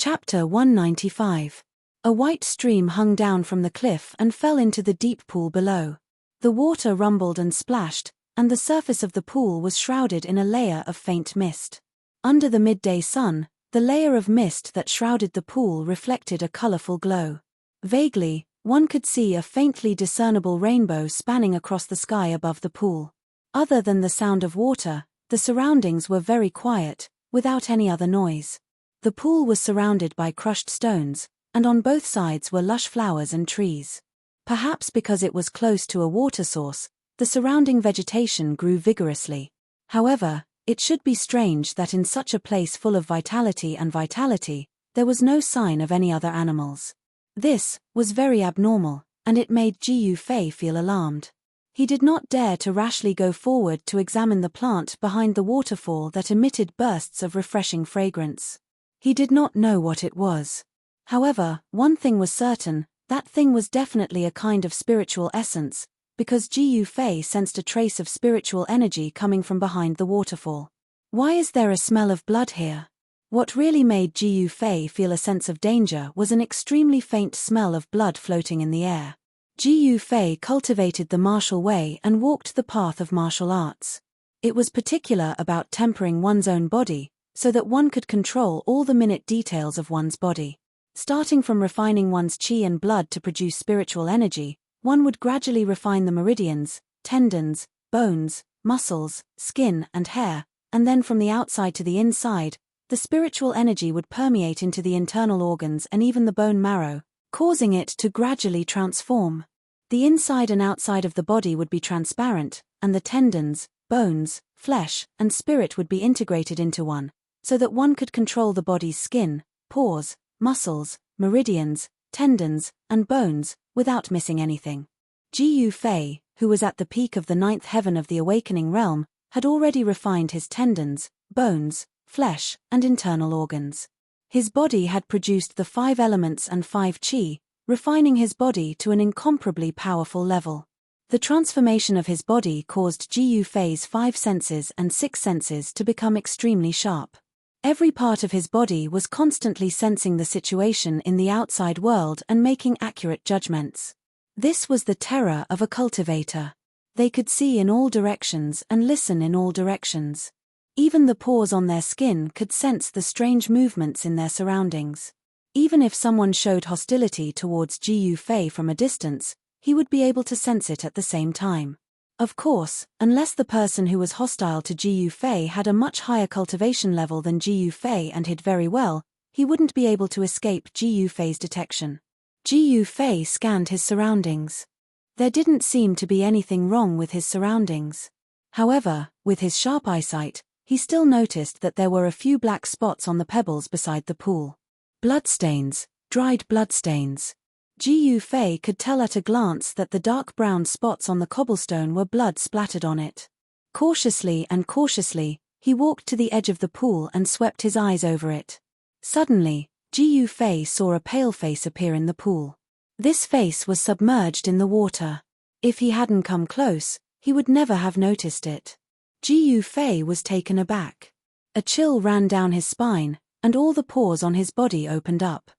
Chapter 195. A white stream hung down from the cliff and fell into the deep pool below. The water rumbled and splashed, and the surface of the pool was shrouded in a layer of faint mist. Under the midday sun, the layer of mist that shrouded the pool reflected a colorful glow. Vaguely, one could see a faintly discernible rainbow spanning across the sky above the pool. Other than the sound of water, the surroundings were very quiet, without any other noise. The pool was surrounded by crushed stones, and on both sides were lush flowers and trees. Perhaps because it was close to a water source, the surrounding vegetation grew vigorously. However, it should be strange that in such a place full of vitality, there was no sign of any other animals. This was very abnormal, and it made Ji Yufei feel alarmed. He did not dare to rashly go forward to examine the plant behind the waterfall that emitted bursts of refreshing fragrance. He did not know what it was. However, one thing was certain, that thing was definitely a kind of spiritual essence, because Ji Yufei sensed a trace of spiritual energy coming from behind the waterfall. Why is there a smell of blood here? What really made Ji Yufei feel a sense of danger was an extremely faint smell of blood floating in the air. Ji Yufei cultivated the martial way and walked the path of martial arts. It was particular about tempering one's own body, so that one could control all the minute details of one's body. Starting from refining one's qi and blood to produce spiritual energy, one would gradually refine the meridians, tendons, bones, muscles, skin, and hair, and then from the outside to the inside, the spiritual energy would permeate into the internal organs and even the bone marrow, causing it to gradually transform. The inside and outside of the body would be transparent, and the tendons, bones, flesh, and spirit would be integrated into one, so that one could control the body's skin, pores, muscles, meridians, tendons, and bones, without missing anything. Ji Yufei, who was at the peak of the 9th heaven of the awakening realm, had already refined his tendons, bones, flesh, and internal organs. His body had produced the 5 elements and 5 qi, refining his body to an incomparably powerful level. The transformation of his body caused Ji Yufei's 5 senses and 6 senses to become extremely sharp. Every part of his body was constantly sensing the situation in the outside world and making accurate judgments. This was the terror of a cultivator. They could see in all directions and listen in all directions. Even the pores on their skin could sense the strange movements in their surroundings. Even if someone showed hostility towards Ji Yufei from a distance, he would be able to sense it at the same time. Of course, unless the person who was hostile to Ji Yufei had a much higher cultivation level than Ji Yufei and hid very well, he wouldn't be able to escape Ji Yufei's detection. Ji Yufei scanned his surroundings. There didn't seem to be anything wrong with his surroundings. However, with his sharp eyesight, he still noticed that there were a few black spots on the pebbles beside the pool. Bloodstains, dried bloodstains. Ji Yufei could tell at a glance that the dark brown spots on the cobblestone were blood splattered on it. Cautiously, he walked to the edge of the pool and swept his eyes over it. Suddenly, Ji Yufei saw a pale face appear in the pool. This face was submerged in the water. If he hadn't come close, he would never have noticed it. Ji Yufei was taken aback. A chill ran down his spine, and all the pores on his body opened up.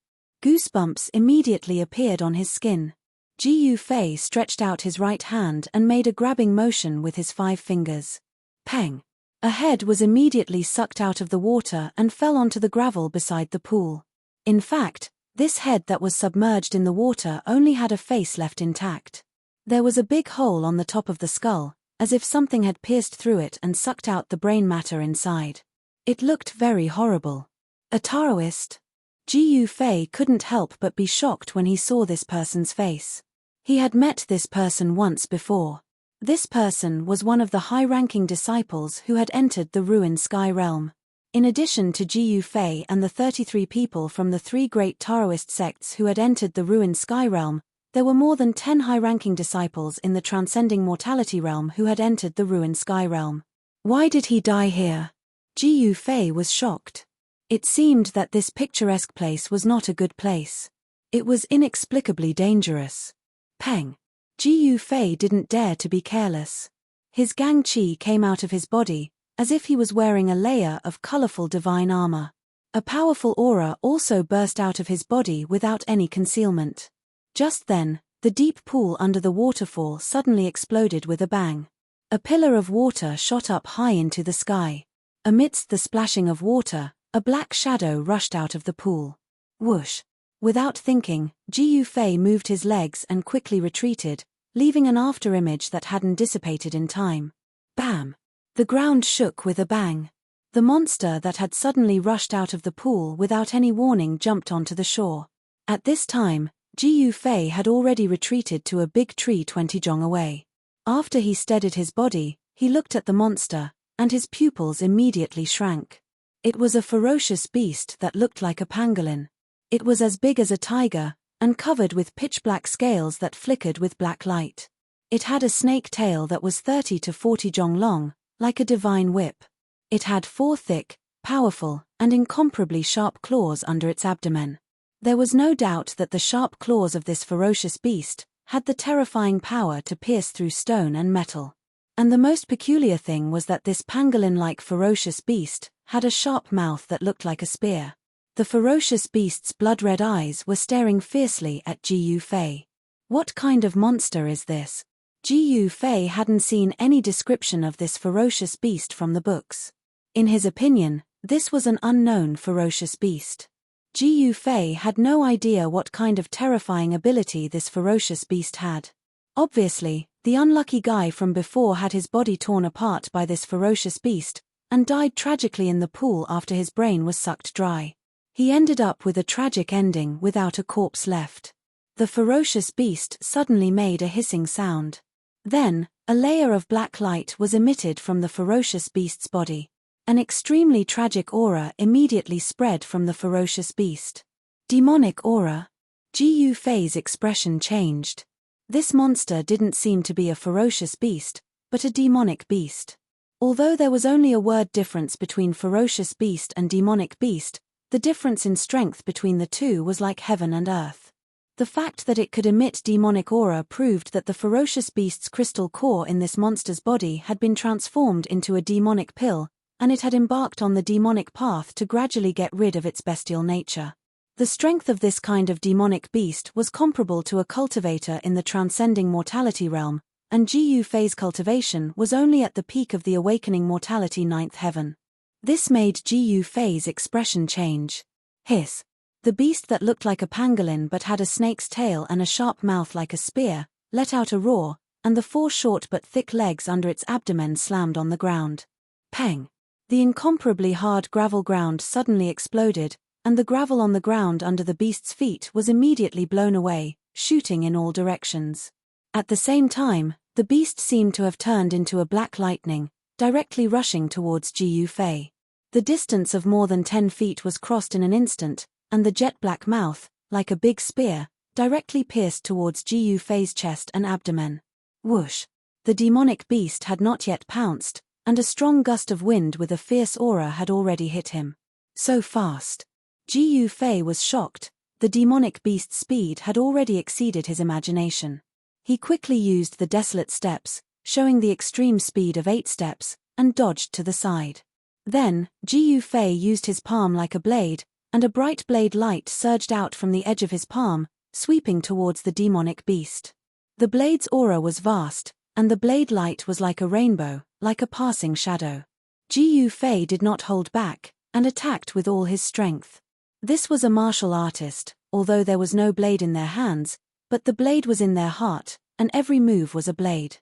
Goosebumps immediately appeared on his skin. Ji Yufei stretched out his right hand and made a grabbing motion with his 5 fingers. Pang! A head was immediately sucked out of the water and fell onto the gravel beside the pool. In fact, this head that was submerged in the water only had a face left intact. There was a big hole on the top of the skull, as if something had pierced through it and sucked out the brain matter inside. It looked very horrible. A Taoist? Ji Yufei couldn't help but be shocked when he saw this person's face. He had met this person once before. This person was one of the high-ranking disciples who had entered the ruined sky realm. In addition to Ji Yufei and the 33 people from the 3 great Taoist sects who had entered the ruined sky realm, there were more than 10 high-ranking disciples in the transcending mortality realm who had entered the ruined sky realm. Why did he die here? Ji Yufei was shocked. It seemed that this picturesque place was not a good place. It was inexplicably dangerous. Peng! Ji Yufei didn't dare to be careless. His gang qi came out of his body, as if he was wearing a layer of colorful divine armor. A powerful aura also burst out of his body without any concealment. Just then, the deep pool under the waterfall suddenly exploded with a bang. A pillar of water shot up high into the sky. Amidst the splashing of water, a black shadow rushed out of the pool. Whoosh! Without thinking, Ji Yufei moved his legs and quickly retreated, leaving an afterimage that hadn't dissipated in time. Bam! The ground shook with a bang. The monster that had suddenly rushed out of the pool without any warning jumped onto the shore. At this time, Ji Yufei had already retreated to a big tree 20 jong away. After he steadied his body, he looked at the monster, and his pupils immediately shrank. It was a ferocious beast that looked like a pangolin. It was as big as a tiger, and covered with pitch-black scales that flickered with black light. It had a snake tail that was 30 to 40 jong long, like a divine whip. It had 4 thick, powerful, and incomparably sharp claws under its abdomen. There was no doubt that the sharp claws of this ferocious beast had the terrifying power to pierce through stone and metal. And the most peculiar thing was that this pangolin-like ferocious beast had a sharp mouth that looked like a spear. The ferocious beast's blood-red eyes were staring fiercely at Ji Yufei. What kind of monster is this? Ji Yufei hadn't seen any description of this ferocious beast from the books. In his opinion, this was an unknown ferocious beast. Ji Yufei had no idea what kind of terrifying ability this ferocious beast had. Obviously, the unlucky guy from before had his body torn apart by this ferocious beast, and died tragically in the pool after his brain was sucked dry. He ended up with a tragic ending without a corpse left. The ferocious beast suddenly made a hissing sound. Then, a layer of black light was emitted from the ferocious beast's body. An extremely tragic aura immediately spread from the ferocious beast. Demonic aura? Ji Yufei's expression changed. This monster didn't seem to be a ferocious beast, but a demonic beast. Although there was only a word difference between ferocious beast and demonic beast, the difference in strength between the two was like heaven and earth. The fact that it could emit demonic aura proved that the ferocious beast's crystal core in this monster's body had been transformed into a demonic pill, and it had embarked on the demonic path to gradually get rid of its bestial nature. The strength of this kind of demonic beast was comparable to a cultivator in the transcending mortality realm, and Ji Yufei's cultivation was only at the peak of the awakening mortality 9th heaven. This made Ji Yufei's expression change. Hiss! The beast that looked like a pangolin but had a snake's tail and a sharp mouth like a spear, let out a roar, and the 4 short but thick legs under its abdomen slammed on the ground. Peng! The incomparably hard gravel ground suddenly exploded, and the gravel on the ground under the beast's feet was immediately blown away, shooting in all directions. At the same time, the beast seemed to have turned into a black lightning, directly rushing towards Ji Yufei. The distance of more than 10 feet was crossed in an instant, and the jet-black mouth, like a big spear, directly pierced towards Ji Yufei's chest and abdomen. Whoosh! The demonic beast had not yet pounced, and a strong gust of wind with a fierce aura had already hit him. So fast! Ji Yufei was shocked. The demonic beast's speed had already exceeded his imagination. He quickly used the desolate steps, showing the extreme speed of 8 steps, and dodged to the side. Then, Ji Yufei used his palm like a blade, and a bright blade light surged out from the edge of his palm, sweeping towards the demonic beast. The blade's aura was vast, and the blade light was like a rainbow, like a passing shadow. Ji Yufei did not hold back, and attacked with all his strength. This was a martial artist, although there was no blade in their hands, but the blade was in their heart, and every move was a blade.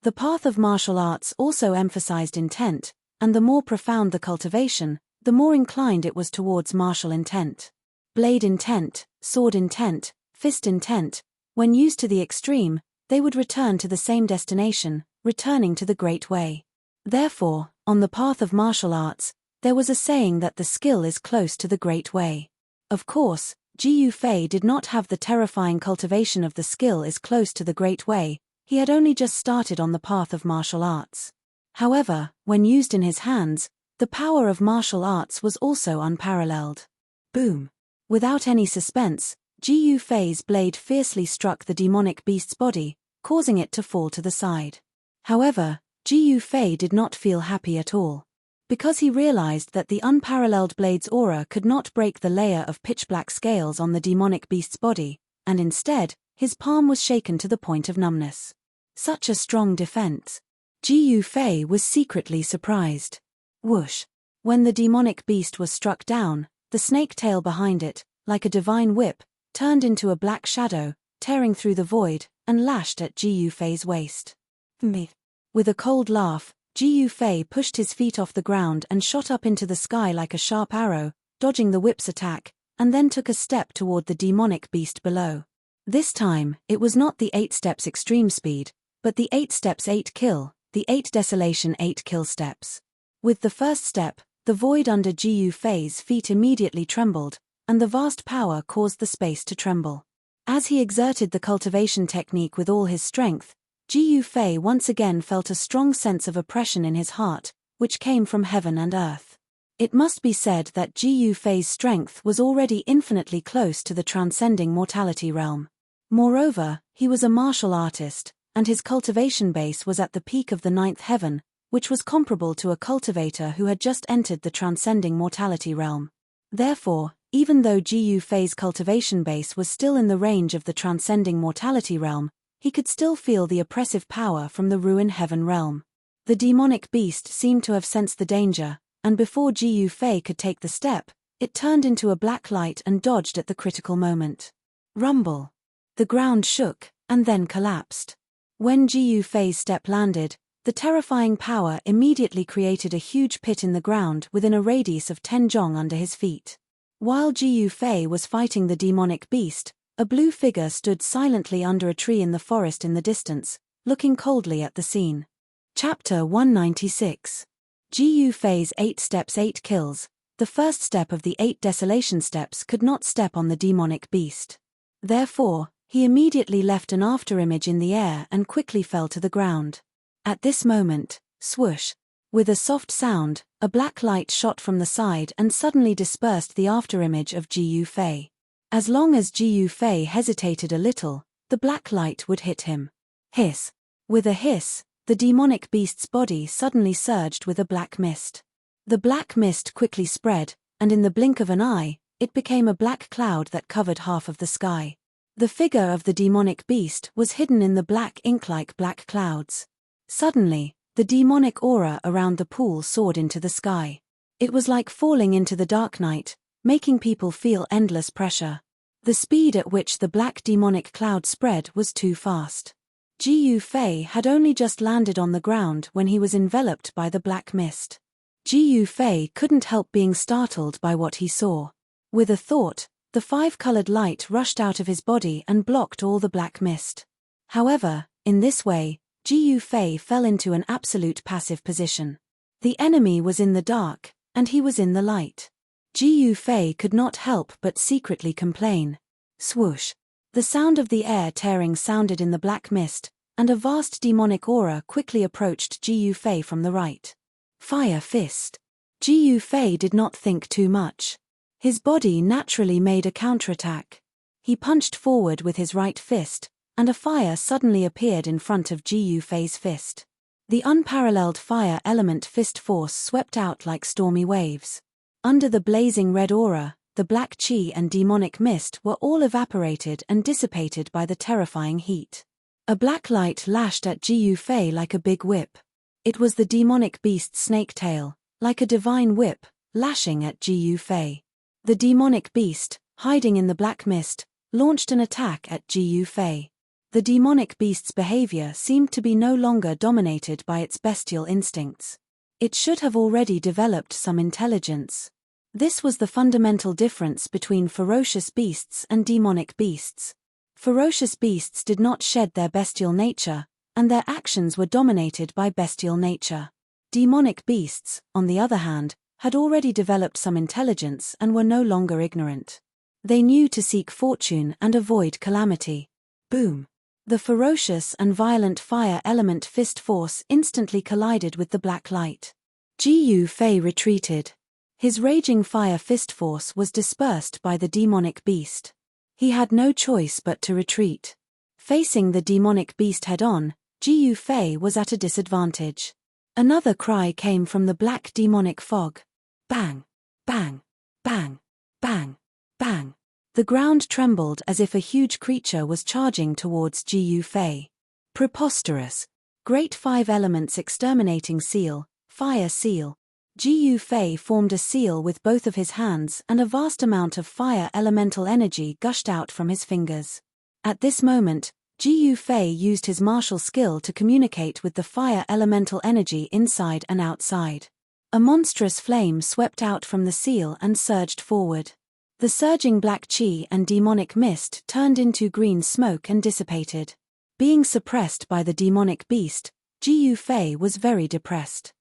The path of martial arts also emphasized intent, and the more profound the cultivation, the more inclined it was towards martial intent. Blade intent, sword intent, fist intent, when used to the extreme, they would return to the same destination, returning to the Great Way. Therefore, on the path of martial arts, there was a saying that the skill is close to the Great Way. Of course, Ji Yufei did not have the terrifying cultivation of the skill is close to the Great Way. He had only just started on the path of martial arts. However, when used in his hands, the power of martial arts was also unparalleled. Boom! Without any suspense, Ji Yufei's blade fiercely struck the demonic beast's body, causing it to fall to the side. However, Ji Yufei did not feel happy at all. because he realized that the unparalleled blade's aura could not break the layer of pitch-black scales on the demonic beast's body, and instead, his palm was shaken to the point of numbness. Such a strong defense. Ji Fei was secretly surprised. Whoosh! When the demonic beast was struck down, the snake tail behind it, like a divine whip, turned into a black shadow, tearing through the void, and lashed at Ji Fei's waist. Me. With a cold laugh, Ji Fei pushed his feet off the ground and shot up into the sky like a sharp arrow, dodging the whip's attack, and then took a step toward the demonic beast below. This time, it was not the 8 steps extreme speed, but the 8 steps 8 kill, the 8 desolation 8 kill steps. With the first step, the void under Ji Fei's feet immediately trembled, and the vast power caused the space to tremble. As he exerted the cultivation technique with all his strength, Ji Fei once again felt a strong sense of oppression in his heart, which came from heaven and earth. It must be said that Ji Fei's strength was already infinitely close to the transcending mortality realm. Moreover, he was a martial artist, and his cultivation base was at the peak of the 9th heaven, which was comparable to a cultivator who had just entered the transcending mortality realm. Therefore, even though Ji Fei's cultivation base was still in the range of the transcending mortality realm, he could still feel the oppressive power from the ruin heaven realm. The demonic beast seemed to have sensed the danger, and before Ji Fei could take the step, it turned into a black light and dodged at the critical moment. Rumble. The ground shook, and then collapsed. When Ji Fei's step landed, the terrifying power immediately created a huge pit in the ground within a radius of 10 zhong under his feet. While Ji Fei was fighting the demonic beast, a blue figure stood silently under a tree in the forest in the distance, looking coldly at the scene. Chapter 196. Ji Fei's 8 steps 8 kills. The first step of the 8 desolation steps could not step on the demonic beast. Therefore, he immediately left an afterimage in the air and quickly fell to the ground. At this moment, swoosh! With a soft sound, a black light shot from the side and suddenly dispersed the afterimage of Ji Fei. As long as Ji Fei hesitated a little, the black light would hit him. Hiss! With a hiss, the demonic beast's body suddenly surged with a black mist. The black mist quickly spread, and in the blink of an eye, it became a black cloud that covered half of the sky. The figure of the demonic beast was hidden in the black ink-like black clouds. Suddenly, the demonic aura around the pool soared into the sky. It was like falling into the dark night, making people feel endless pressure. The speed at which the black demonic cloud spread was too fast. Ji Fei had only just landed on the ground when he was enveloped by the black mist. Ji Fei couldn't help being startled by what he saw. With a thought, the 5-colored light rushed out of his body and blocked all the black mist. However, in this way, Ji Fei fell into an absolute passive position. The enemy was in the dark, and he was in the light. Ji Fei could not help but secretly complain. Swoosh! The sound of the air tearing sounded in the black mist, and a vast demonic aura quickly approached Ji Fei from the right. Fire fist! Ji Fei did not think too much. His body naturally made a counterattack. He punched forward with his right fist, and a fire suddenly appeared in front of Ji Fei's fist. The unparalleled fire element fist force swept out like stormy waves. Under the blazing red aura, the black qi and demonic mist were all evaporated and dissipated by the terrifying heat. A black light lashed at Ji Fei like a big whip. It was the demonic beast's snake tail, like a divine whip, lashing at Ji Fei. The demonic beast, hiding in the black mist, launched an attack at Ji Fei. The demonic beast's behavior seemed to be no longer dominated by its bestial instincts. It should have already developed some intelligence. This was the fundamental difference between ferocious beasts and demonic beasts. Ferocious beasts did not shed their bestial nature, and their actions were dominated by bestial nature. Demonic beasts, on the other hand, had already developed some intelligence and were no longer ignorant. They knew to seek fortune and avoid calamity. Boom! The ferocious and violent fire element fist force instantly collided with the black light. Ji Fei retreated. His raging fire fist force was dispersed by the demonic beast. He had no choice but to retreat. Facing the demonic beast head-on, Ji Fei was at a disadvantage. Another cry came from the black demonic fog. Bang! Bang! Bang! Bang! Bang! The ground trembled as if a huge creature was charging towards Gu Fei. Preposterous. Great Five Elements exterminating seal, fire seal. Gu Fei formed a seal with both of his hands and a vast amount of fire elemental energy gushed out from his fingers. At this moment, Gu Fei used his martial skill to communicate with the fire elemental energy inside and outside. A monstrous flame swept out from the seal and surged forward. The surging black chi and demonic mist turned into green smoke and dissipated. Being suppressed by the demonic beast, Gu Fei was very depressed.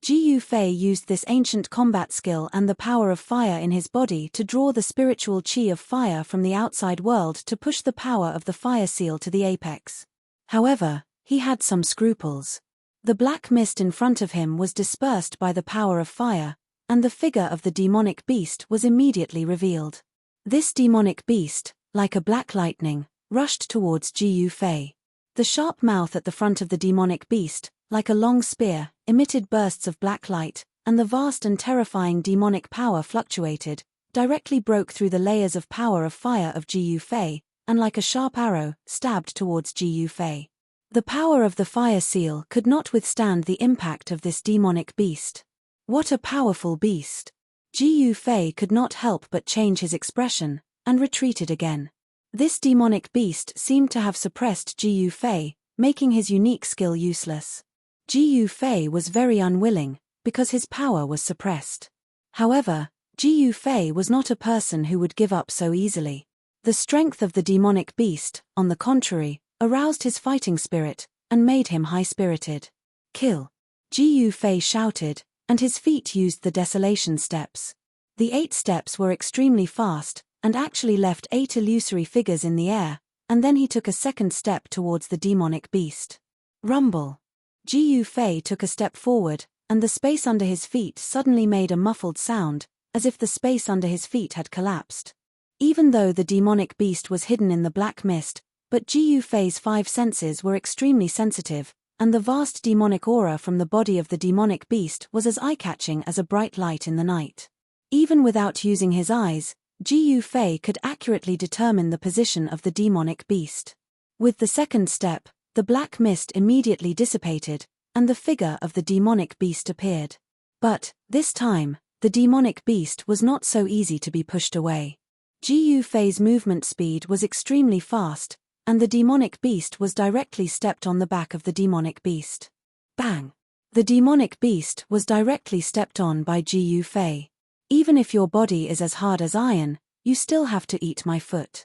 Gu Fei used this ancient combat skill and the power of fire in his body to draw the spiritual chi of fire from the outside world to push the power of the fire seal to the apex. However, he had some scruples. The black mist in front of him was dispersed by the power of fire, and the figure of the demonic beast was immediately revealed. This demonic beast, like a black lightning, rushed towards Gu Fei. The sharp mouth at the front of the demonic beast, like a long spear, emitted bursts of black light, and the vast and terrifying demonic power fluctuated, directly broke through the layers of power of fire of Gu Fei, and like a sharp arrow, stabbed towards Gu Fei. The power of the fire seal could not withstand the impact of this demonic beast. What a powerful beast! Gu Fei could not help but change his expression, and retreated again. This demonic beast seemed to have suppressed Gu Fei, making his unique skill useless. Gu Fei was very unwilling, because his power was suppressed. However, Gu Fei was not a person who would give up so easily. The strength of the demonic beast, on the contrary, aroused his fighting spirit, and made him high-spirited. Kill! Gu Fei shouted, and his feet used the desolation steps. The 8 steps were extremely fast, and actually left 8 illusory figures in the air, and then he took a second step towards the demonic beast. Rumble! Gu Fei took a step forward, and the space under his feet suddenly made a muffled sound, as if the space under his feet had collapsed. Even though the demonic beast was hidden in the black mist, but Gu Fei's 5 senses were extremely sensitive, and the vast demonic aura from the body of the demonic beast was as eye-catching as a bright light in the night. Even without using his eyes, Gu Fei could accurately determine the position of the demonic beast. With the second step, the black mist immediately dissipated, and the figure of the demonic beast appeared. But, this time, the demonic beast was not so easy to be pushed away. Gu Fei's movement speed was extremely fast, and the demonic beast was directly stepped on the back of the demonic beast. Bang! The demonic beast was directly stepped on by Gu Fei. Even if your body is as hard as iron, you still have to eat my foot.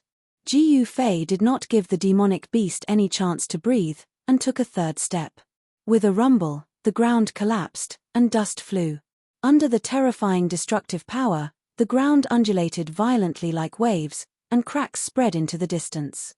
Gu Fei did not give the demonic beast any chance to breathe, and took a third step. With a rumble, the ground collapsed, and dust flew. Under the terrifying destructive power, the ground undulated violently like waves, and cracks spread into the distance.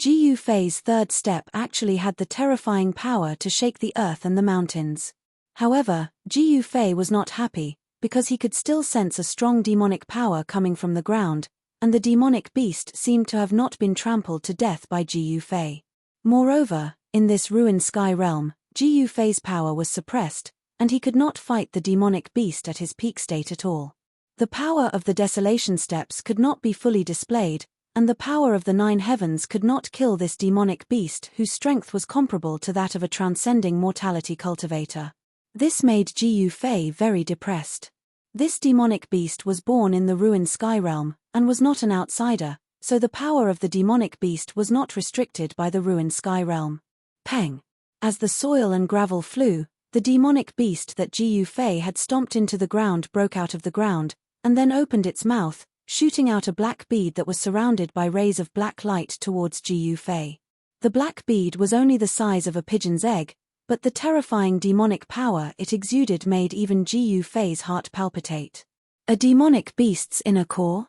Gu Fei's third step actually had the terrifying power to shake the earth and the mountains. However, Gu Fei was not happy, because he could still sense a strong demonic power coming from the ground, and the demonic beast seemed to have not been trampled to death by Gu Fei. Moreover, in this ruined sky realm, Gu Fei's power was suppressed, and he could not fight the demonic beast at his peak state at all. The power of the desolation steps could not be fully displayed, and the power of the 9 heavens could not kill this demonic beast whose strength was comparable to that of a transcending mortality cultivator. This made Gu Fei very depressed. This demonic beast was born in the ruined sky realm, and was not an outsider, so the power of the demonic beast was not restricted by the ruined sky realm. Peng! As the soil and gravel flew, the demonic beast that Gu Fei had stomped into the ground broke out of the ground, and then opened its mouth, shooting out a black bead that was surrounded by rays of black light towards Gu Fei. The black bead was only the size of a pigeon's egg, but the terrifying demonic power it exuded made even Gu Fei's heart palpitate. A demonic beast's inner core?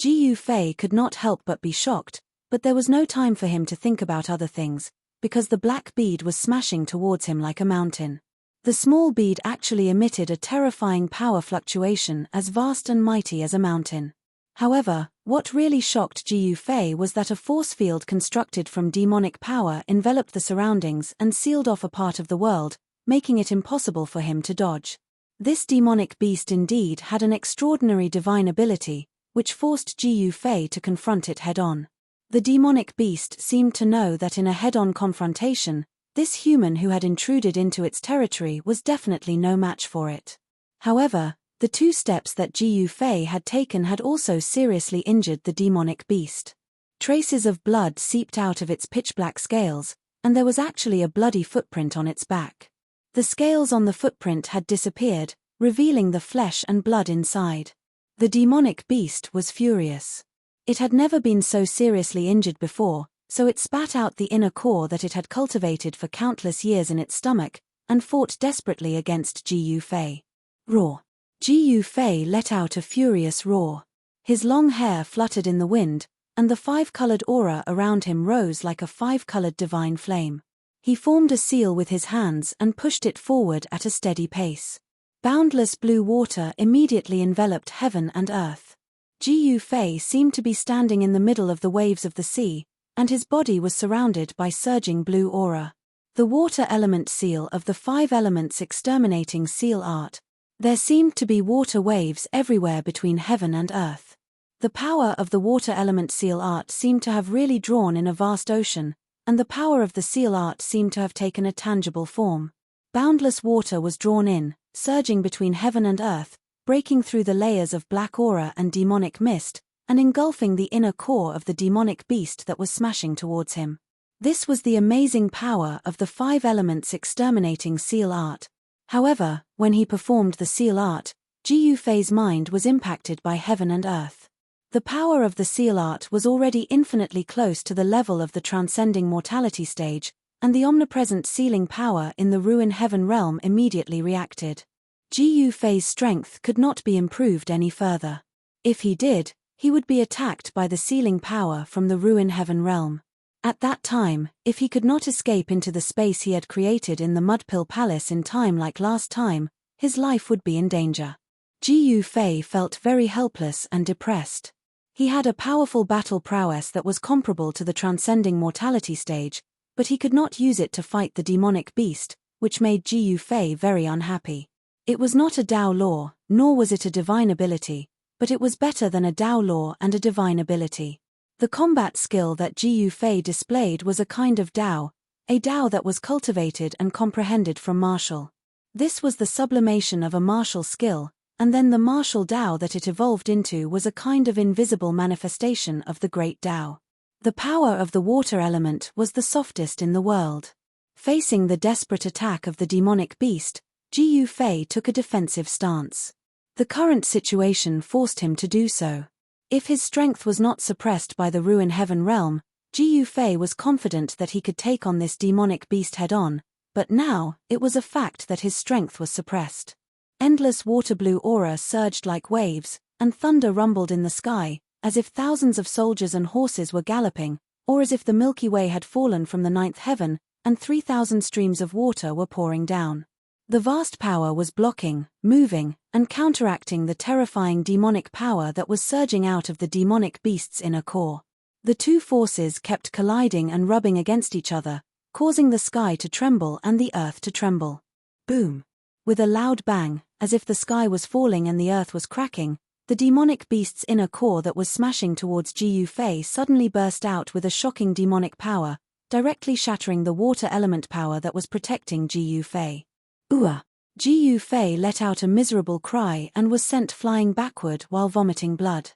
Gu Fei could not help but be shocked, but there was no time for him to think about other things, because the black bead was smashing towards him like a mountain. The small bead actually emitted a terrifying power fluctuation as vast and mighty as a mountain. However, what really shocked Gu Fei was that a force field constructed from demonic power enveloped the surroundings and sealed off a part of the world, making it impossible for him to dodge. This demonic beast indeed had an extraordinary divine ability, which forced Ji Yufei to confront it head-on. The demonic beast seemed to know that in a head-on confrontation, this human who had intruded into its territory was definitely no match for it. However, the 2 steps that Ji Yufei had taken had also seriously injured the demonic beast. Traces of blood seeped out of its pitch-black scales, and there was actually a bloody footprint on its back. The scales on the footprint had disappeared, revealing the flesh and blood inside. The demonic beast was furious. It had never been so seriously injured before, so it spat out the inner core that it had cultivated for countless years in its stomach, and fought desperately against Ji Yufei. Roar! Ji Yufei let out a furious roar. His long hair fluttered in the wind, and the 5-colored aura around him rose like a 5-colored divine flame. He formed a seal with his hands and pushed it forward at a steady pace. Boundless blue water immediately enveloped heaven and earth. Ji Yufei seemed to be standing in the middle of the waves of the sea, and his body was surrounded by surging blue aura. The water element seal of the 5 elements exterminating seal art. There seemed to be water waves everywhere between heaven and earth. The power of the water element seal art seemed to have really drawn in a vast ocean, and the power of the seal art seemed to have taken a tangible form. Boundless water was drawn in, surging between heaven and earth, breaking through the layers of black aura and demonic mist, and engulfing the inner core of the demonic beast that was smashing towards him. This was the amazing power of the 5 elements exterminating seal art. However, when he performed the seal art, Ji Yufei's mind was impacted by heaven and earth. The power of the seal art was already infinitely close to the level of the transcending mortality stage, and the omnipresent sealing power in the ruin heaven realm immediately reacted. Ji Yufei's strength could not be improved any further. If he did, he would be attacked by the sealing power from the ruin heaven realm. At that time, if he could not escape into the space he had created in the Mudpill Palace in time like last time, his life would be in danger. Ji Yufei felt very helpless and depressed. He had a powerful battle prowess that was comparable to the transcending mortality stage, but he could not use it to fight the demonic beast, which made Ji Yufei very unhappy. It was not a Tao law, nor was it a divine ability, but it was better than a Tao law and a divine ability. The combat skill that Ji Yufei displayed was a kind of Tao, a Tao that was cultivated and comprehended from martial. This was the sublimation of a martial skill, and then the martial Tao that it evolved into was a kind of invisible manifestation of the great Tao. The power of the water element was the softest in the world. Facing the desperate attack of the demonic beast, Ji Yufei took a defensive stance. The current situation forced him to do so. If his strength was not suppressed by the ruin heaven realm, Ji Yufei was confident that he could take on this demonic beast head-on, but now, it was a fact that his strength was suppressed. Endless water-blue aura surged like waves, and thunder rumbled in the sky, as if thousands of soldiers and horses were galloping, or as if the Milky Way had fallen from the 9th heaven, and 3,000 streams of water were pouring down. The vast power was blocking, moving, and counteracting the terrifying demonic power that was surging out of the demonic beast's inner core. The 2 forces kept colliding and rubbing against each other, causing the sky to tremble and the earth to tremble. Boom! With a loud bang, as if the sky was falling and the earth was cracking, the demonic beast's inner core that was smashing towards Ji Yufei suddenly burst out with a shocking demonic power, directly shattering the water element power that was protecting Ji Yufei. Ooah! Ji Yufei let out a miserable cry and was sent flying backward while vomiting blood.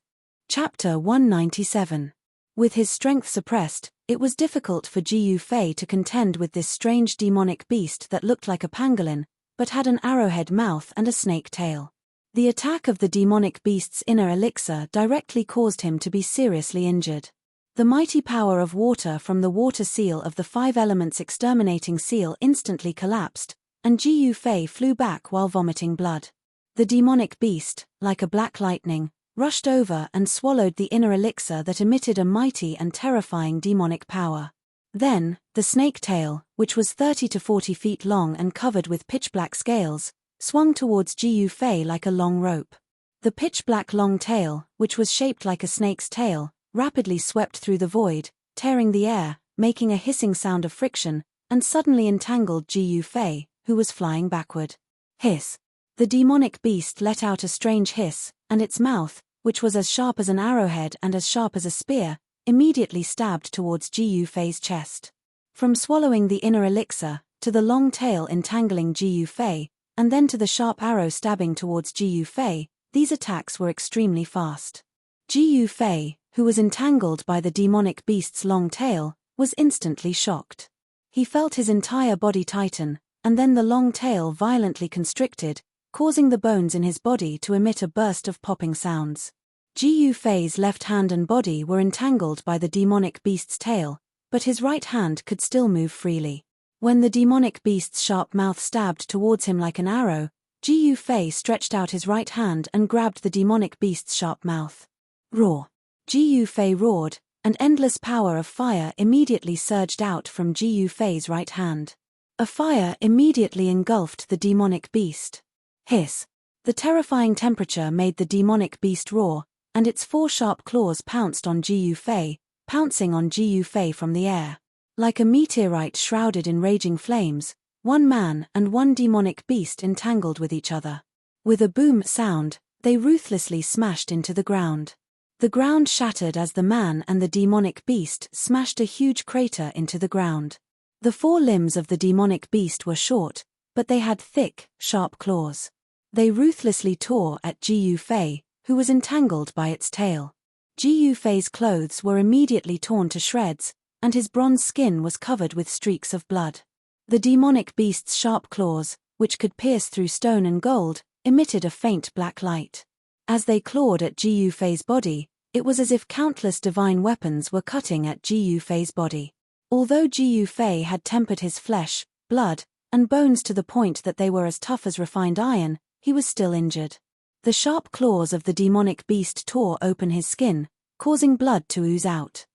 Chapter 197. With his strength suppressed, it was difficult for Ji Yufei to contend with this strange demonic beast that looked like a pangolin, but had an arrowhead mouth and a snake tail. The attack of the demonic beast's inner elixir directly caused him to be seriously injured. The mighty power of water from the water seal of the 5 elements exterminating seal instantly collapsed, and Ji Yufei flew back while vomiting blood. The demonic beast, like a black lightning, rushed over and swallowed the inner elixir that emitted a mighty and terrifying demonic power. Then, the snake tail, which was 30 to 40 feet long and covered with pitch-black scales, swung towards Ji Yufei like a long rope. The pitch-black long tail, which was shaped like a snake's tail, rapidly swept through the void, tearing the air, making a hissing sound of friction, and suddenly entangled Ji Yufei, who was flying backward. Hiss. The demonic beast let out a strange hiss, and its mouth, which was as sharp as an arrowhead and as sharp as a spear, immediately stabbed towards Ji Fei's chest. From swallowing the inner elixir, to the long tail entangling Ji Fei, and then to the sharp arrow stabbing towards Ji Fei, these attacks were extremely fast. Ji Fei, who was entangled by the demonic beast's long tail, was instantly shocked. He felt his entire body tighten, and then the long tail violently constricted, causing the bones in his body to emit a burst of popping sounds. Ji Fei's left hand and body were entangled by the demonic beast's tail, but his right hand could still move freely. When the demonic beast's sharp mouth stabbed towards him like an arrow, Ji Fei stretched out his right hand and grabbed the demonic beast's sharp mouth. Roar! Ji Fei roared, and endless power of fire immediately surged out from Ji Fei's right hand. A fire immediately engulfed the demonic beast. Hiss! The terrifying temperature made the demonic beast roar, and its 4 sharp claws pounced on Ji Fei, pouncing on Ji Fei from the air. Like a meteorite shrouded in raging flames, one man and one demonic beast entangled with each other. With a boom sound, they ruthlessly smashed into the ground. The ground shattered as the man and the demonic beast smashed a huge crater into the ground. The 4 limbs of the demonic beast were short, but they had thick, sharp claws. They ruthlessly tore at Ji Fei, who was entangled by its tail. Ji Fei's clothes were immediately torn to shreds, and his bronze skin was covered with streaks of blood. The demonic beast's sharp claws, which could pierce through stone and gold, emitted a faint black light. As they clawed at Ji Fei's body, it was as if countless divine weapons were cutting at Ji Fei's body. Although Ji Fei had tempered his flesh, blood, and bones to the point that they were as tough as refined iron, he was still injured. The sharp claws of the demonic beast tore open his skin, causing blood to ooze out.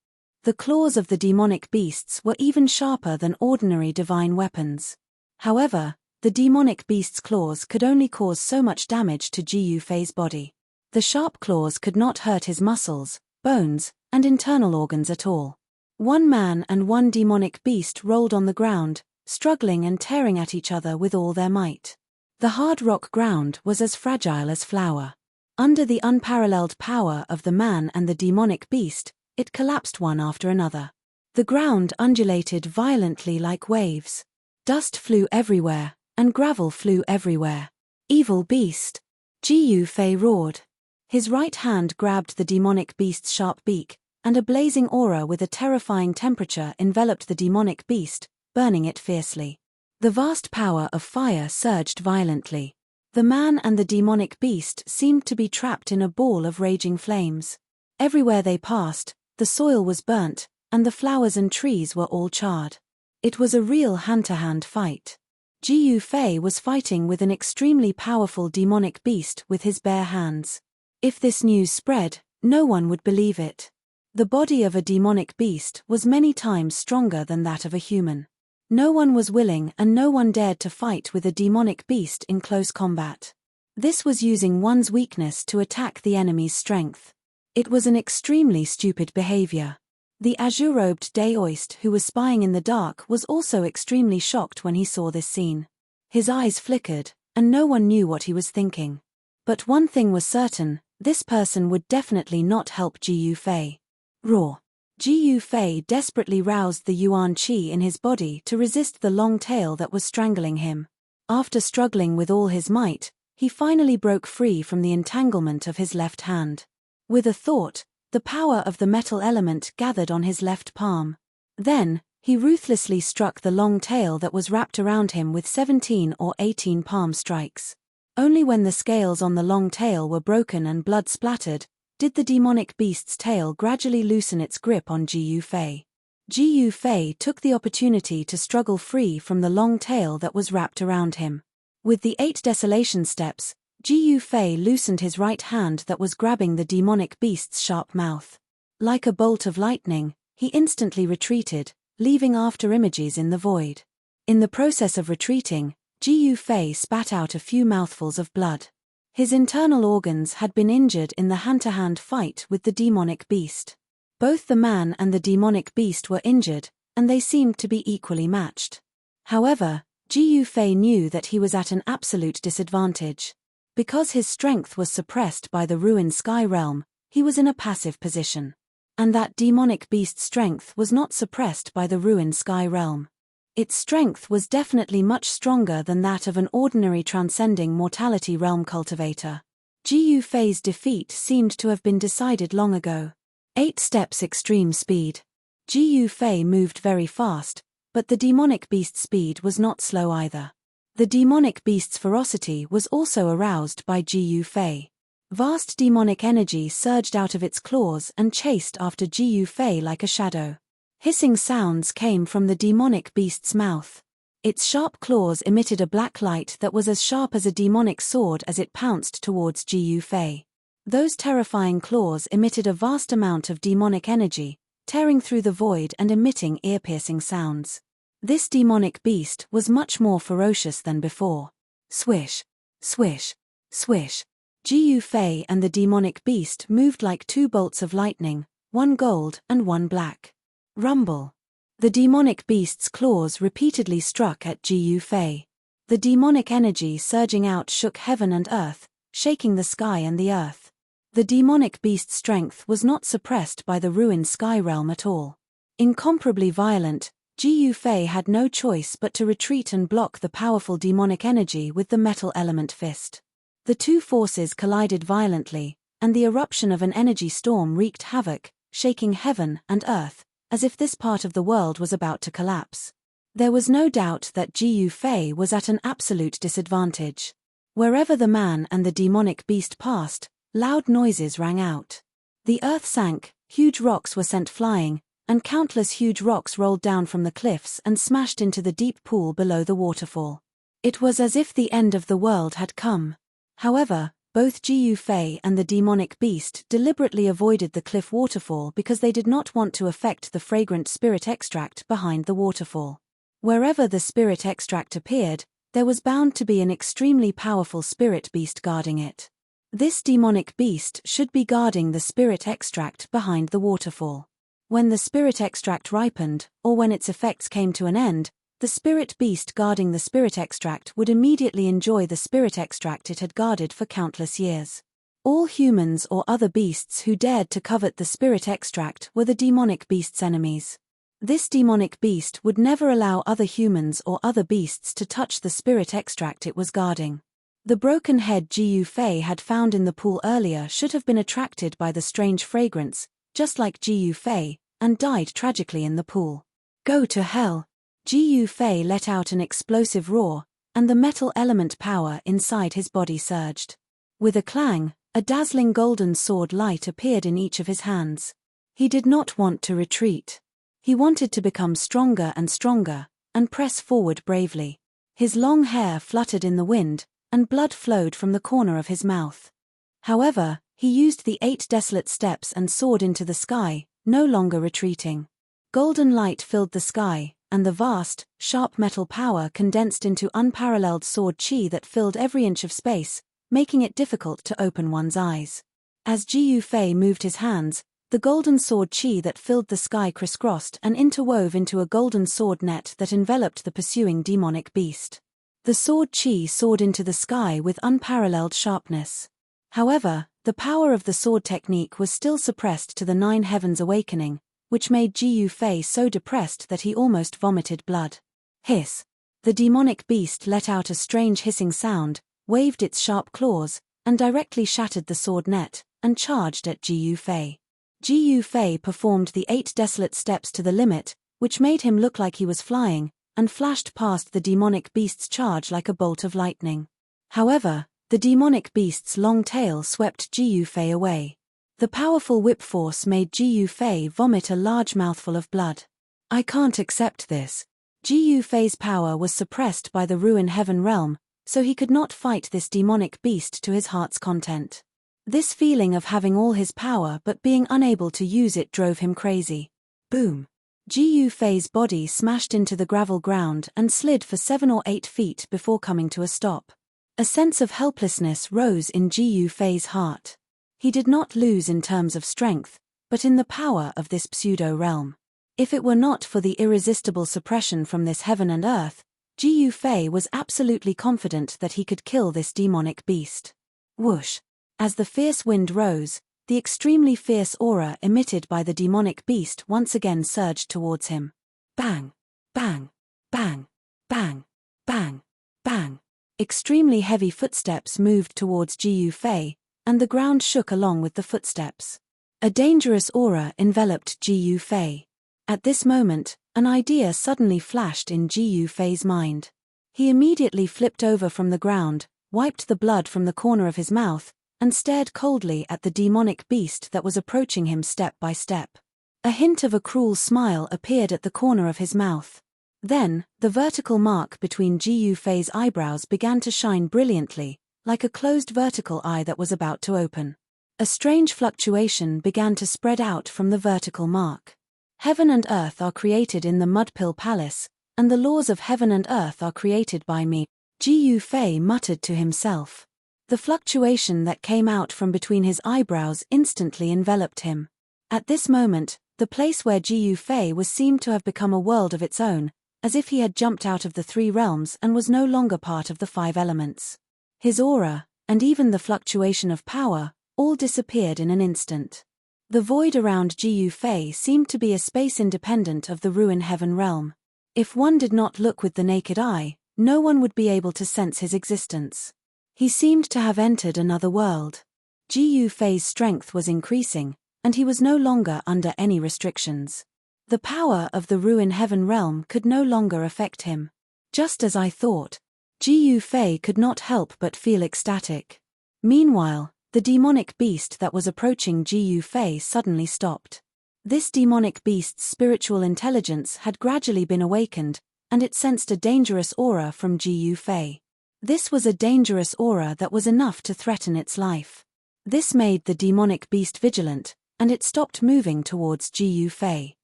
The claws of the demonic beasts were even sharper than ordinary divine weapons. However, the demonic beast's claws could only cause so much damage to Ji Fei's body. The sharp claws could not hurt his muscles, bones, and internal organs at all. One man and one demonic beast rolled on the ground, struggling and tearing at each other with all their might. The hard rock ground was as fragile as flour. Under the unparalleled power of the man and the demonic beast, it collapsed one after another. The ground undulated violently like waves. Dust flew everywhere, and gravel flew everywhere. Evil beast! Ji Fei roared. His right hand grabbed the demonic beast's sharp beak, and a blazing aura with a terrifying temperature enveloped the demonic beast, burning it fiercely. The vast power of fire surged violently. The man and the demonic beast seemed to be trapped in a ball of raging flames. Everywhere they passed, the soil was burnt, and the flowers and trees were all charred. It was a real hand-to-hand fight. Ji Fei was fighting with an extremely powerful demonic beast with his bare hands. If this news spread, no one would believe it. The body of a demonic beast was many times stronger than that of a human. No one was willing and no one dared to fight with a demonic beast in close combat. This was using one's weakness to attack the enemy's strength. It was an extremely stupid behavior. The azure-robed Daoist who was spying in the dark was also extremely shocked when he saw this scene. His eyes flickered, and no one knew what he was thinking. But one thing was certain, this person would definitely not help Ji Fei. Roar! Ji Fei desperately roused the yuan qi in his body to resist the long tail that was strangling him. After struggling with all his might, he finally broke free from the entanglement of his left hand. With a thought, the power of the metal element gathered on his left palm. Then, he ruthlessly struck the long tail that was wrapped around him with 17 or 18 palm strikes. Only when the scales on the long tail were broken and blood splattered, did the demonic beast's tail gradually loosen its grip on Ji Fei. Ji Fei took the opportunity to struggle free from the long tail that was wrapped around him. With the 8 desolation steps, Ji Fei loosened his right hand that was grabbing the demonic beast's sharp mouth. Like a bolt of lightning, he instantly retreated, leaving after images in the void. In the process of retreating, Ji Fei spat out a few mouthfuls of blood. His internal organs had been injured in the hand-to-hand fight with the demonic beast. Both the man and the demonic beast were injured, and they seemed to be equally matched. However, Ji Yufei knew that he was at an absolute disadvantage. Because his strength was suppressed by the ruined sky realm, he was in a passive position. And that demonic beast's strength was not suppressed by the ruined sky realm. Its strength was definitely much stronger than that of an ordinary transcending mortality realm cultivator. Ji Yufei's defeat seemed to have been decided long ago. 8 steps extreme speed. Ji Yufei moved very fast, but the demonic beast's speed was not slow either. The demonic beast's ferocity was also aroused by Ji Yufei. Vast demonic energy surged out of its claws and chased after Ji Yufei like a shadow. Hissing sounds came from the demonic beast's mouth. Its sharp claws emitted a black light that was as sharp as a demonic sword as it pounced towards Ji Yufei. Those terrifying claws emitted a vast amount of demonic energy, tearing through the void and emitting ear-piercing sounds. This demonic beast was much more ferocious than before. Swish, swish, swish. Ji Yufei and the demonic beast moved like 2 bolts of lightning, one gold and one black. Rumble. The demonic beast's claws repeatedly struck at Ji Yufei. The demonic energy surging out shook heaven and earth, shaking the sky and the earth. The demonic beast's strength was not suppressed by the ruined sky realm at all. Incomparably violent, Ji Yufei had no choice but to retreat and block the powerful demonic energy with the metal element fist. The 2 forces collided violently, and the eruption of an energy storm wreaked havoc, shaking heaven and earth, as if this part of the world was about to collapse. There was no doubt that Ji Yufei was at an absolute disadvantage. Wherever the man and the demonic beast passed, loud noises rang out. The earth sank, huge rocks were sent flying, and countless huge rocks rolled down from the cliffs and smashed into the deep pool below the waterfall. It was as if the end of the world had come. However, both Ji Yufei and the demonic beast deliberately avoided the cliff waterfall because they did not want to affect the fragrant spirit extract behind the waterfall. Wherever the spirit extract appeared, there was bound to be an extremely powerful spirit beast guarding it. This demonic beast should be guarding the spirit extract behind the waterfall. When the spirit extract ripened, or when its effects came to an end, the spirit beast guarding the spirit extract would immediately enjoy the spirit extract it had guarded for countless years. All humans or other beasts who dared to covet the spirit extract were the demonic beast's enemies. This demonic beast would never allow other humans or other beasts to touch the spirit extract it was guarding. The broken head Ji Yufei had found in the pool earlier should have been attracted by the strange fragrance, just like Ji Yufei, and died tragically in the pool. Go to hell! Ji Yufei let out an explosive roar, and the metal element power inside his body surged. With a clang, a dazzling golden sword light appeared in each of his hands. He did not want to retreat. He wanted to become stronger and stronger, and press forward bravely. His long hair fluttered in the wind, and blood flowed from the corner of his mouth. However, he used the 8 desolate steps and soared into the sky, no longer retreating. Golden light filled the sky, and the vast, sharp metal power condensed into unparalleled sword chi that filled every inch of space, making it difficult to open one's eyes. As Ji Yufei moved his hands, the golden sword chi that filled the sky crisscrossed and interwove into a golden sword net that enveloped the pursuing demonic beast. The sword chi soared into the sky with unparalleled sharpness. However, the power of the sword technique was still suppressed to the 9 heavens awakening, which made Ji Yufei so depressed that he almost vomited blood. Hiss! The demonic beast let out a strange hissing sound, waved its sharp claws, and directly shattered the sword net, and charged at Ji Yufei. Ji Yufei performed the 8 desolate steps to the limit, which made him look like he was flying, and flashed past the demonic beast's charge like a bolt of lightning. However, the demonic beast's long tail swept Ji Yufei away. The powerful whip force made Ji Yufei vomit a large mouthful of blood. I can't accept this. Ji Yufei's power was suppressed by the ruin heaven realm, so he could not fight this demonic beast to his heart's content. This feeling of having all his power but being unable to use it drove him crazy. Boom! Ji Yufei's body smashed into the gravel ground and slid for 7 or 8 feet before coming to a stop. A sense of helplessness rose in Ji Yufei's heart. He did not lose in terms of strength, but in the power of this pseudo-realm. If it were not for the irresistible suppression from this heaven and earth, Ji Yufei was absolutely confident that he could kill this demonic beast. Whoosh! As the fierce wind rose, the extremely fierce aura emitted by the demonic beast once again surged towards him. Bang! Bang! Bang! Bang! Bang! Bang! Extremely heavy footsteps moved towards Ji Yufei, and the ground shook along with the footsteps. A dangerous aura enveloped Ji Yufei. At this moment, an idea suddenly flashed in Ji Yufei's mind. He immediately flipped over from the ground, wiped the blood from the corner of his mouth, and stared coldly at the demonic beast that was approaching him step by step. A hint of a cruel smile appeared at the corner of his mouth. Then, the vertical mark between Ji Yufei's eyebrows began to shine brilliantly, like a closed vertical eye that was about to open. A strange fluctuation began to spread out from the vertical mark. Heaven and earth are created in the Mudpill Palace, and the laws of heaven and earth are created by me, Ji Yufei muttered to himself. The fluctuation that came out from between his eyebrows instantly enveloped him. At this moment, the place where Ji Yufei was seemed to have become a world of its own, as if he had jumped out of the three realms and was no longer part of the five elements. His aura, and even the fluctuation of power, all disappeared in an instant. The void around Ji Yufei seemed to be a space independent of the ruin heaven realm. If one did not look with the naked eye, no one would be able to sense his existence. He seemed to have entered another world. Ji Yufei's strength was increasing, and he was no longer under any restrictions. The power of the ruin heaven realm could no longer affect him. Just as I thought, Ji Yufei could not help but feel ecstatic. Meanwhile, the demonic beast that was approaching Ji Yufei suddenly stopped. This demonic beast's spiritual intelligence had gradually been awakened, and it sensed a dangerous aura from Ji Yufei. This was a dangerous aura that was enough to threaten its life. This made the demonic beast vigilant, and it stopped moving towards Ji Yufei.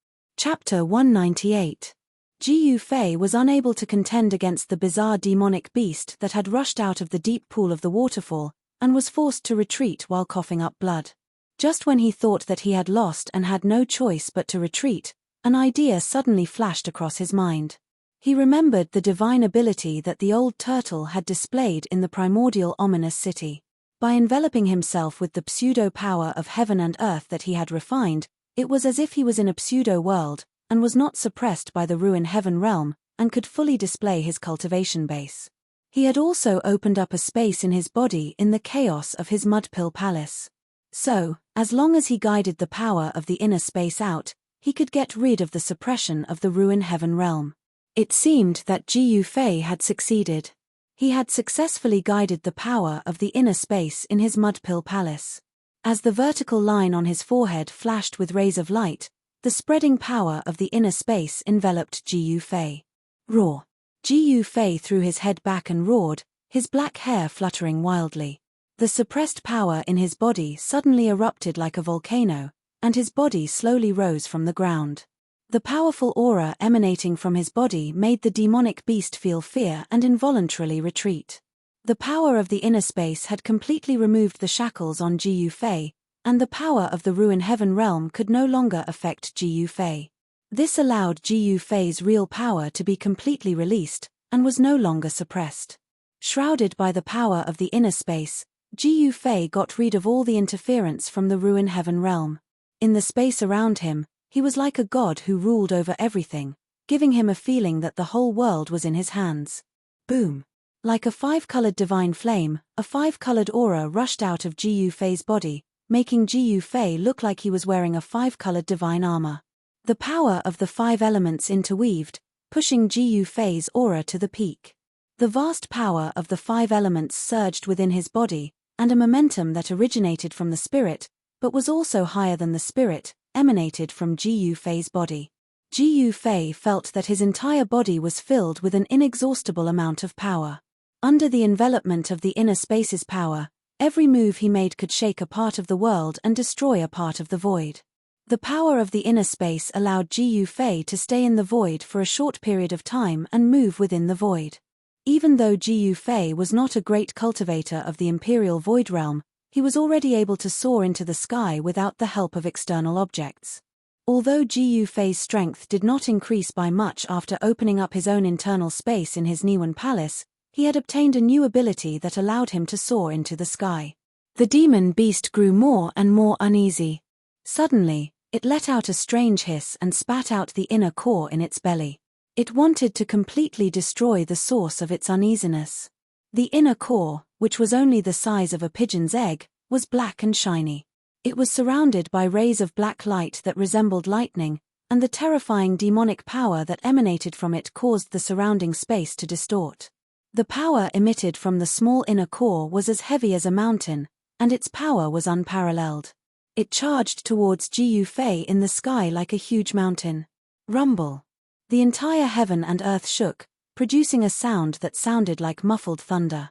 Chapter 198. Ji Yufei was unable to contend against the bizarre demonic beast that had rushed out of the deep pool of the waterfall, and was forced to retreat while coughing up blood. Just when he thought that he had lost and had no choice but to retreat, an idea suddenly flashed across his mind. He remembered the divine ability that the old turtle had displayed in the primordial ominous city. By enveloping himself with the pseudo-power of heaven and earth that he had refined, it was as if he was in a pseudo-world, and was not suppressed by the ruin heaven realm, and could fully display his cultivation base. He had also opened up a space in his body in the chaos of his Mudpill Palace. So, as long as he guided the power of the inner space out, he could get rid of the suppression of the ruin heaven realm. It seemed that Ji Yufei had succeeded. He had successfully guided the power of the inner space in his Mudpill Palace. As the vertical line on his forehead flashed with rays of light, the spreading power of the inner space enveloped Ji Yufei. Roar! Ji Yufei threw his head back and roared, his black hair fluttering wildly. The suppressed power in his body suddenly erupted like a volcano, and his body slowly rose from the ground. The powerful aura emanating from his body made the demonic beast feel fear and involuntarily retreat. The power of the inner space had completely removed the shackles on Ji Yufei, and the power of the ruin heaven realm could no longer affect Ji Yufei. This allowed Ji Yufei's real power to be completely released, and was no longer suppressed. Shrouded by the power of the inner space, Ji Yufei got rid of all the interference from the ruin heaven realm. In the space around him, he was like a god who ruled over everything, giving him a feeling that the whole world was in his hands. Boom! Like a five-colored divine flame, a five-colored aura rushed out of Ji Yufei's body, making Ji Yufei look like he was wearing a five-colored divine armor. The power of the five elements interweaved, pushing Ji Yufei's aura to the peak. The vast power of the five elements surged within his body, and a momentum that originated from the spirit, but was also higher than the spirit, emanated from Ji Yufei's body. Ji Yufei felt that his entire body was filled with an inexhaustible amount of power. Under the envelopment of the inner space's power, every move he made could shake a part of the world and destroy a part of the void. The power of the inner space allowed Ji Yufei to stay in the void for a short period of time and move within the void. Even though Ji Yufei was not a great cultivator of the imperial void realm, he was already able to soar into the sky without the help of external objects. Although Ji Yufei's strength did not increase by much after opening up his own internal space in his Niwen Palace, he had obtained a new ability that allowed him to soar into the sky. The demon beast grew more and more uneasy. Suddenly, it let out a strange hiss and spat out the inner core in its belly. It wanted to completely destroy the source of its uneasiness. The inner core, which was only the size of a pigeon's egg, was black and shiny. It was surrounded by rays of black light that resembled lightning, and the terrifying demonic power that emanated from it caused the surrounding space to distort. The power emitted from the small inner core was as heavy as a mountain, and its power was unparalleled. It charged towards Ji Yufei in the sky like a huge mountain. Rumble. The entire heaven and earth shook, producing a sound that sounded like muffled thunder.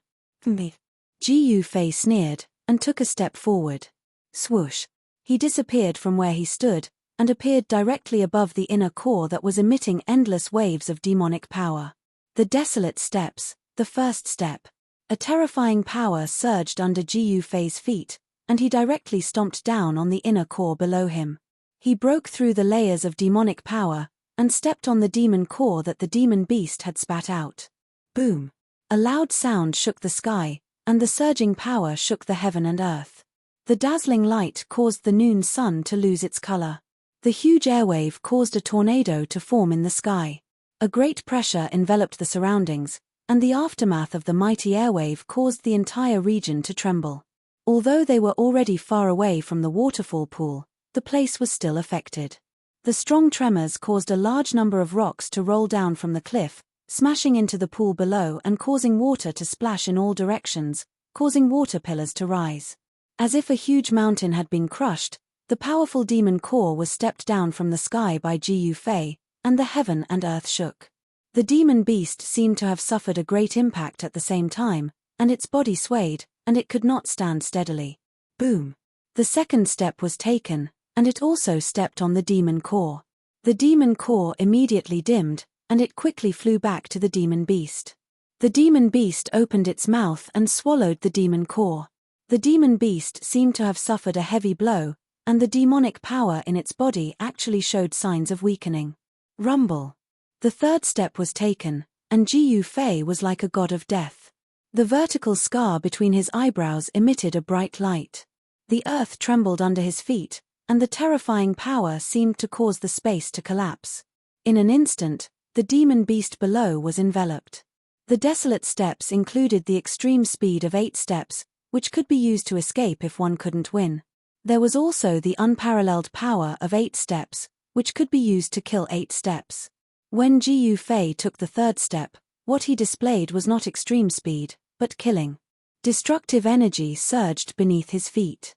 Ji Yufei sneered, and took a step forward. Swoosh. He disappeared from where he stood, and appeared directly above the inner core that was emitting endless waves of demonic power. The desolate steps, the first step. A terrifying power surged under Ji Yufei's feet, and he directly stomped down on the inner core below him. He broke through the layers of demonic power, and stepped on the demon core that the demon beast had spat out. Boom! A loud sound shook the sky, and the surging power shook the heaven and earth. The dazzling light caused the noon sun to lose its color. The huge airwave caused a tornado to form in the sky. A great pressure enveloped the surroundings, and the aftermath of the mighty airwave caused the entire region to tremble. Although they were already far away from the waterfall pool, the place was still affected. The strong tremors caused a large number of rocks to roll down from the cliff, smashing into the pool below and causing water to splash in all directions, causing water pillars to rise. As if a huge mountain had been crushed, the powerful demon core was stepped down from the sky by Ji Yufei, and the heaven and earth shook. The demon beast seemed to have suffered a great impact at the same time, and its body swayed, and it could not stand steadily. Boom! The second step was taken, and it also stepped on the demon core. The demon core immediately dimmed, and it quickly flew back to the demon beast. The demon beast opened its mouth and swallowed the demon core. The demon beast seemed to have suffered a heavy blow, and the demonic power in its body actually showed signs of weakening. Rumble. The third step was taken, and Ji Yufei was like a god of death. The vertical scar between his eyebrows emitted a bright light. The earth trembled under his feet, and the terrifying power seemed to cause the space to collapse. In an instant, the demon beast below was enveloped. The desolate steps included the extreme speed of 8 steps, which could be used to escape if one couldn't win. There was also the unparalleled power of 8 steps, which could be used to kill 8 steps. When Ji Yufei took the third step, what he displayed was not extreme speed, but killing. Destructive energy surged beneath his feet.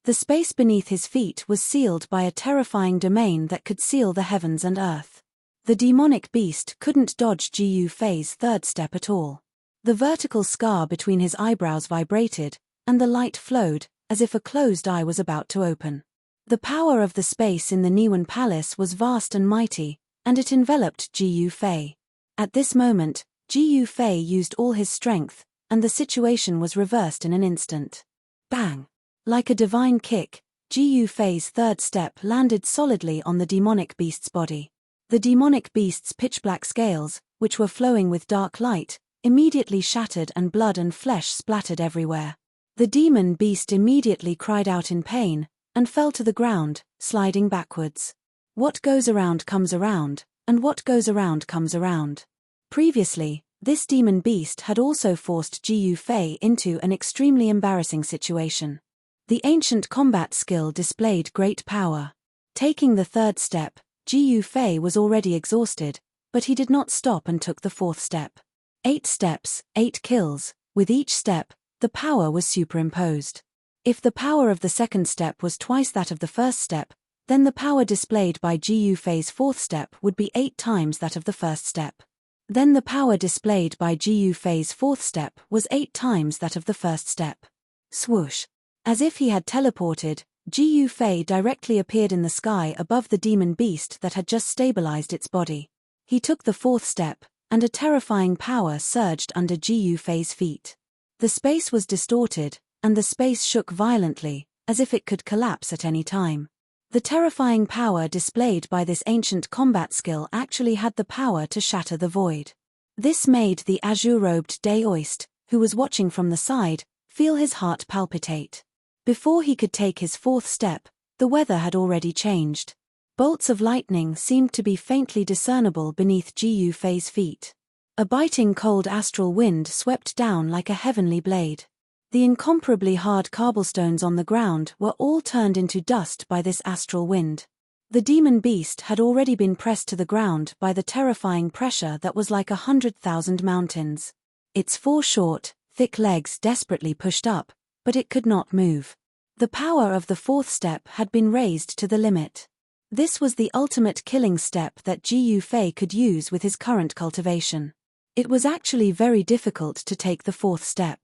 The space beneath his feet was sealed by a terrifying domain that could seal the heavens and earth. The demonic beast couldn't dodge Ji Yufei's third step at all. The vertical scar between his eyebrows vibrated, and the light flowed, as if a closed eye was about to open. The power of the space in the Niwen Palace was vast and mighty, and it enveloped Ji Yufei. At this moment, Ji Yufei used all his strength, and the situation was reversed in an instant. Bang! Like a divine kick, Ji Yufei's third step landed solidly on the demonic beast's body. The demonic beast's pitch-black scales, which were flowing with dark light, immediately shattered and blood and flesh splattered everywhere. The demon beast immediately cried out in pain, and fell to the ground, sliding backwards. What goes around comes around, and what goes around comes around. Previously, this demon beast had also forced Ji Yufei into an extremely embarrassing situation. The ancient combat skill displayed great power. Taking the third step, Ji Yufei was already exhausted, but he did not stop and took the fourth step. 8 steps, 8 kills. With each step, the power was superimposed. If the power of the second step was twice that of the first step, then the power displayed by Ji Yufei's fourth step would be 8 times that of the first step. Then the power displayed by Ji Yufei's fourth step was 8 times that of the first step. Swoosh! As if he had teleported, Ji Yufei directly appeared in the sky above the demon beast that had just stabilized its body. He took the fourth step, and a terrifying power surged under Ji Yufei's feet. The space was distorted, and the space shook violently, as if it could collapse at any time. The terrifying power displayed by this ancient combat skill actually had the power to shatter the void. This made the azure-robed Daoist, who was watching from the side, feel his heart palpitate. Before he could take his fourth step, the weather had already changed. Bolts of lightning seemed to be faintly discernible beneath Ji Yufei's feet. A biting cold astral wind swept down like a heavenly blade. The incomparably hard cobblestones on the ground were all turned into dust by this astral wind. The demon beast had already been pressed to the ground by the terrifying pressure that was like 100,000 mountains. Its 4 short, thick legs desperately pushed up, but it could not move. The power of the 4th step had been raised to the limit. This was the ultimate killing step that Ji Yufei could use with his current cultivation. It was actually very difficult to take the 4th step.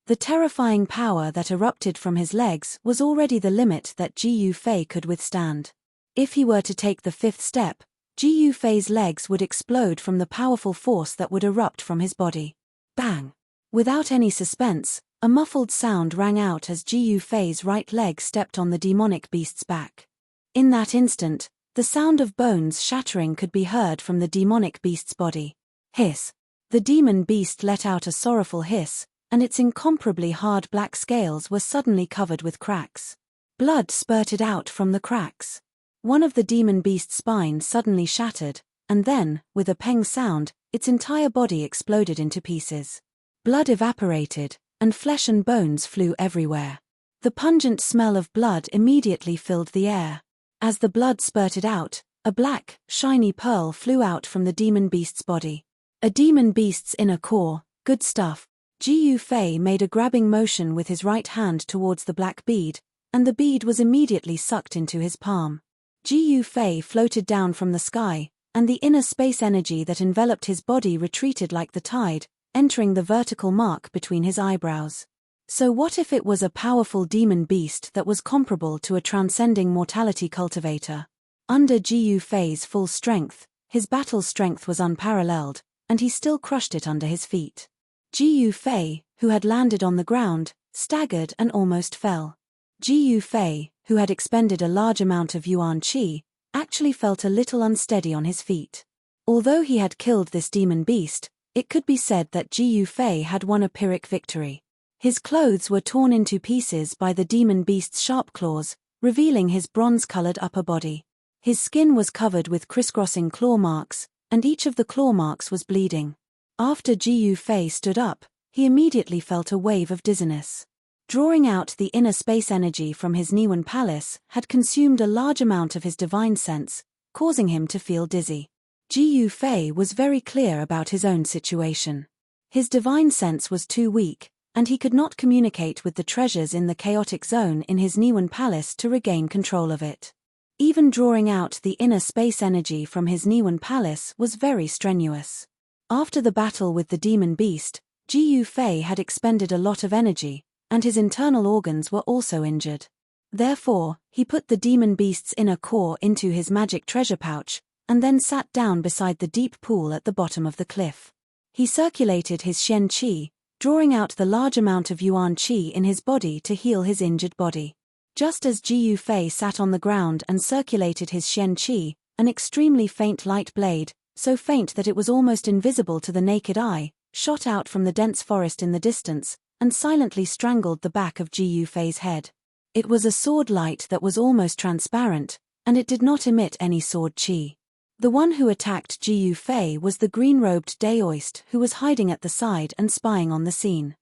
The terrifying power that erupted from his legs was already the limit that Ji Yufei could withstand. If he were to take the 5th step, Ji Yufei's legs would explode from the powerful force that would erupt from his body. Bang! Without any suspense, a muffled sound rang out as Ji Yufei's right leg stepped on the demonic beast's back. In that instant, the sound of bones shattering could be heard from the demonic beast's body. Hiss! The demon beast let out a sorrowful hiss, and its incomparably hard black scales were suddenly covered with cracks. Blood spurted out from the cracks. One of the demon beast's spine suddenly shattered, and then, with a peng sound, its entire body exploded into pieces. Blood evaporated, and flesh and bones flew everywhere. The pungent smell of blood immediately filled the air. As the blood spurted out, a black, shiny pearl flew out from the demon beast's body. A demon beast's inner core, good stuff. Ji Yufei made a grabbing motion with his right hand towards the black bead, and the bead was immediately sucked into his palm. Ji Yufei floated down from the sky, and the inner space energy that enveloped his body retreated like the tide, entering the vertical mark between his eyebrows. So what if it was a powerful demon beast that was comparable to a transcending mortality cultivator? Under Ji Yufei's full strength, his battle strength was unparalleled, and he still crushed it under his feet. Ji Yufei, who had landed on the ground, staggered and almost fell. Ji Yufei, who had expended a large amount of yuan qi, actually felt a little unsteady on his feet. Although he had killed this demon beast, it could be said that Ji Yufei had won a Pyrrhic victory. His clothes were torn into pieces by the demon beast's sharp claws, revealing his bronze-colored upper body. His skin was covered with crisscrossing claw marks, and each of the claw marks was bleeding. After Ji Yufei stood up, he immediately felt a wave of dizziness. Drawing out the inner space energy from his Niwen palace had consumed a large amount of his divine sense, causing him to feel dizzy. Ji Yufei was very clear about his own situation. His divine sense was too weak, and he could not communicate with the treasures in the chaotic zone in his Niwen palace to regain control of it. Even drawing out the inner space energy from his Niwen palace was very strenuous. After the battle with the demon beast, Ji Yufei had expended a lot of energy, and his internal organs were also injured. Therefore, he put the demon beast's inner core into his magic treasure pouch, and then sat down beside the deep pool at the bottom of the cliff. He circulated his Xian Qi, drawing out the large amount of yuan qi in his body to heal his injured body. Just as Ji Yufei sat on the ground and circulated his Xian Qi, an extremely faint light blade, so faint that it was almost invisible to the naked eye, shot out from the dense forest in the distance, and silently strangled the back of Ji Yufei's head. It was a sword light that was almost transparent, and it did not emit any sword qi. The one who attacked Ji Yufei was the green-robed Daoist who was hiding at the side and spying on the scene.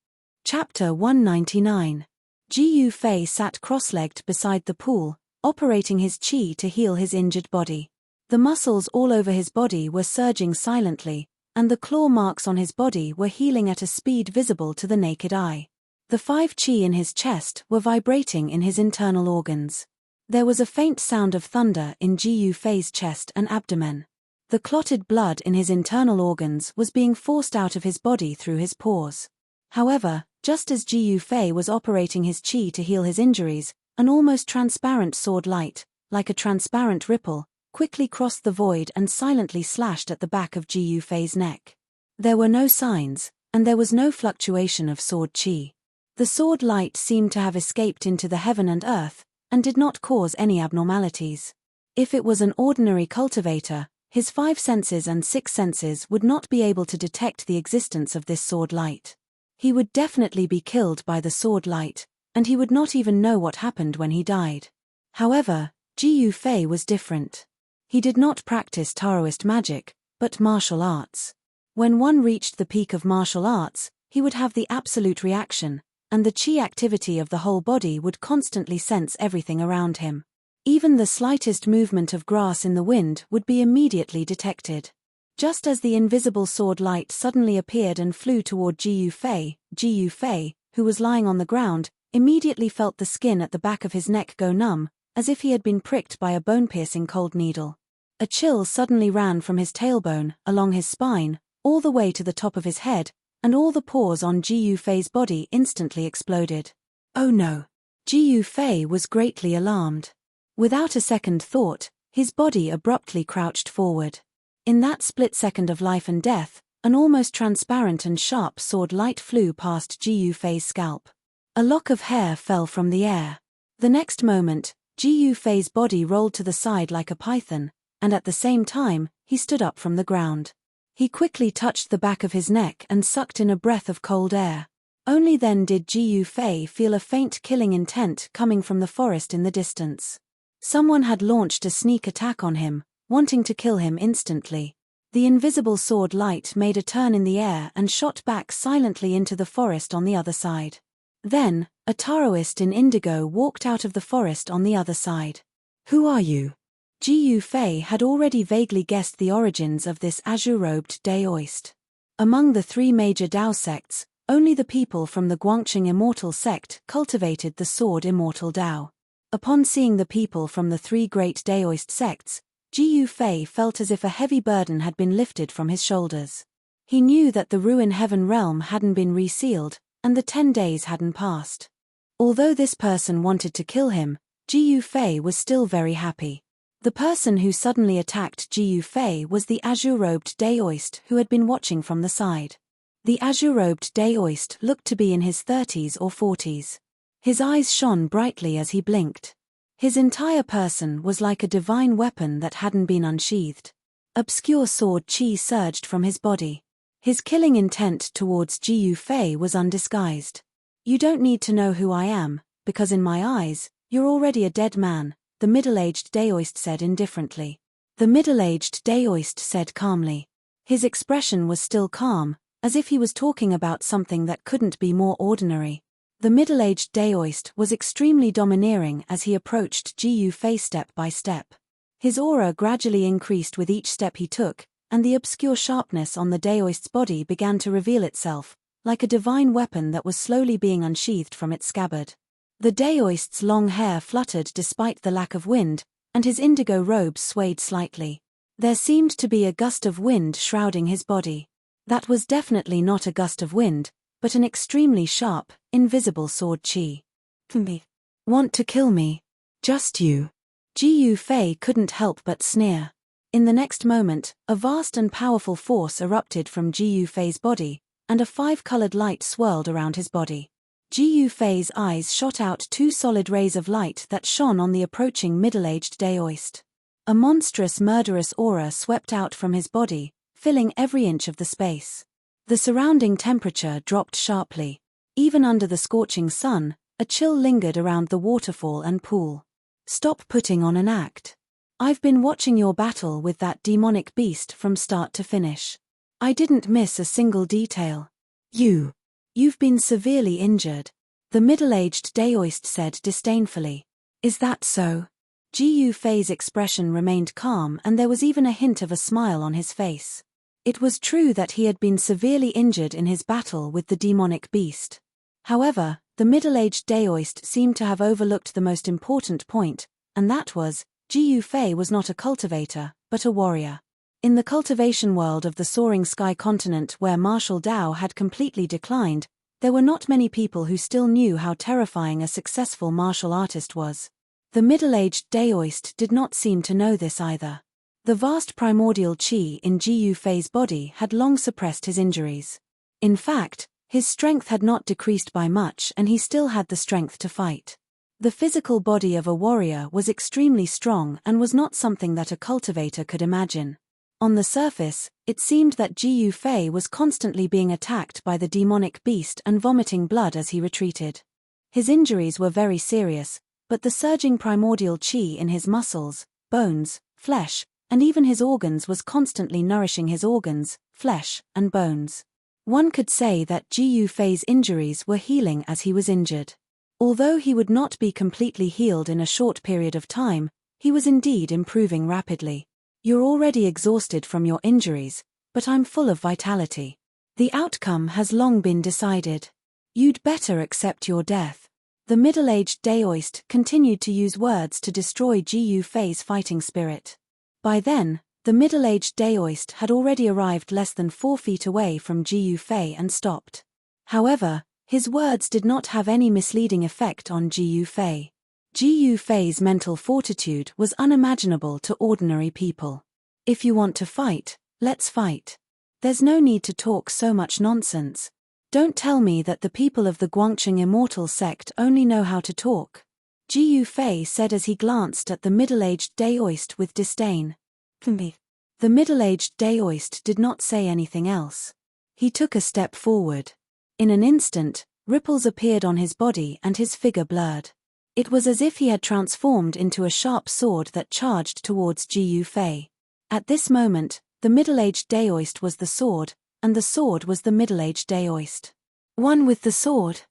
Chapter 199. Ji Yufei sat cross-legged beside the pool, operating his qi to heal his injured body. The muscles all over his body were surging silently, and the claw marks on his body were healing at a speed visible to the naked eye. The 5 qi in his chest were vibrating in his internal organs. There was a faint sound of thunder in Ji Yufei's chest and abdomen. The clotted blood in his internal organs was being forced out of his body through his pores. However, just as Ji Yufei was operating his qi to heal his injuries, an almost transparent sword light, like a transparent ripple, quickly crossed the void and silently slashed at the back of Ji Yufei's neck. There were no signs, and there was no fluctuation of sword qi. The sword light seemed to have escaped into the heaven and earth, and did not cause any abnormalities. If it was an ordinary cultivator, his 5 senses and 6 senses would not be able to detect the existence of this sword light. He would definitely be killed by the sword light, and he would not even know what happened when he died. However, Ji Yufei was different. He did not practice Taoist magic, but martial arts. When one reached the peak of martial arts, he would have the absolute reaction, and the qi activity of the whole body would constantly sense everything around him. Even the slightest movement of grass in the wind would be immediately detected. Just as the invisible sword light suddenly appeared and flew toward Ji Yufei, who was lying on the ground, immediately felt the skin at the back of his neck go numb, as if he had been pricked by a bone-piercing cold needle. A chill suddenly ran from his tailbone, along his spine, all the way to the top of his head, and all the pores on Ji Yufei's body instantly exploded. Oh no! Ji Yufei was greatly alarmed. Without a second thought, his body abruptly crouched forward. In that split second of life and death, an almost transparent and sharp sword light flew past Ji Yufei's scalp. A lock of hair fell from the air. The next moment, Ji Yufei's body rolled to the side like a python, and at the same time, he stood up from the ground. He quickly touched the back of his neck and sucked in a breath of cold air. Only then did Ji Yufei feel a faint killing intent coming from the forest in the distance. Someone had launched a sneak attack on him, wanting to kill him instantly. The invisible sword light made a turn in the air and shot back silently into the forest on the other side. Then, a Taoist in indigo walked out of the forest on the other side. Who are you? Ji Yufei had already vaguely guessed the origins of this azure-robed Daoist. Among the 3 major Dao sects, only the people from the Guangqing Immortal sect cultivated the sword Immortal Dao. Upon seeing the people from the 3 great Daoist sects, Ji Yufei felt as if a heavy burden had been lifted from his shoulders. He knew that the Ruin Heaven realm hadn't been resealed, and the 10 days hadn't passed. Although this person wanted to kill him, Ji Yufei was still very happy. The person who suddenly attacked Ji Yufei was the azure-robed Daoist who had been watching from the side. The azure-robed Daoist looked to be in his 30s or 40s. His eyes shone brightly as he blinked. His entire person was like a divine weapon that hadn't been unsheathed. Obscure sword qi surged from his body. His killing intent towards Ji Yufei was undisguised. You don't need to know who I am, because in my eyes, you're already a dead man, the middle-aged Daoist said indifferently. The middle-aged Daoist said calmly. His expression was still calm, as if he was talking about something that couldn't be more ordinary. The middle-aged Daoist was extremely domineering as he approached Ji Yufei step by step. His aura gradually increased with each step he took, and the obscure sharpness on the Daoist's body began to reveal itself, like a divine weapon that was slowly being unsheathed from its scabbard. The Daoist's long hair fluttered despite the lack of wind, and his indigo robes swayed slightly. There seemed to be a gust of wind shrouding his body. That was definitely not a gust of wind, but an extremely sharp, invisible sword qi. Want to kill me? Just you. Ji Yufei couldn't help but sneer. In the next moment, a vast and powerful force erupted from Ji Yufei's body, and a 5-colored light swirled around his body. Ji Yufei's eyes shot out 2 solid rays of light that shone on the approaching middle-aged Daoist. A monstrous murderous aura swept out from his body, filling every inch of the space. The surrounding temperature dropped sharply. Even under the scorching sun, a chill lingered around the waterfall and pool. Stop putting on an act. I've been watching your battle with that demonic beast from start to finish. I didn't miss a single detail. You've been severely injured, the middle-aged Daoist said disdainfully. Is that so? Ji Yufei's expression remained calm and there was even a hint of a smile on his face. It was true that he had been severely injured in his battle with the demonic beast. However, the middle-aged Daoist seemed to have overlooked the most important point, and that was, Ji Yufei was not a cultivator, but a warrior. In the cultivation world of the soaring sky continent where martial Dao had completely declined, there were not many people who still knew how terrifying a successful martial artist was. The middle-aged Daoist did not seem to know this either. The vast primordial qi in Ji Yufei's body had long suppressed his injuries. In fact, his strength had not decreased by much and he still had the strength to fight. The physical body of a warrior was extremely strong and was not something that a cultivator could imagine. On the surface, it seemed that Ji Yufei was constantly being attacked by the demonic beast and vomiting blood as he retreated. His injuries were very serious, but the surging primordial qi in his muscles, bones, flesh, and even his organs was constantly nourishing his organs, flesh, and bones. One could say that Ji Yufei's injuries were healing as he was injured. Although he would not be completely healed in a short period of time, he was indeed improving rapidly. You're already exhausted from your injuries, but I'm full of vitality. The outcome has long been decided. You'd better accept your death. The middle-aged Daoist continued to use words to destroy Ji Yufei's fighting spirit. By then, the middle-aged Daoist had already arrived less than 4 feet away from Ji Yufei and stopped. However, his words did not have any misleading effect on Ji Yufei. Ji Yufei's mental fortitude was unimaginable to ordinary people. If you want to fight, let's fight. There's no need to talk so much nonsense. Don't tell me that the people of the Guangcheng Immortal sect only know how to talk. Ji Yufei said as he glanced at the middle-aged Daoist with disdain. The middle-aged Daoist did not say anything else. He took a step forward. In an instant, ripples appeared on his body and his figure blurred. It was as if he had transformed into a sharp sword that charged towards Ji Yufei. At this moment, the middle-aged Daoist was the sword, and the sword was the middle-aged Daoist. One with the sword?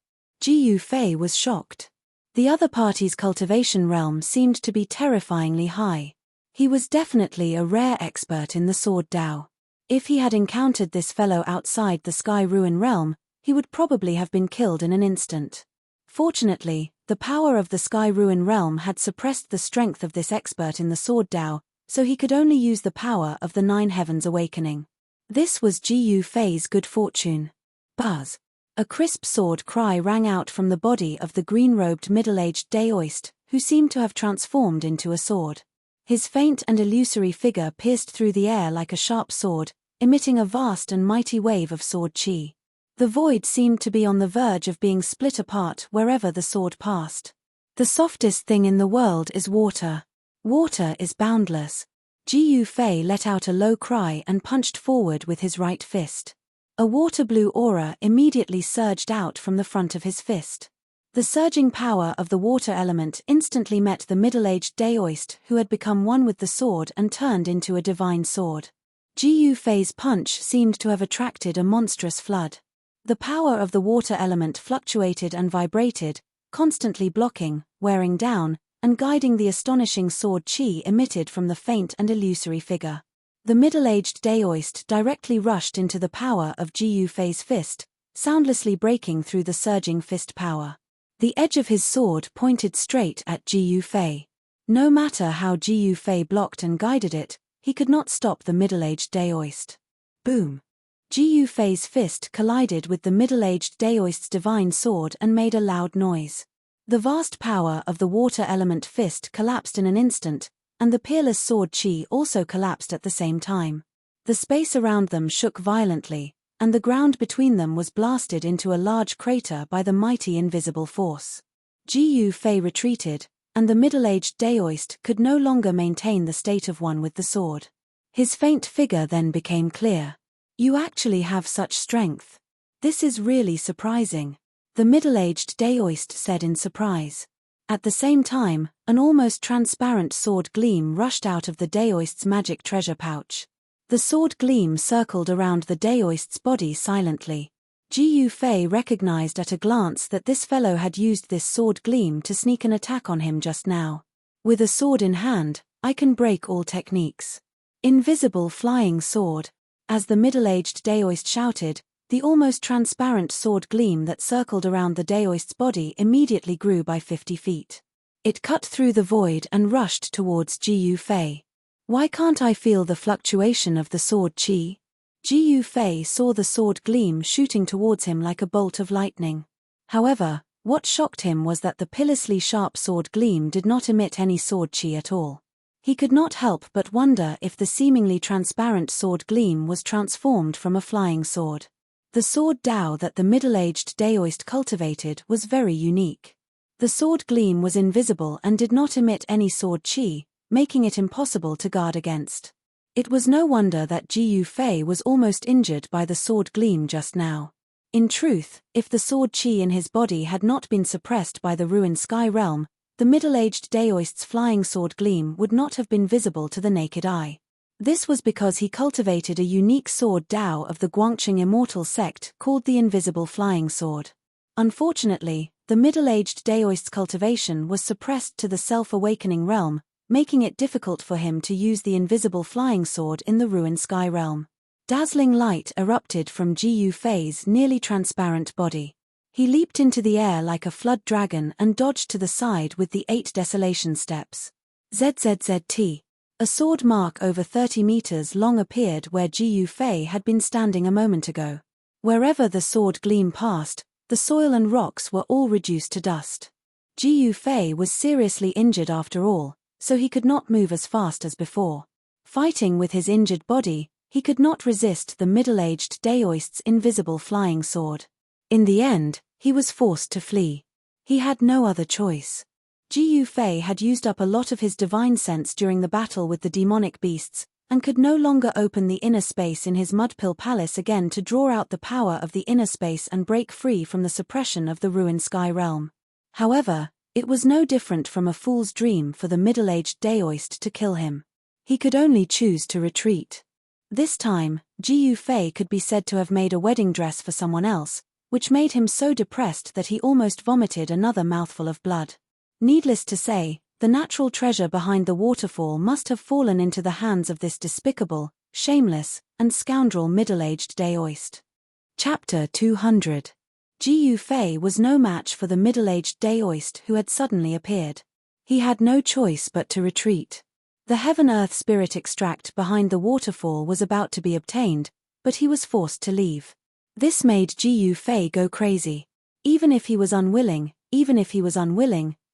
Ji Yufei was shocked. The other party's cultivation realm seemed to be terrifyingly high. He was definitely a rare expert in the sword Dao. If he had encountered this fellow outside the Sky Ruin realm, he would probably have been killed in an instant. Fortunately, the power of the Sky Ruin realm had suppressed the strength of this expert in the sword Dao, so he could only use the power of the 9 heavens awakening. This was Ji Yufei's good fortune. Buzz! A crisp sword cry rang out from the body of the green-robed middle-aged Daoist, who seemed to have transformed into a sword. His faint and illusory figure pierced through the air like a sharp sword, emitting a vast and mighty wave of sword qi. The void seemed to be on the verge of being split apart wherever the sword passed. The softest thing in the world is water. Water is boundless. Ji Yufei let out a low cry and punched forward with his right fist. A water-blue aura immediately surged out from the front of his fist. The surging power of the water element instantly met the middle-aged Daoist who had become one with the sword and turned into a divine sword. Ji Yufei's punch seemed to have attracted a monstrous flood. The power of the water element fluctuated and vibrated, constantly blocking, wearing down, and guiding the astonishing sword qi emitted from the faint and illusory figure. The middle-aged Daoist directly rushed into the power of Ji Yufei's fist, soundlessly breaking through the surging fist power. The edge of his sword pointed straight at Ji Yufei. No matter how Ji Yufei blocked and guided it, he could not stop the middle-aged Daoist. Boom! Ji Yufei's fist collided with the middle-aged Daoist's divine sword and made a loud noise. The vast power of the water element fist collapsed in an instant, and the peerless sword qi also collapsed at the same time. The space around them shook violently, and the ground between them was blasted into a large crater by the mighty invisible force. Ji Yufei retreated, and the middle-aged Daoist could no longer maintain the state of one with the sword. His faint figure then became clear. You actually have such strength. This is really surprising, the middle-aged Daoist said in surprise. At the same time, an almost transparent sword gleam rushed out of the Daoist's magic treasure pouch. The sword gleam circled around the Daoist's body silently. Ji Yufei recognized at a glance that this fellow had used this sword gleam to sneak an attack on him just now. With a sword in hand, I can break all techniques. Invisible flying sword. As the middle-aged Daoist shouted, the almost transparent sword gleam that circled around the Daoist's body immediately grew by 50 feet. It cut through the void and rushed towards Ji Yufei. Why can't I feel the fluctuation of the sword qi? Ji Yufei saw the sword gleam shooting towards him like a bolt of lightning. However, what shocked him was that the pitilessly sharp sword gleam did not emit any sword qi at all. He could not help but wonder if the seemingly transparent sword gleam was transformed from a flying sword. The sword Dao that the middle-aged Daoist cultivated was very unique. The sword gleam was invisible and did not emit any sword chi, making it impossible to guard against. It was no wonder that Ji Yufei was almost injured by the sword gleam just now. In truth, if the sword chi in his body had not been suppressed by the ruined sky realm, the middle-aged Daoist's flying sword gleam would not have been visible to the naked eye. This was because he cultivated a unique sword Dao of the Guangqing immortal sect called the Invisible Flying Sword. Unfortunately, the middle-aged Daoist's cultivation was suppressed to the self-awakening realm, making it difficult for him to use the invisible flying sword in the ruined sky realm. Dazzling light erupted from Ji Yufei's nearly transparent body. He leaped into the air like a flood dragon and dodged to the side with the 8 desolation steps. ZZZT. A sword mark over 30 meters long appeared where Ji Yufei had been standing a moment ago. Wherever the sword gleam passed, the soil and rocks were all reduced to dust. Ji Yufei was seriously injured after all, so he could not move as fast as before. Fighting with his injured body, he could not resist the middle-aged Daoist's invisible flying sword. In the end, he was forced to flee. He had no other choice. Ji Yufei had used up a lot of his divine sense during the battle with the demonic beasts, and could no longer open the inner space in his mudpill palace again to draw out the power of the inner space and break free from the suppression of the ruined sky realm. However, it was no different from a fool's dream for the middle-aged Daoist to kill him. He could only choose to retreat. This time, Ji Yufei could be said to have made a wedding dress for someone else, which made him so depressed that he almost vomited another mouthful of blood. Needless to say, the natural treasure behind the waterfall must have fallen into the hands of this despicable, shameless, and scoundrel middle-aged Daoist. Chapter 200. Ji Yufei was no match for the middle-aged Daoist who had suddenly appeared. He had no choice but to retreat. The heaven-earth spirit extract behind the waterfall was about to be obtained, but he was forced to leave. This made Ji Yufei go crazy. Even if he was unwilling,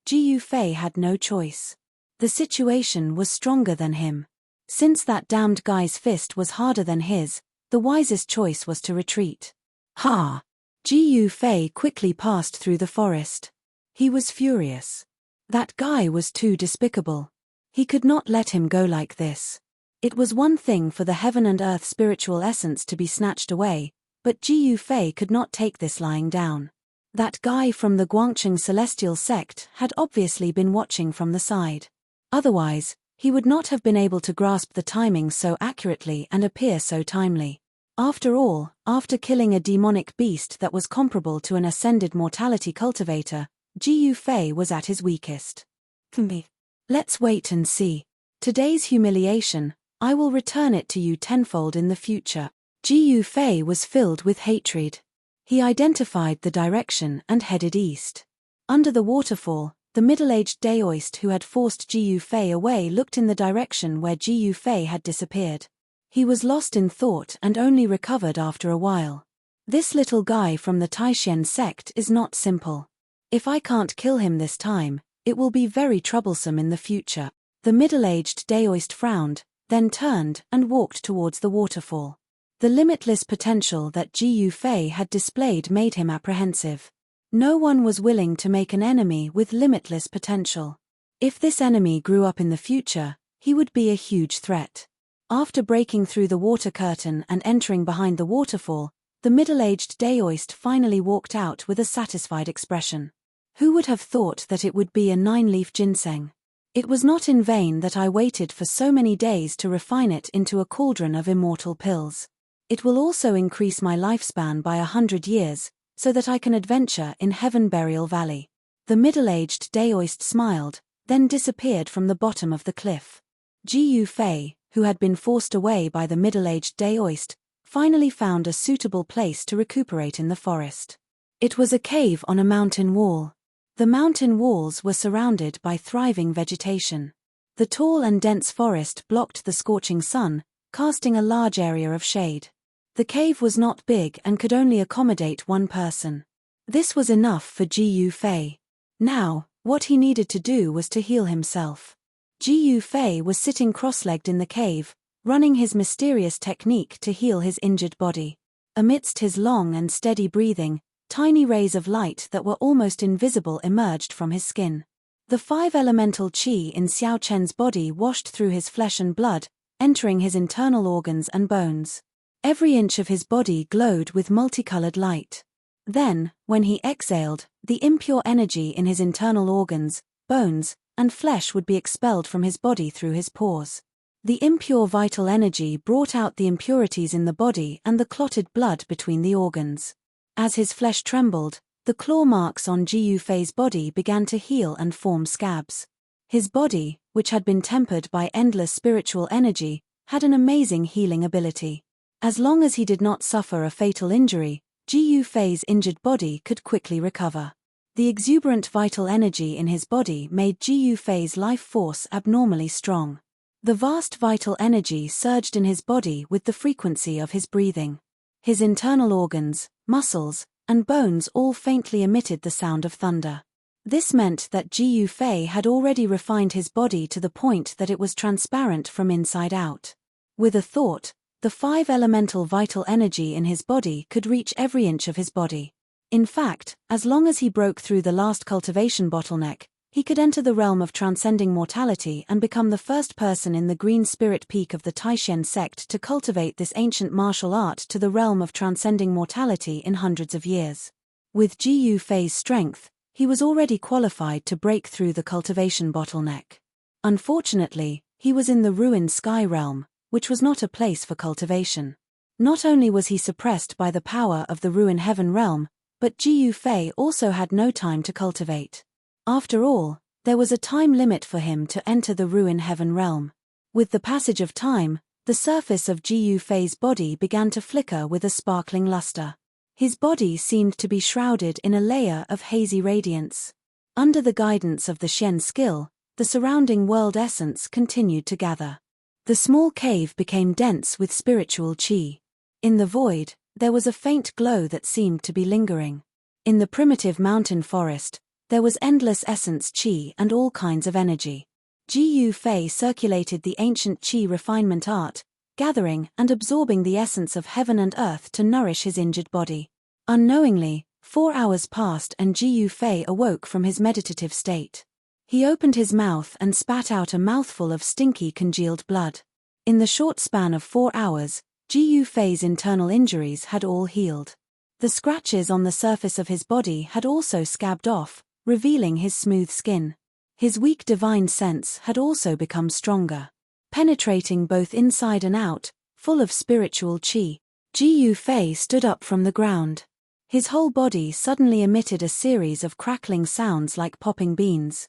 Ji Yufei had no choice. The situation was stronger than him. Since that damned guy's fist was harder than his, the wisest choice was to retreat. Ha! Ji Yufei quickly passed through the forest. He was furious. That guy was too despicable. He could not let him go like this. It was one thing for the heaven and earth spiritual essence to be snatched away, but Ji Yufei could not take this lying down. That guy from the Guangqing celestial sect had obviously been watching from the side. Otherwise, he would not have been able to grasp the timing so accurately and appear so timely. After all, after killing a demonic beast that was comparable to an ascended mortality cultivator, Ji Yufei was at his weakest. Let's wait and see. Today's humiliation, I will return it to you tenfold in the future. Ji Yufei was filled with hatred. He identified the direction and headed east. Under the waterfall, the middle-aged Daoist who had forced Ji Yufei away looked in the direction where Ji Yufei had disappeared. He was lost in thought and only recovered after a while. This little guy from the Taishan sect is not simple. If I can't kill him this time, it will be very troublesome in the future. The middle-aged Daoist frowned, then turned and walked towards the waterfall. The limitless potential that Ji Yufei had displayed made him apprehensive. No one was willing to make an enemy with limitless potential. If this enemy grew up in the future, he would be a huge threat. After breaking through the water curtain and entering behind the waterfall, the middle-aged Daoist finally walked out with a satisfied expression. Who would have thought that it would be a 9-leaf ginseng? It was not in vain that I waited for so many days to refine it into a cauldron of immortal pills. It will also increase my lifespan by 100 years, so that I can adventure in Heaven Burial Valley. The middle-aged Daoist smiled, then disappeared from the bottom of the cliff. Ji Yufei, who had been forced away by the middle-aged Daoist, finally found a suitable place to recuperate in the forest. It was a cave on a mountain wall. The mountain walls were surrounded by thriving vegetation. The tall and dense forest blocked the scorching sun, casting a large area of shade. The cave was not big and could only accommodate one person. This was enough for Ji Yufei. Now, what he needed to do was to heal himself. Ji Yufei was sitting cross-legged in the cave, running his mysterious technique to heal his injured body. Amidst his long and steady breathing, Tiny rays of light that were almost invisible emerged from his skin. The 5 elemental qi in Xiao Chen's body washed through his flesh and blood, entering his internal organs and bones. Every inch of his body glowed with multicolored light. Then, when he exhaled, the impure energy in his internal organs, bones, and flesh would be expelled from his body through his pores. The impure vital energy brought out the impurities in the body and the clotted blood between the organs. As his flesh trembled, the claw marks on Ji Yufei's body began to heal and form scabs. His body, which had been tempered by endless spiritual energy, had an amazing healing ability. As long as he did not suffer a fatal injury, Ji Yufei's injured body could quickly recover. The exuberant vital energy in his body made Ji Yufei's life force abnormally strong. The vast vital energy surged in his body with the frequency of his breathing. His internal organs, muscles, and bones all faintly emitted the sound of thunder. This meant that Ji Yufei had already refined his body to the point that it was transparent from inside out. With a thought, the 5 elemental vital energy in his body could reach every inch of his body. In fact, as long as he broke through the last cultivation bottleneck, he could enter the realm of transcending mortality and become the first person in the Green Spirit Peak of the Taishan sect to cultivate this ancient martial art to the realm of transcending mortality in hundreds of years. With Ji Yufei's strength, he was already qualified to break through the cultivation bottleneck. Unfortunately, he was in the ruined sky realm, which was not a place for cultivation. Not only was he suppressed by the power of the ruined heaven realm, but Ji Yufei also had no time to cultivate. After all, there was a time limit for him to enter the ruined heaven realm. With the passage of time, the surface of Ji Yufei's body began to flicker with a sparkling luster. His body seemed to be shrouded in a layer of hazy radiance. Under the guidance of the Xian skill, the surrounding world essence continued to gather. The small cave became dense with spiritual qi. In the void, there was a faint glow that seemed to be lingering. In the primitive mountain forest, there was endless essence qi and all kinds of energy. Ji Yufei circulated the ancient qi refinement art, gathering and absorbing the essence of heaven and earth to nourish his injured body. Unknowingly, 4 hours passed and Ji Yufei awoke from his meditative state. He opened his mouth and spat out a mouthful of stinky congealed blood. In the short span of 4 hours, Ji Yufei's internal injuries had all healed. The scratches on the surface of his body had also scabbed off, revealing his smooth skin. His weak divine sense had also become stronger. Penetrating both inside and out, full of spiritual qi, Ji Yufei stood up from the ground. His whole body suddenly emitted a series of crackling sounds like popping beans.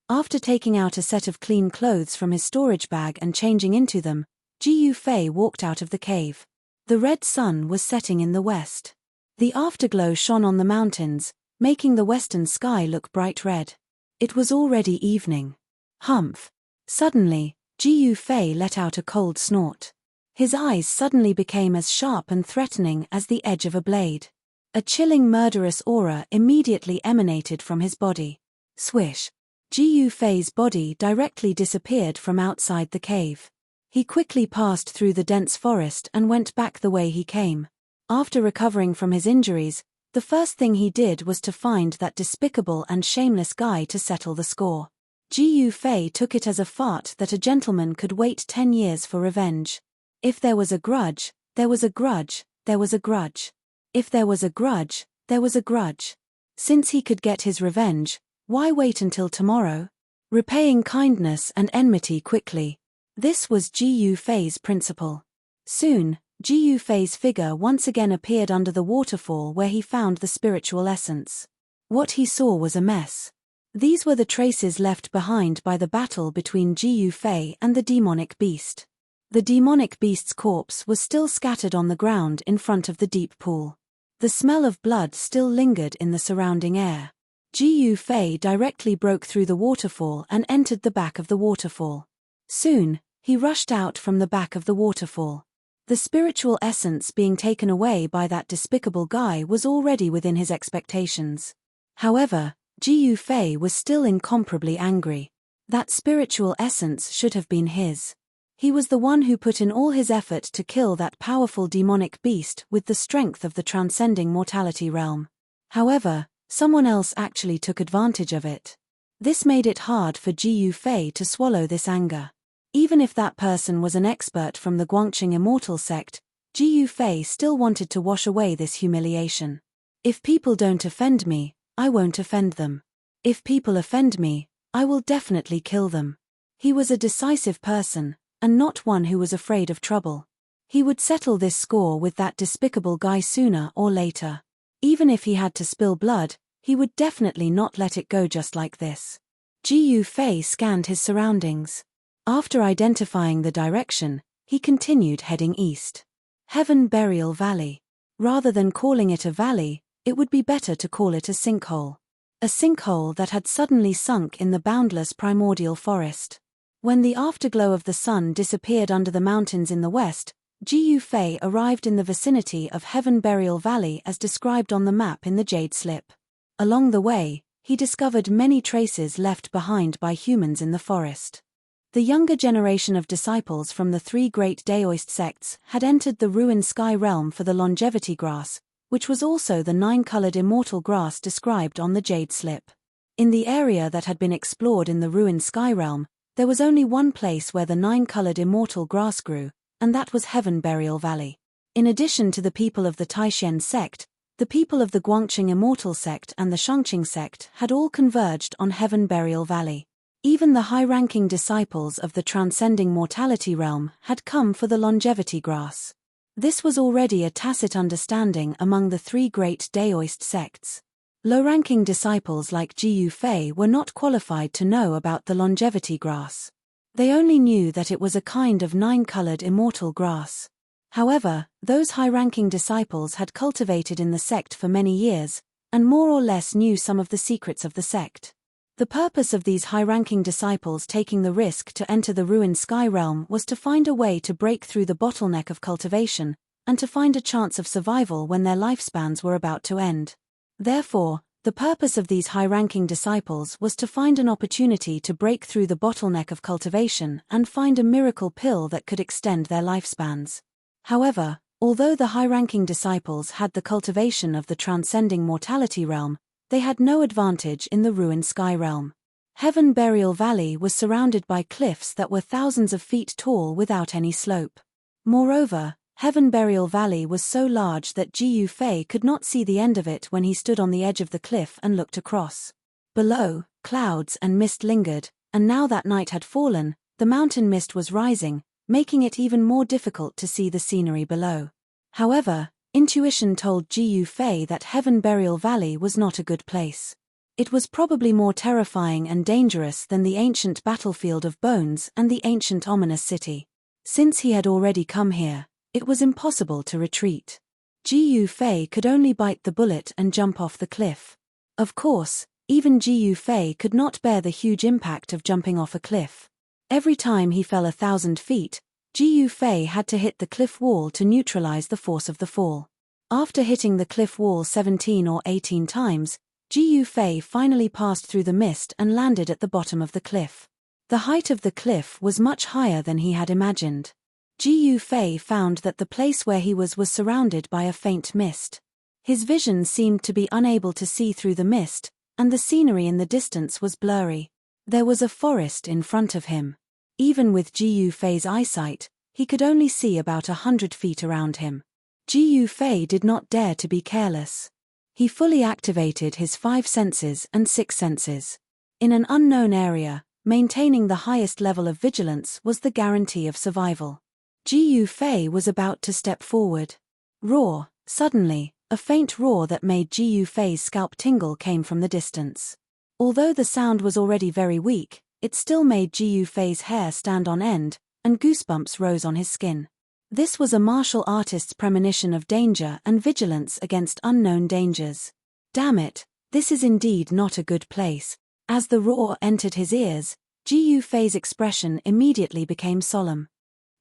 After taking out a set of clean clothes from his storage bag and changing into them, Ji Yufei walked out of the cave. The red sun was setting in the west. The afterglow shone on the mountains, making the western sky look bright red. It was already evening. Humph! Suddenly, Ji Yufei let out a cold snort. His eyes suddenly became as sharp and threatening as the edge of a blade. A chilling murderous aura immediately emanated from his body. Swish! Ji Yufei's body directly disappeared from outside the cave. He quickly passed through the dense forest and went back the way he came. After recovering from his injuries, the first thing he did was to find that despicable and shameless guy to settle the score. Ji Yufei took it as a fart that a gentleman could wait 10 years for revenge. If there was a grudge, there was a grudge, there was a grudge. If there was a grudge, there was a grudge. Since he could get his revenge, why wait until tomorrow? Repaying kindness and enmity quickly. This was Ji Yufei's principle. Soon, Ji Yufei's figure once again appeared under the waterfall where he found the spiritual essence. What he saw was a mess. These were the traces left behind by the battle between Ji Yufei and the demonic beast. The demonic beast's corpse was still scattered on the ground in front of the deep pool. The smell of blood still lingered in the surrounding air. Ji Yufei directly broke through the waterfall and entered the back of the waterfall. Soon, he rushed out from the back of the waterfall. The spiritual essence being taken away by that despicable guy was already within his expectations. However, Ji Yufei was still incomparably angry. That spiritual essence should have been his. He was the one who put in all his effort to kill that powerful demonic beast with the strength of the transcending mortality realm. However, someone else actually took advantage of it. This made it hard for Ji Yufei to swallow this anger. Even if that person was an expert from the Guangqing immortal sect, Ji Yufei still wanted to wash away this humiliation. If people don't offend me, I won't offend them. If people offend me, I will definitely kill them. He was a decisive person, and not one who was afraid of trouble. He would settle this score with that despicable guy sooner or later. Even if he had to spill blood, he would definitely not let it go just like this. Ji Yufei scanned his surroundings. After identifying the direction, he continued heading east. Heaven Burial Valley. Rather than calling it a valley, it would be better to call it a sinkhole. A sinkhole that had suddenly sunk in the boundless primordial forest. When the afterglow of the sun disappeared under the mountains in the west, Ji Yufei arrived in the vicinity of Heaven Burial Valley as described on the map in the Jade Slip. Along the way, he discovered many traces left behind by humans in the forest. The younger generation of disciples from the three great Daoist sects had entered the ruined sky realm for the longevity grass, which was also the 9-colored immortal grass described on the Jade Slip. In the area that had been explored in the ruined sky realm, there was only one place where the 9-colored immortal grass grew, and that was Heaven Burial Valley. In addition to the people of the Taishen sect, the people of the Guangqing immortal sect and the Shangqing sect had all converged on Heaven Burial Valley. Even the high-ranking disciples of the transcending mortality realm had come for the longevity grass. This was already a tacit understanding among the three great Daoist sects. Low-ranking disciples like Ji Yufei were not qualified to know about the longevity grass. They only knew that it was a kind of 9-colored immortal grass. However, those high-ranking disciples had cultivated in the sect for many years, and more or less knew some of the secrets of the sect. The purpose of these high-ranking disciples taking the risk to enter the ruined sky realm was to find a way to break through the bottleneck of cultivation, and to find a chance of survival when their lifespans were about to end. Therefore, the purpose of these high-ranking disciples was to find an opportunity to break through the bottleneck of cultivation and find a miracle pill that could extend their lifespans. However, although the high-ranking disciples had the cultivation of the transcending mortality realm, they had no advantage in the ruined sky realm. Heaven Burial Valley was surrounded by cliffs that were thousands of feet tall without any slope. Moreover, Heaven Burial Valley was so large that Ji Yufei could not see the end of it when he stood on the edge of the cliff and looked across. Below, clouds and mist lingered, and now that night had fallen, the mountain mist was rising, making it even more difficult to see the scenery below. However, intuition told Ji Yufei that Heaven Burial Valley was not a good place. It was probably more terrifying and dangerous than the ancient battlefield of bones and the ancient ominous city. Since he had already come here, it was impossible to retreat. Ji Yufei could only bite the bullet and jump off the cliff. Of course, even Ji Yufei could not bear the huge impact of jumping off a cliff. Every time he fell 1,000 feet, Ji Yufei had to hit the cliff wall to neutralize the force of the fall. After hitting the cliff wall 17 or 18 times, Ji Yufei finally passed through the mist and landed at the bottom of the cliff. The height of the cliff was much higher than he had imagined. Ji Yufei found that the place where he was surrounded by a faint mist. His vision seemed to be unable to see through the mist, and the scenery in the distance was blurry. There was a forest in front of him. Even with Ji Yufei's eyesight, he could only see about 100 feet around him. Ji Yufei did not dare to be careless. He fully activated his 5 senses and 6 senses. In an unknown area, maintaining the highest level of vigilance was the guarantee of survival. Ji Yufei was about to step forward. Roar! Suddenly, a faint roar that made Ji Yufei's scalp tingle came from the distance. Although the sound was already very weak, it still made Ji Yufei's hair stand on end, and goosebumps rose on his skin. This was a martial artist's premonition of danger and vigilance against unknown dangers. Damn it, this is indeed not a good place. As the roar entered his ears, Ji Yufei's expression immediately became solemn.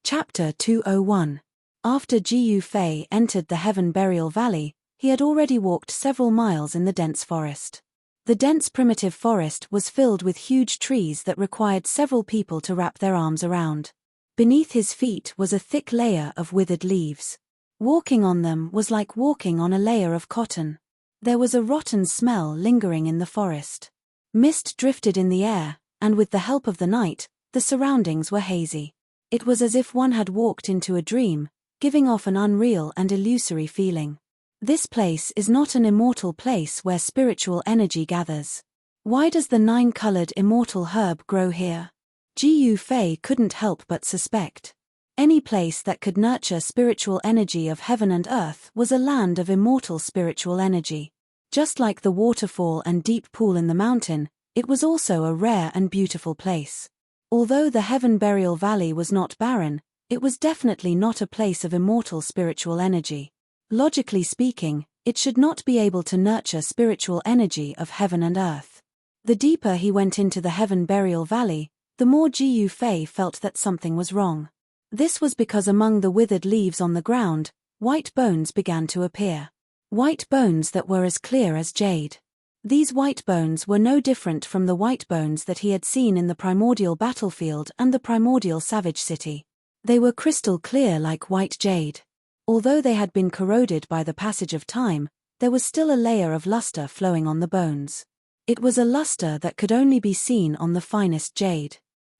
Chapter 201. After Ji Yufei entered the Heaven Burial Valley, he had already walked several miles in the dense forest. The dense primitive forest was filled with huge trees that required several people to wrap their arms around. Beneath his feet was a thick layer of withered leaves. Walking on them was like walking on a layer of cotton. There was a rotten smell lingering in the forest. Mist drifted in the air, and with the help of the night, the surroundings were hazy. It was as if one had walked into a dream, giving off an unreal and illusory feeling. This place is not an immortal place where spiritual energy gathers. Why does the 9-colored immortal herb grow here? Jiu Fei couldn't help but suspect. Any place that could nurture spiritual energy of heaven and earth was a land of immortal spiritual energy. Just like the waterfall and deep pool in the mountain, it was also a rare and beautiful place. Although the Heaven Burial Valley was not barren, it was definitely not a place of immortal spiritual energy. Logically speaking, it should not be able to nurture spiritual energy of heaven and earth. The deeper he went into the Heaven Burial Valley, the more Jiu Fei felt that something was wrong. This was because among the withered leaves on the ground, white bones began to appear. White bones that were as clear as jade. These white bones were no different from the white bones that he had seen in the primordial battlefield and the primordial savage city. They were crystal clear like white jade. Although they had been corroded by the passage of time, there was still a layer of luster flowing on the bones. It was a luster that could only be seen on the finest jade.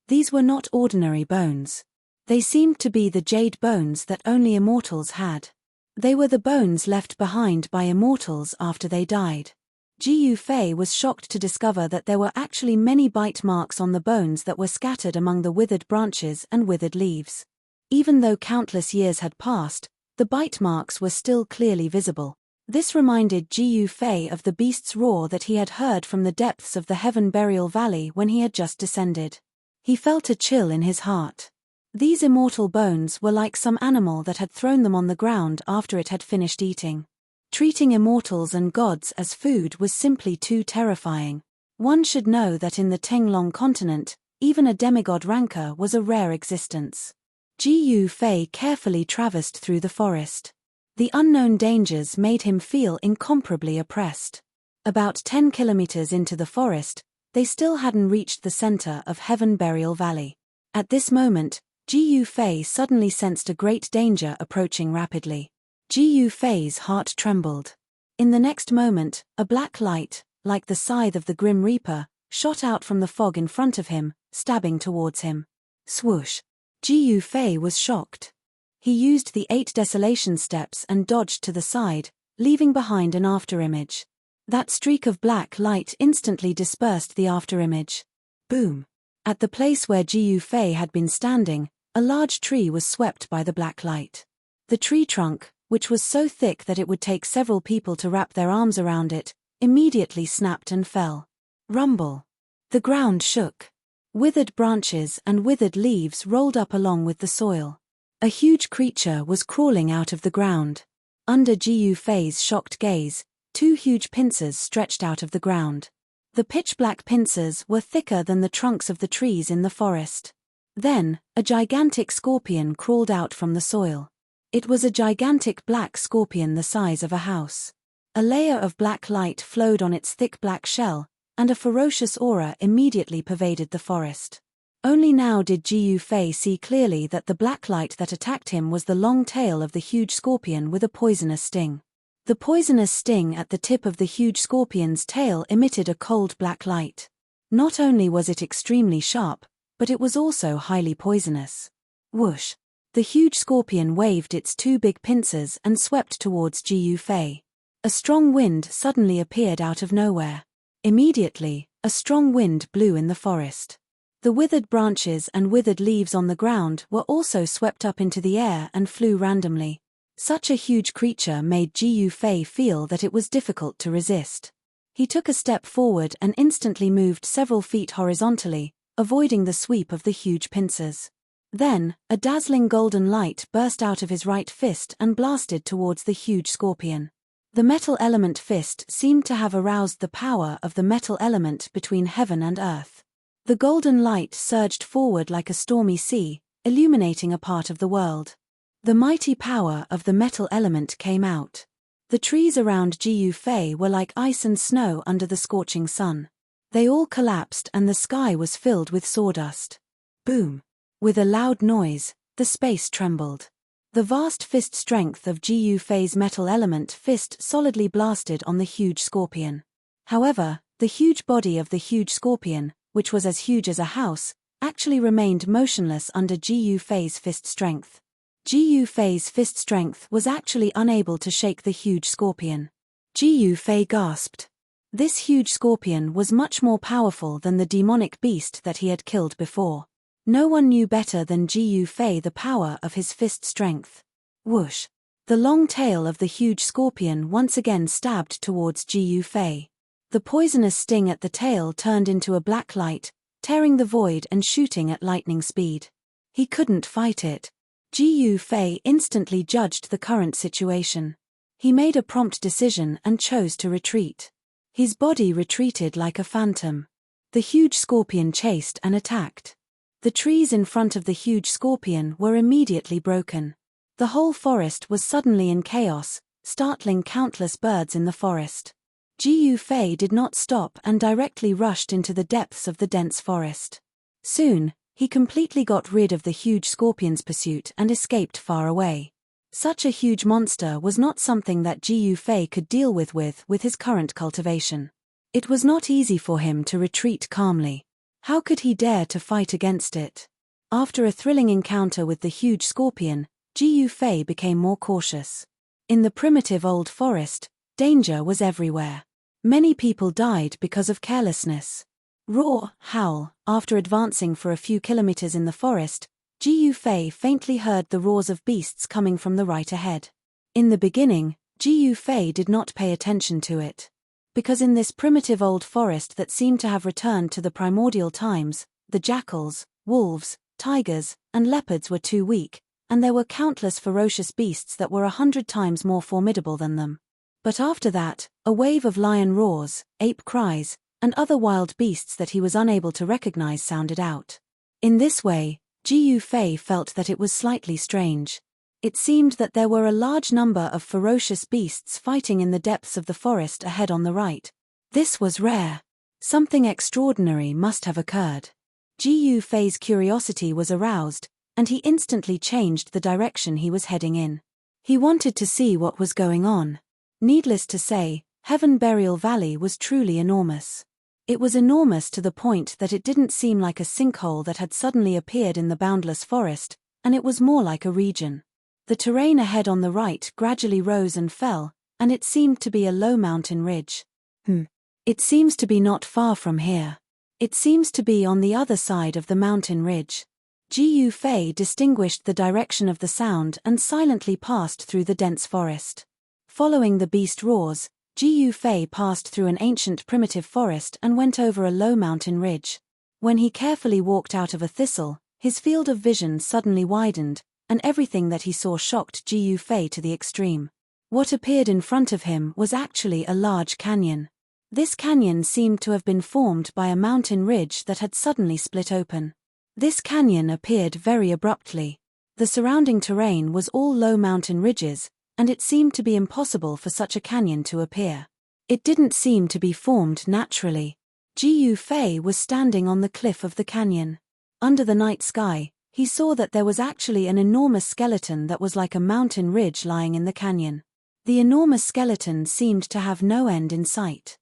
These were not ordinary bones. They seemed to be the jade bones that only immortals had. They were the bones left behind by immortals after they died. Jiu Fei was shocked to discover that there were actually many bite marks on the bones that were scattered among the withered branches and withered leaves. Even though countless years had passed, the bite marks were still clearly visible. This reminded Jiu Fei of the beast's roar that he had heard from the depths of the Heaven Burial Valley when he had just descended. He felt a chill in his heart. These immortal bones were like some animal that had thrown them on the ground after it had finished eating. Treating immortals and gods as food was simply too terrifying. One should know that in the Tenglong continent, even a demigod rancor was a rare existence. Jiu Fei carefully traversed through the forest. The unknown dangers made him feel incomparably oppressed. About 10 kilometers into the forest, they still hadn't reached the center of Heaven Burial Valley. At this moment, Jiu Fei suddenly sensed a great danger approaching rapidly. Jiu Fei's heart trembled. In the next moment, a black light, like the scythe of the Grim Reaper, shot out from the fog in front of him, stabbing towards him. Swoosh! Jiu Fei was shocked. He used the 8 desolation steps and dodged to the side, leaving behind an afterimage. That streak of black light instantly dispersed the afterimage. Boom! At the place where Jiu Fei had been standing, a large tree was swept by the black light. The tree trunk, which was so thick that it would take several people to wrap their arms around it, immediately snapped and fell. Rumble! The ground shook. Withered branches and withered leaves rolled up along with the soil. A huge creature was crawling out of the ground. Under Jiu Fei's shocked gaze, 2 huge pincers stretched out of the ground. The pitch-black pincers were thicker than the trunks of the trees in the forest. Then, a gigantic scorpion crawled out from the soil. It was a gigantic black scorpion the size of a house. A layer of black light flowed on its thick black shell, and a ferocious aura immediately pervaded the forest. Only now did Jiu Fei see clearly that the black light that attacked him was the long tail of the huge scorpion with a poisonous sting. The poisonous sting at the tip of the huge scorpion's tail emitted a cold black light. Not only was it extremely sharp, but it was also highly poisonous. Whoosh! The huge scorpion waved its 2 big pincers and swept towards Jiu Fei. A strong wind suddenly appeared out of nowhere. Immediately, a strong wind blew in the forest. The withered branches and withered leaves on the ground were also swept up into the air and flew randomly. Such a huge creature made Jiu Fei feel that it was difficult to resist. He took a step forward and instantly moved several feet horizontally, avoiding the sweep of the huge pincers. Then, a dazzling golden light burst out of his right fist and blasted towards the huge scorpion. The metal element fist seemed to have aroused the power of the metal element between heaven and earth. The golden light surged forward like a stormy sea, illuminating a part of the world. The mighty power of the metal element came out. The trees around Jiu Fei were like ice and snow under the scorching sun. They all collapsed and the sky was filled with sawdust. Boom! With a loud noise, the space trembled. The vast fist strength of Ji Yufei's metal element fist solidly blasted on the huge scorpion. However, the huge body of the huge scorpion, which was as huge as a house, actually remained motionless under Ji Yufei's fist strength. Ji Yufei's fist strength was actually unable to shake the huge scorpion. Ji Yufei gasped. This huge scorpion was much more powerful than the demonic beast that he had killed before. No one knew better than Ji Yufei the power of his fist strength. Whoosh! The long tail of the huge scorpion once again stabbed towards Ji Yufei. The poisonous sting at the tail turned into a black light, tearing the void and shooting at lightning speed. He couldn't fight it. Ji Yufei instantly judged the current situation. He made a prompt decision and chose to retreat. His body retreated like a phantom. The huge scorpion chased and attacked. The trees in front of the huge scorpion were immediately broken. The whole forest was suddenly in chaos, startling countless birds in the forest. Ji Yufei did not stop and directly rushed into the depths of the dense forest. Soon, he completely got rid of the huge scorpion's pursuit and escaped far away. Such a huge monster was not something that Ji Yufei could deal with his current cultivation. It was not easy for him to retreat calmly. How could he dare to fight against it? After a thrilling encounter with the huge scorpion, Ji Yufei became more cautious. In the primitive old forest, danger was everywhere. Many people died because of carelessness. Roar, howl. After advancing for a few kilometers in the forest, Ji Yufei faintly heard the roars of beasts coming from the right ahead. In the beginning, Ji Yufei did not pay attention to it. Because in this primitive old forest that seemed to have returned to the primordial times, the jackals, wolves, tigers, and leopards were too weak, and there were countless ferocious beasts that were 100 times more formidable than them. But after that, a wave of lion roars, ape cries, and other wild beasts that he was unable to recognize sounded out. In this way, Ji Yufei felt that it was slightly strange. It seemed that there were a large number of ferocious beasts fighting in the depths of the forest ahead on the right. This was rare. Something extraordinary must have occurred. Ji Yufei's curiosity was aroused, and he instantly changed the direction he was heading in. He wanted to see what was going on. Needless to say, Heaven Burial Valley was truly enormous. It was enormous to the point that it didn't seem like a sinkhole that had suddenly appeared in the boundless forest, and it was more like a region. The terrain ahead on the right gradually rose and fell, and it seemed to be a low mountain ridge. It seems to be not far from here. It seems to be on the other side of the mountain ridge. Ji Yufei distinguished the direction of the sound and silently passed through the dense forest. Following the beast roars, Ji Yufei passed through an ancient primitive forest and went over a low mountain ridge. When he carefully walked out of a thistle, his field of vision suddenly widened, and everything that he saw shocked Ji Yufei to the extreme. What appeared in front of him was actually a large canyon. This canyon seemed to have been formed by a mountain ridge that had suddenly split open. This canyon appeared very abruptly. The surrounding terrain was all low mountain ridges, and it seemed to be impossible for such a canyon to appear. It didn't seem to be formed naturally. Ji Yufei was standing on the cliff of the canyon. Under the night sky, he saw that there was actually an enormous skeleton that was like a mountain ridge lying in the canyon. The enormous skeleton seemed to have no end in sight.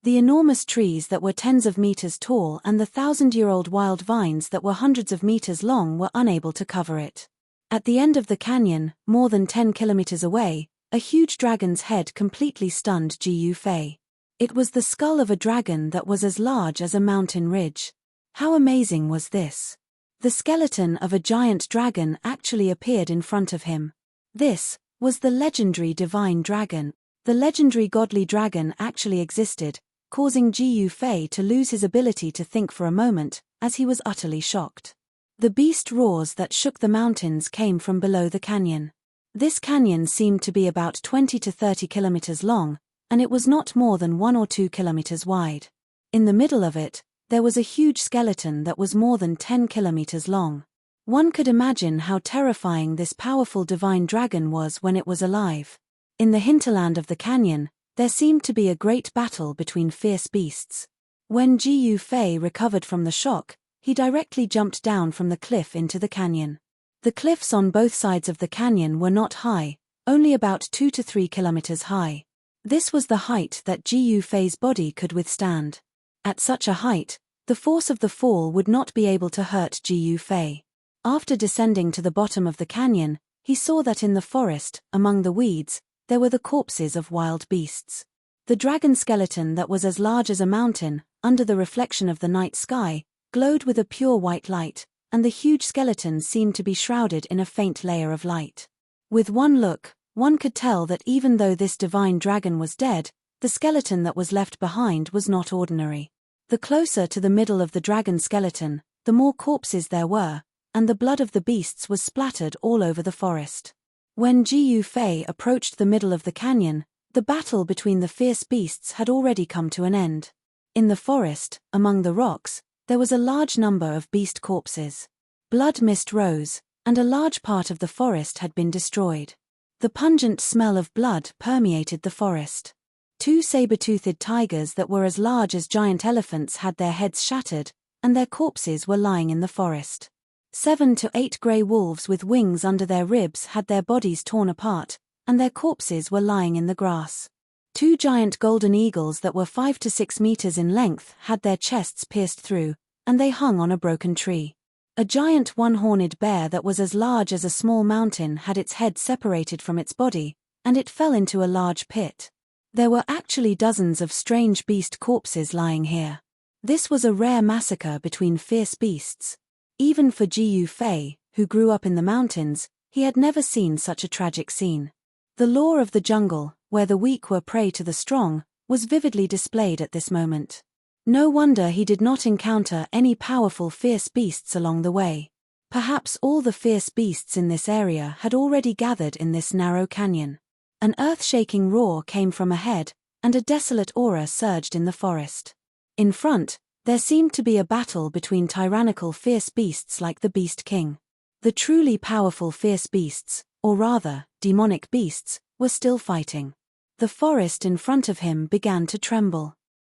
The enormous trees that were tens of meters tall and the 1,000-year-old wild vines that were hundreds of meters long were unable to cover it. At the end of the canyon, more than 10 kilometers away, a huge dragon's head completely stunned Ji Yufei. It was the skull of a dragon that was as large as a mountain ridge. How amazing was this? The skeleton of a giant dragon actually appeared in front of him. This was the legendary divine dragon. The legendary godly dragon actually existed, causing Ji Yufei to lose his ability to think for a moment, as he was utterly shocked. The beast roars that shook the mountains came from below the canyon. This canyon seemed to be about 20 to 30 kilometers long, and it was not more than 1 or 2 kilometers wide. In the middle of it, there was a huge skeleton that was more than 10 kilometers long. One could imagine how terrifying this powerful divine dragon was when it was alive. In the hinterland of the canyon, there seemed to be a great battle between fierce beasts. When Ji Yufei recovered from the shock, he directly jumped down from the cliff into the canyon. The cliffs on both sides of the canyon were not high, only about 2 to 3 kilometers high. This was the height that Jiu Fei's body could withstand. At such a height, the force of the fall would not be able to hurt Jiu Fei. After descending to the bottom of the canyon, he saw that in the forest, among the weeds, there were the corpses of wild beasts. The dragon skeleton that was as large as a mountain, under the reflection of the night sky, glowed with a pure white light, and the huge skeleton seemed to be shrouded in a faint layer of light. With one look, one could tell that even though this divine dragon was dead, the skeleton that was left behind was not ordinary. The closer to the middle of the dragon skeleton, the more corpses there were, and the blood of the beasts was splattered all over the forest. When Jiu Fei approached the middle of the canyon, the battle between the fierce beasts had already come to an end. In the forest, among the rocks, there was a large number of beast corpses. Blood mist rose, and a large part of the forest had been destroyed. The pungent smell of blood permeated the forest. 2 saber-toothed tigers that were as large as giant elephants had their heads shattered, and their corpses were lying in the forest. 7 to 8 grey wolves with wings under their ribs had their bodies torn apart, and their corpses were lying in the grass. 2 giant golden eagles that were 5 to 6 meters in length had their chests pierced through, and they hung on a broken tree. A giant one-horned bear that was as large as a small mountain had its head separated from its body, and it fell into a large pit. There were actually dozens of strange beast corpses lying here. This was a rare massacre between fierce beasts. Even for Jiu Fei, who grew up in the mountains, he had never seen such a tragic scene. The law of the jungle, where the weak were prey to the strong, was vividly displayed at this moment. No wonder he did not encounter any powerful fierce beasts along the way. Perhaps all the fierce beasts in this area had already gathered in this narrow canyon. An earth-shaking roar came from ahead, and a desolate aura surged in the forest. In front, there seemed to be a battle between tyrannical fierce beasts like the Beast King. The truly powerful fierce beasts, or rather, demonic beasts, were still fighting. The forest in front of him began to tremble.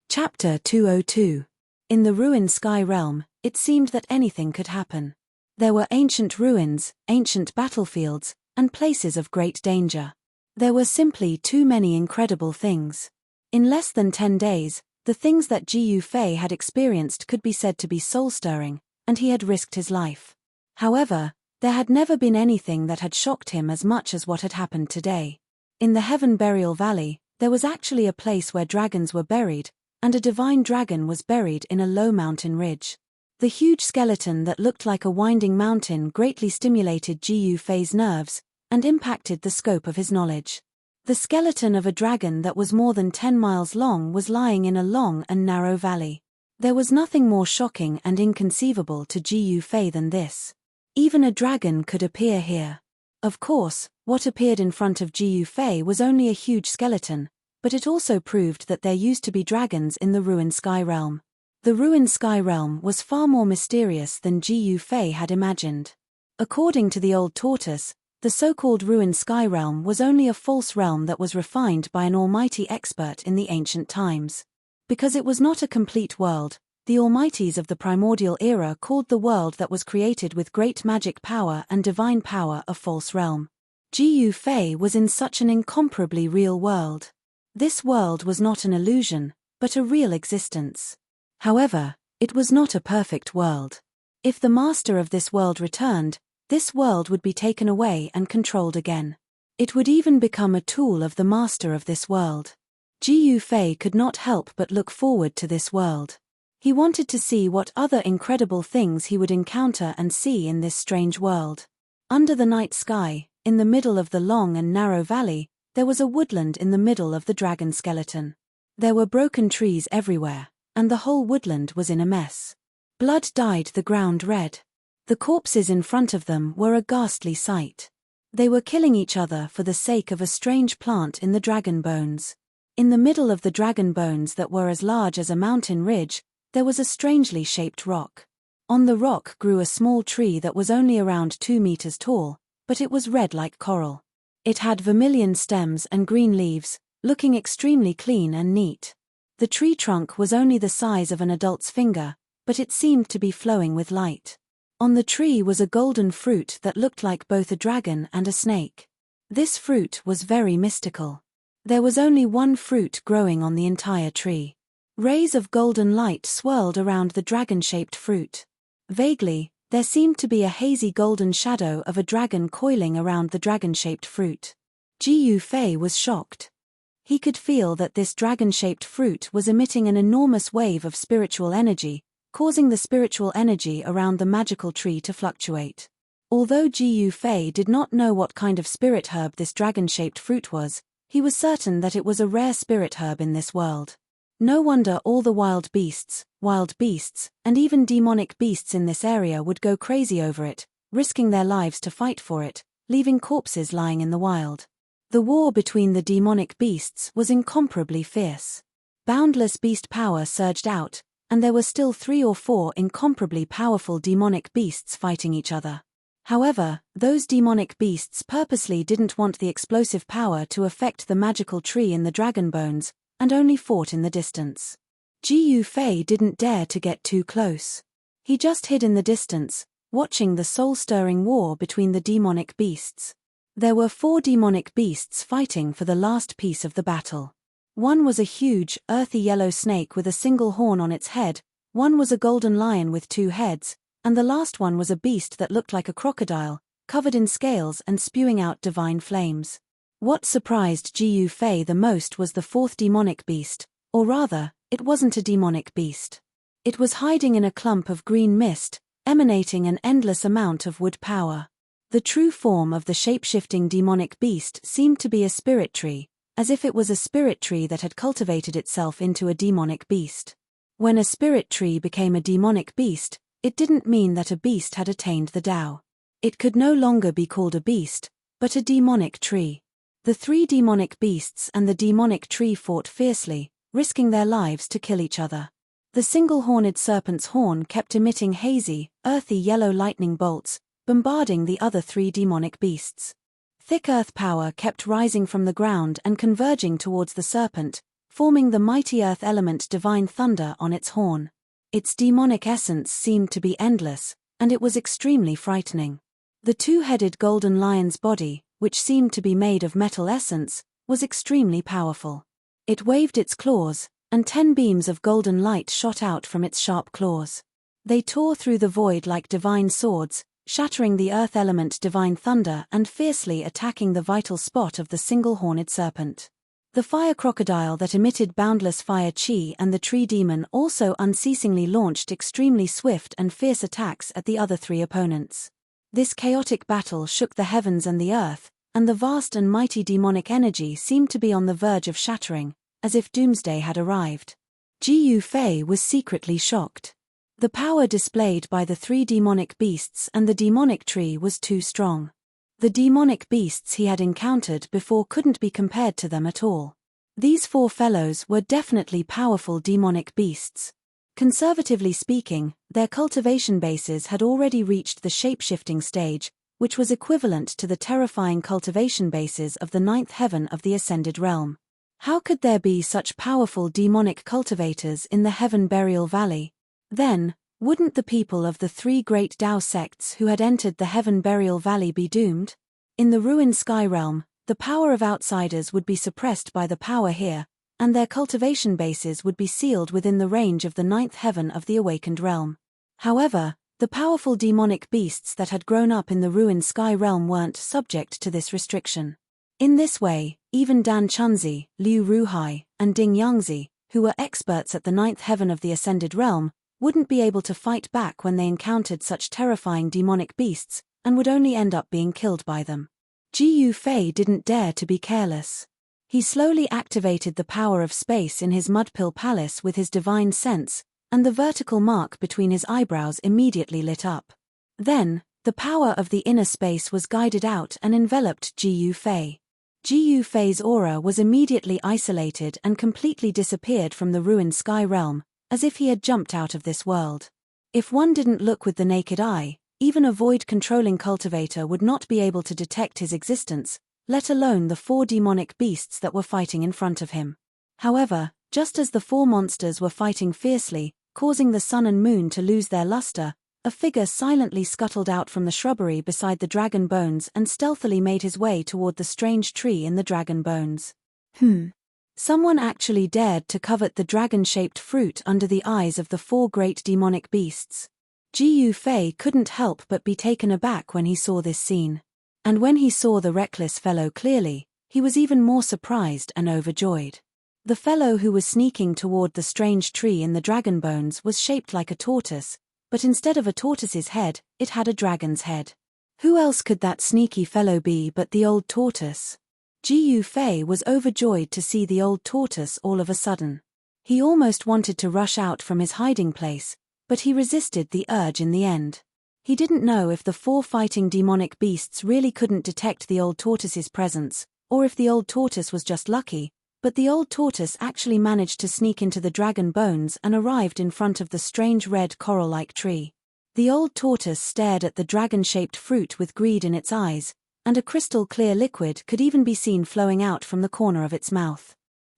Chapter 202. In the ruined sky realm, it seemed that anything could happen. There were ancient ruins, ancient battlefields, and places of great danger. There were simply too many incredible things. In less than 10 days, the things that Jiu Fei had experienced could be said to be soul-stirring, and he had risked his life. However, there had never been anything that had shocked him as much as what had happened today. In the Heaven Burial Valley, there was actually a place where dragons were buried, and a divine dragon was buried in a low mountain ridge. The huge skeleton that looked like a winding mountain greatly stimulated Jiu Fei's nerves, and impacted the scope of his knowledge. The skeleton of a dragon that was more than 10 miles long was lying in a long and narrow valley. There was nothing more shocking and inconceivable to Jiu Fei than this. Even a dragon could appear here. Of course, what appeared in front of Jiu Fei was only a huge skeleton, but it also proved that there used to be dragons in the ruined sky realm. The ruined sky realm was far more mysterious than Jiu Fei had imagined. According to the old tortoise, the so-called ruined sky realm was only a false realm that was refined by an almighty expert in the ancient times. Because it was not a complete world, the almighties of the primordial era called the world that was created with great magic power and divine power a false realm. Jiu Fei was in such an incomparably real world. This world was not an illusion, but a real existence. However, it was not a perfect world. If the master of this world returned, this world would be taken away and controlled again. It would even become a tool of the master of this world. Jiu Fei could not help but look forward to this world. He wanted to see what other incredible things he would encounter and see in this strange world. Under the night sky, in the middle of the long and narrow valley, there was a woodland in the middle of the dragon skeleton. There were broken trees everywhere, and the whole woodland was in a mess. Blood dyed the ground red. The corpses in front of them were a ghastly sight. They were killing each other for the sake of a strange plant in the dragon bones. In the middle of the dragon bones that were as large as a mountain ridge, there was a strangely shaped rock. On the rock grew a small tree that was only around 2 meters tall, but it was red like coral. It had vermilion stems and green leaves, looking extremely clean and neat. The tree trunk was only the size of an adult's finger, but it seemed to be flowing with light. On the tree was a golden fruit that looked like both a dragon and a snake. This fruit was very mystical. There was only one fruit growing on the entire tree. Rays of golden light swirled around the dragon-shaped fruit. Vaguely, there seemed to be a hazy golden shadow of a dragon coiling around the dragon-shaped fruit. Ji Yufei was shocked. He could feel that this dragon-shaped fruit was emitting an enormous wave of spiritual energy, causing the spiritual energy around the magical tree to fluctuate. Although Ji Yufei did not know what kind of spirit herb this dragon-shaped fruit was, he was certain that it was a rare spirit herb in this world. No wonder all the wild beasts, and even demonic beasts in this area would go crazy over it, risking their lives to fight for it, leaving corpses lying in the wild. The war between the demonic beasts was incomparably fierce. Boundless beast power surged out, and there were still 3 or 4 incomparably powerful demonic beasts fighting each other. However, those demonic beasts purposely didn't want the explosive power to affect the magical tree in the dragon bones, and only fought in the distance. Ji Yufei didn't dare to get too close. He just hid in the distance, watching the soul-stirring war between the demonic beasts. There were 4 demonic beasts fighting for the last piece of the battle. One was a huge, earthy yellow snake with a single horn on its head, one was a golden lion with 2 heads, and the last one was a beast that looked like a crocodile, covered in scales and spewing out divine flames. What surprised Ji Yufei the most was the 4th demonic beast, or rather, it wasn't a demonic beast. It was hiding in a clump of green mist, emanating an endless amount of wood power. The true form of the shape-shifting demonic beast seemed to be a spirit tree, as if it was a spirit tree that had cultivated itself into a demonic beast. When a spirit tree became a demonic beast, it didn't mean that a beast had attained the Tao. It could no longer be called a beast, but a demonic tree. The 3 demonic beasts and the demonic tree fought fiercely, risking their lives to kill each other. The single-horned serpent's horn kept emitting hazy, earthy yellow lightning bolts, bombarding the other 3 demonic beasts. Thick earth power kept rising from the ground and converging towards the serpent, forming the mighty earth element divine thunder on its horn. Its demonic essence seemed to be endless, and it was extremely frightening. The 2-headed golden lion's body, which seemed to be made of metal essence, was extremely powerful. It waved its claws, and 10 beams of golden light shot out from its sharp claws. They tore through the void like divine swords, shattering the earth element divine thunder and fiercely attacking the vital spot of the single-horned serpent. The fire crocodile that emitted boundless fire chi and the tree demon also unceasingly launched extremely swift and fierce attacks at the other 3 opponents. This chaotic battle shook the heavens and the earth, and the vast and mighty demonic energy seemed to be on the verge of shattering, as if doomsday had arrived. Ji Yufei was secretly shocked. The power displayed by the 3 demonic beasts and the demonic tree was too strong. The demonic beasts he had encountered before couldn't be compared to them at all. These 4 fellows were definitely powerful demonic beasts. Conservatively speaking, their cultivation bases had already reached the shape-shifting stage, which was equivalent to the terrifying cultivation bases of the 9th heaven of the Ascended Realm. How could there be such powerful demonic cultivators in the Heaven Burial Valley? Then, wouldn't the people of the 3 great Tao sects who had entered the Heaven Burial Valley be doomed? In the ruined sky realm, the power of outsiders would be suppressed by the power here, and their cultivation bases would be sealed within the range of the 9th heaven of the awakened realm. However, the powerful demonic beasts that had grown up in the ruined sky realm weren't subject to this restriction. In this way, even Dan Chunzi, Liu Ruhai, and Ding Yangzi, who were experts at the 9th heaven of the Ascended Realm, wouldn't be able to fight back when they encountered such terrifying demonic beasts, and would only end up being killed by them. Ji Yufei didn't dare to be careless. He slowly activated the power of space in his Mudpill Palace with his divine sense, and the vertical mark between his eyebrows immediately lit up. Then, the power of the inner space was guided out and enveloped Ji Yufei. Ji Yufei's aura was immediately isolated and completely disappeared from the ruined sky realm, as if he had jumped out of this world. If one didn't look with the naked eye, even a void-controlling cultivator would not be able to detect his existence, let alone the 4 demonic beasts that were fighting in front of him. However, just as the 4 monsters were fighting fiercely, causing the sun and moon to lose their luster, A figure silently scuttled out from the shrubbery beside the dragon bones and stealthily made his way toward the strange tree in the dragon bones. Someone actually dared to covet the dragon-shaped fruit under the eyes of the four great demonic beasts. Jiyu Fei couldn't help but be taken aback when he saw this scene. And when he saw the reckless fellow clearly, he was even more surprised and overjoyed. The fellow who was sneaking toward the strange tree in the dragon bones was shaped like a tortoise, but instead of a tortoise's head, it had a dragon's head. Who else could that sneaky fellow be but the old tortoise? Jiyu Fei was overjoyed to see the old tortoise all of a sudden. He almost wanted to rush out from his hiding place, but he resisted the urge in the end. He didn't know if the four fighting demonic beasts really couldn't detect the old tortoise's presence, or if the old tortoise was just lucky, but the old tortoise actually managed to sneak into the dragon bones and arrived in front of the strange red coral-like tree. The old tortoise stared at the dragon-shaped fruit with greed in its eyes, and a crystal-clear liquid could even be seen flowing out from the corner of its mouth.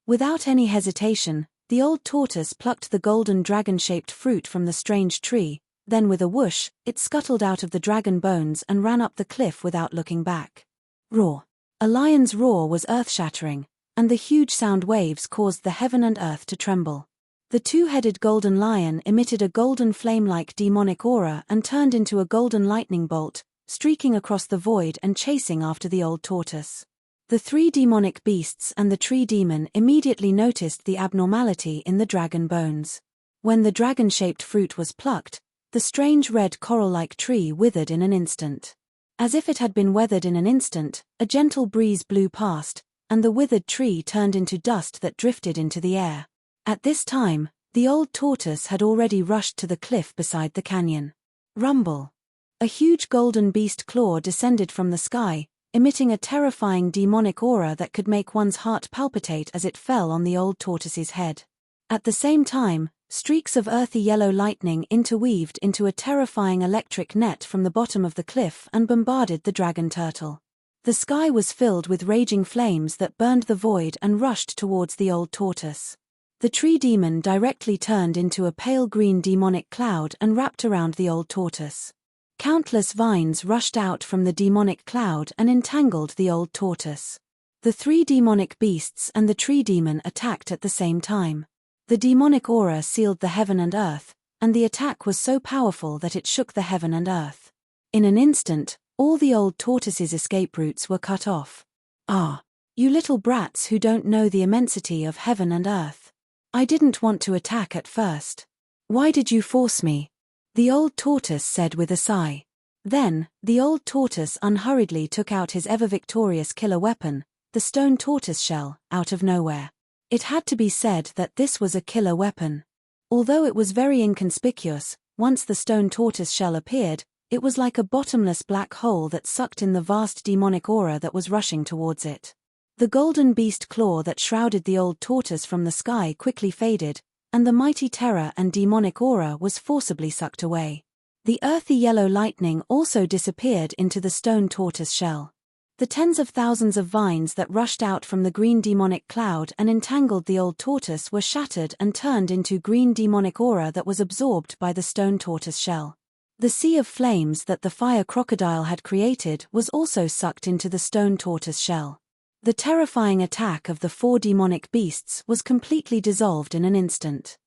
Without any hesitation, the old tortoise plucked the golden dragon-shaped fruit from the strange tree, then with a whoosh, it scuttled out of the dragon bones and ran up the cliff without looking back. Roar! A lion's roar was earth-shattering, and the huge sound waves caused the heaven and earth to tremble. The two-headed golden lion emitted a golden flame-like demonic aura and turned into a golden lightning bolt, streaking across the void and chasing after the old tortoise. The three demonic beasts and the tree demon immediately noticed the abnormality in the dragon bones. When the dragon-shaped fruit was plucked, the strange red coral-like tree withered in an instant. As if it had been weathered in an instant, a gentle breeze blew past, and the withered tree turned into dust that drifted into the air. At this time, the old tortoise had already rushed to the cliff beside the canyon. Rumble! A huge golden beast claw descended from the sky, emitting a terrifying demonic aura that could make one's heart palpitate as it fell on the old tortoise's head. At the same time, streaks of earthy yellow lightning interweaved into a terrifying electric net from the bottom of the cliff and bombarded the dragon turtle. The sky was filled with raging flames that burned the void and rushed towards the old tortoise. The tree demon directly turned into a pale green demonic cloud and wrapped around the old tortoise. Countless vines rushed out from the demonic cloud and entangled the old tortoise. The three demonic beasts and the tree demon attacked at the same time. The demonic aura sealed the heaven and earth, and the attack was so powerful that it shook the heaven and earth. In an instant, all the old tortoise's escape routes were cut off. Ah, you little brats who don't know the immensity of heaven and earth. I didn't want to attack at first. Why did you force me? The old tortoise said with a sigh. Then, the old tortoise unhurriedly took out his ever-victorious killer weapon, the stone tortoise shell, out of nowhere. It had to be said that this was a killer weapon. Although it was very inconspicuous, once the stone tortoise shell appeared, it was like a bottomless black hole that sucked in the vast demonic aura that was rushing towards it. The golden beast claw that shrouded the old tortoise from the sky quickly faded, and the mighty terror and demonic aura was forcibly sucked away. The earthy yellow lightning also disappeared into the stone tortoise shell. The tens of thousands of vines that rushed out from the green demonic cloud and entangled the old tortoise were shattered and turned into green demonic aura that was absorbed by the stone tortoise shell. The sea of flames that the fire crocodile had created was also sucked into the stone tortoise shell. The terrifying attack of the four demonic beasts was completely dissolved in an instant.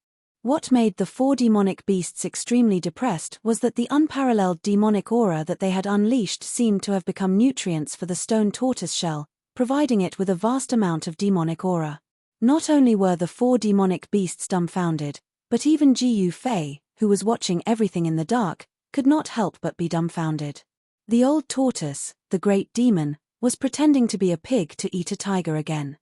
What made the four demonic beasts extremely depressed was that the unparalleled demonic aura that they had unleashed seemed to have become nutrients for the stone tortoise shell, providing it with a vast amount of demonic aura. Not only were the four demonic beasts dumbfounded, but even Jiyu Fei, who was watching everything in the dark, could not help but be dumbfounded. The old tortoise, the great demon, was pretending to be a pig to eat a tiger again.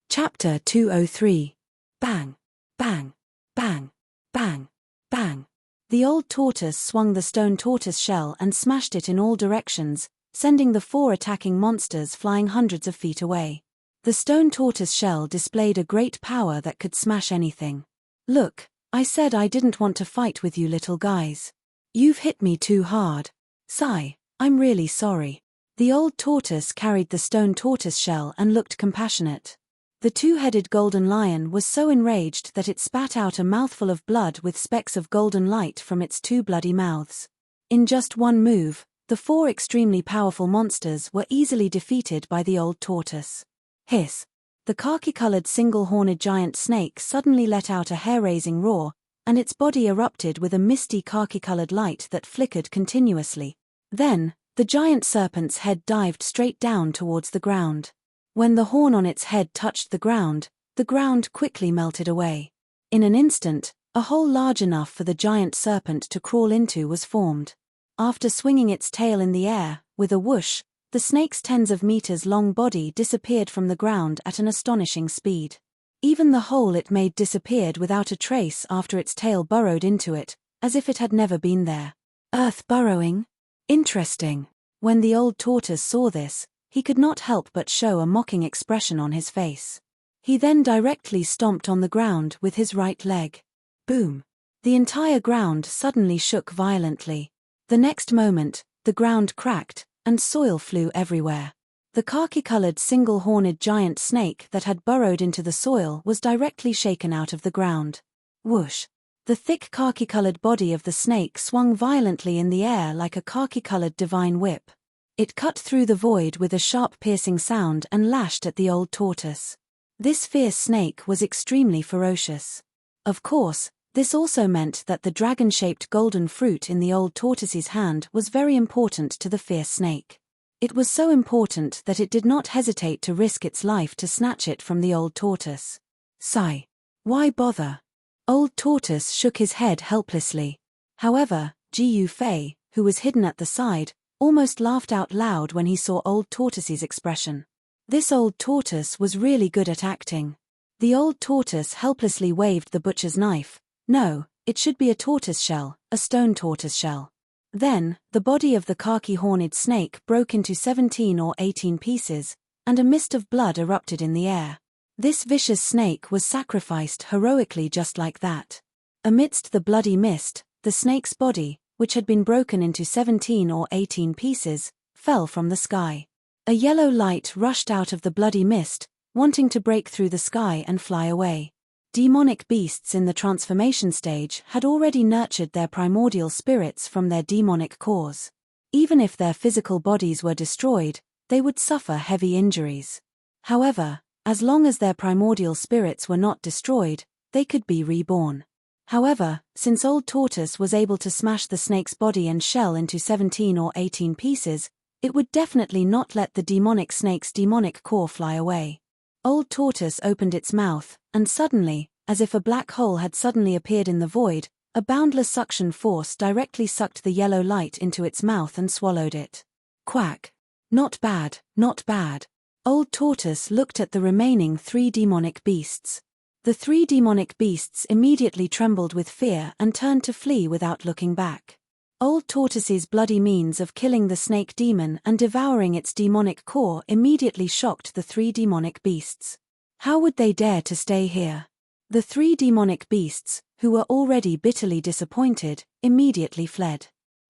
Chapter 203. Bang! Bang! Bang! Bang! Bang! The old tortoise swung the stone tortoise shell and smashed it in all directions, sending the four attacking monsters flying hundreds of feet away. The stone tortoise shell displayed a great power that could smash anything. Look, I said I didn't want to fight with you little guys. You've hit me too hard. Sigh, I'm really sorry. The old tortoise carried the stone tortoise shell and looked compassionate. The two-headed golden lion was so enraged that it spat out a mouthful of blood with specks of golden light from its two bloody mouths. In just one move, the four extremely powerful monsters were easily defeated by the old tortoise. Hiss! The khaki-colored single-horned giant snake suddenly let out a hair-raising roar, and its body erupted with a misty khaki-colored light that flickered continuously. Then, the giant serpent's head dived straight down towards the ground. When the horn on its head touched the ground quickly melted away. In an instant, a hole large enough for the giant serpent to crawl into was formed. After swinging its tail in the air, with a whoosh, the snake's tens of meters long body disappeared from the ground at an astonishing speed. Even the hole it made disappeared without a trace after its tail burrowed into it, as if it had never been there. Earth burrowing? Interesting. When the old tortoise saw this, he could not help but show a mocking expression on his face. He then directly stomped on the ground with his right leg. Boom! The entire ground suddenly shook violently. The next moment, the ground cracked, and soil flew everywhere. The khaki-colored single-horned giant snake that had burrowed into the soil was directly shaken out of the ground. Whoosh! The thick khaki-colored body of the snake swung violently in the air like a khaki-colored divine whip. It cut through the void with a sharp piercing sound and lashed at the old tortoise. This fierce snake was extremely ferocious. Of course, this also meant that the dragon-shaped golden fruit in the old tortoise's hand was very important to the fierce snake. It was so important that it did not hesitate to risk its life to snatch it from the old tortoise. Sigh. Why bother? Old Tortoise shook his head helplessly. However, Gu Fei, who was hidden at the side, almost laughed out loud when he saw Old Tortoise's expression. This old tortoise was really good at acting. The old tortoise helplessly waved the butcher's knife. No, it should be a tortoise shell, a stone tortoise shell. Then, the body of the khaki-horned snake broke into 17 or 18 pieces, and a mist of blood erupted in the air. This vicious snake was sacrificed heroically just like that. Amidst the bloody mist, the snake's body, which had been broken into 17 or 18 pieces, fell from the sky. A yellow light rushed out of the bloody mist, wanting to break through the sky and fly away. Demonic beasts in the transformation stage had already nurtured their primordial spirits from their demonic cores. Even if their physical bodies were destroyed, they would suffer heavy injuries. However, as long as their primordial spirits were not destroyed, they could be reborn. However, since Old Tortoise was able to smash the snake's body and shell into 17 or 18 pieces, it would definitely not let the demonic snake's demonic core fly away. Old Tortoise opened its mouth, and suddenly, as if a black hole had suddenly appeared in the void, a boundless suction force directly sucked the yellow light into its mouth and swallowed it. Quack! Not bad, not bad. Old Tortoise looked at the remaining 3 demonic beasts. The 3 demonic beasts immediately trembled with fear and turned to flee without looking back. Old Tortoise's bloody means of killing the snake demon and devouring its demonic core immediately shocked the 3 demonic beasts. How would they dare to stay here? The 3 demonic beasts, who were already bitterly disappointed, immediately fled.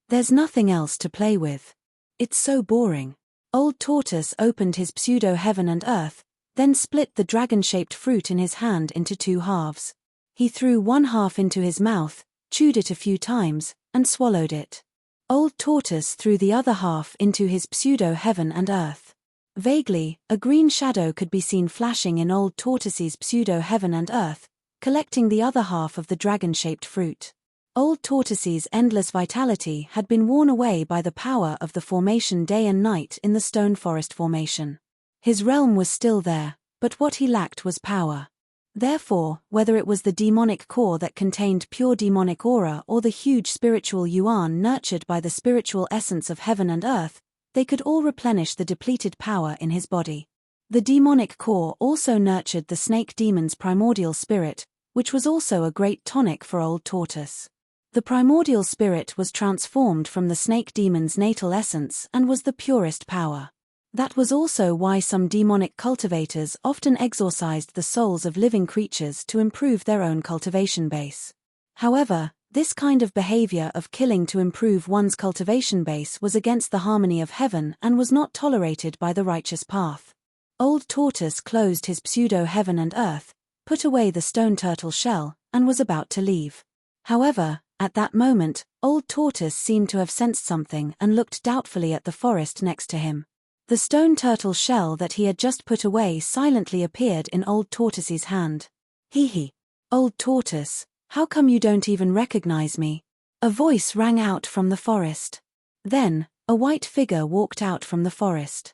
There's nothing else to play with. It's so boring. Old Tortoise opened his pseudo-heaven and earth, then split the dragon-shaped fruit in his hand into 2 halves. He threw one half into his mouth, chewed it a few times, and swallowed it. Old Tortoise threw the other half into his pseudo-heaven and earth. Vaguely, a green shadow could be seen flashing in Old Tortoise's pseudo-heaven and earth, collecting the other half of the dragon-shaped fruit. Old Tortoise's endless vitality had been worn away by the power of the formation day and night in the stone forest formation. His realm was still there, but what he lacked was power. Therefore, whether it was the demonic core that contained pure demonic aura or the huge spiritual yuan nurtured by the spiritual essence of heaven and earth, they could all replenish the depleted power in his body. The demonic core also nurtured the snake demon's primordial spirit, which was also a great tonic for Old Tortoise. The primordial spirit was transformed from the snake demon's natal essence and was the purest power. That was also why some demonic cultivators often exorcised the souls of living creatures to improve their own cultivation base. However, this kind of behavior of killing to improve one's cultivation base was against the harmony of heaven and was not tolerated by the righteous path. Old Tortoise closed his pseudo-heaven and earth, put away the stone turtle shell, and was about to leave. However, At that moment, Old Tortoise seemed to have sensed something and looked doubtfully at the forest next to him. The stone turtle shell that he had just put away silently appeared in Old Tortoise's hand. Hee. Old Tortoise, how come you don't even recognize me? A voice rang out from the forest. Then, a white figure walked out from the forest.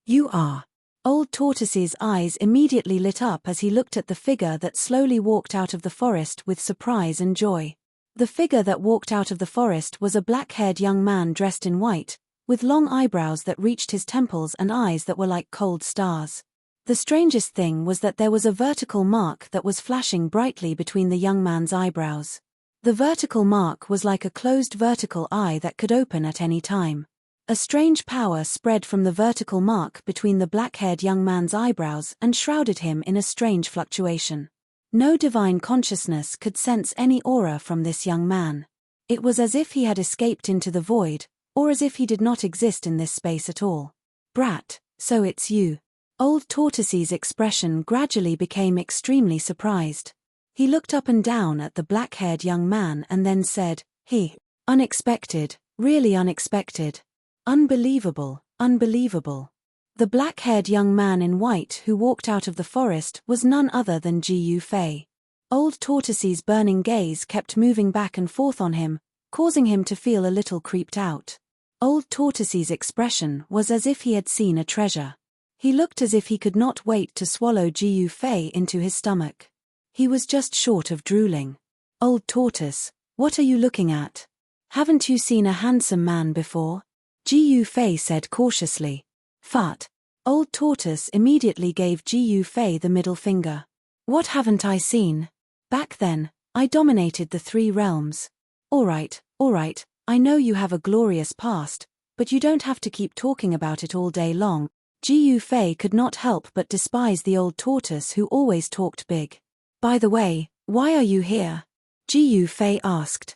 You are. Old Tortoise's eyes immediately lit up as he looked at the figure that slowly walked out of the forest with surprise and joy. The figure that walked out of the forest was a black-haired young man dressed in white, with long eyebrows that reached his temples and eyes that were like cold stars. The strangest thing was that there was a vertical mark that was flashing brightly between the young man's eyebrows. The vertical mark was like a closed vertical eye that could open at any time. A strange power spread from the vertical mark between the black-haired young man's eyebrows and shrouded him in a strange fluctuation. No divine consciousness could sense any aura from this young man. It was as if he had escaped into the void, or as if he did not exist in this space at all. Brat, so it's you. Old Tortoise's expression gradually became extremely surprised. He looked up and down at the black-haired young man and then said, Unexpected, really unexpected. Unbelievable, unbelievable. The black-haired young man in white who walked out of the forest was none other than Gu Fei. Old Tortoise's burning gaze kept moving back and forth on him, causing him to feel a little creeped out. Old Tortoise's expression was as if he had seen a treasure. He looked as if he could not wait to swallow Gu Fei into his stomach. He was just short of drooling. Old Tortoise, what are you looking at? Haven't you seen a handsome man before? Gu Fei said cautiously. Fart. Old Tortoise immediately gave Gu Fei the middle finger. What haven't I seen? Back then, I dominated the 3 realms. All right, I know you have a glorious past, but you don't have to keep talking about it all day long. Gu Fei could not help but despise the old tortoise who always talked big. By the way, why are you here? Gu Fei asked.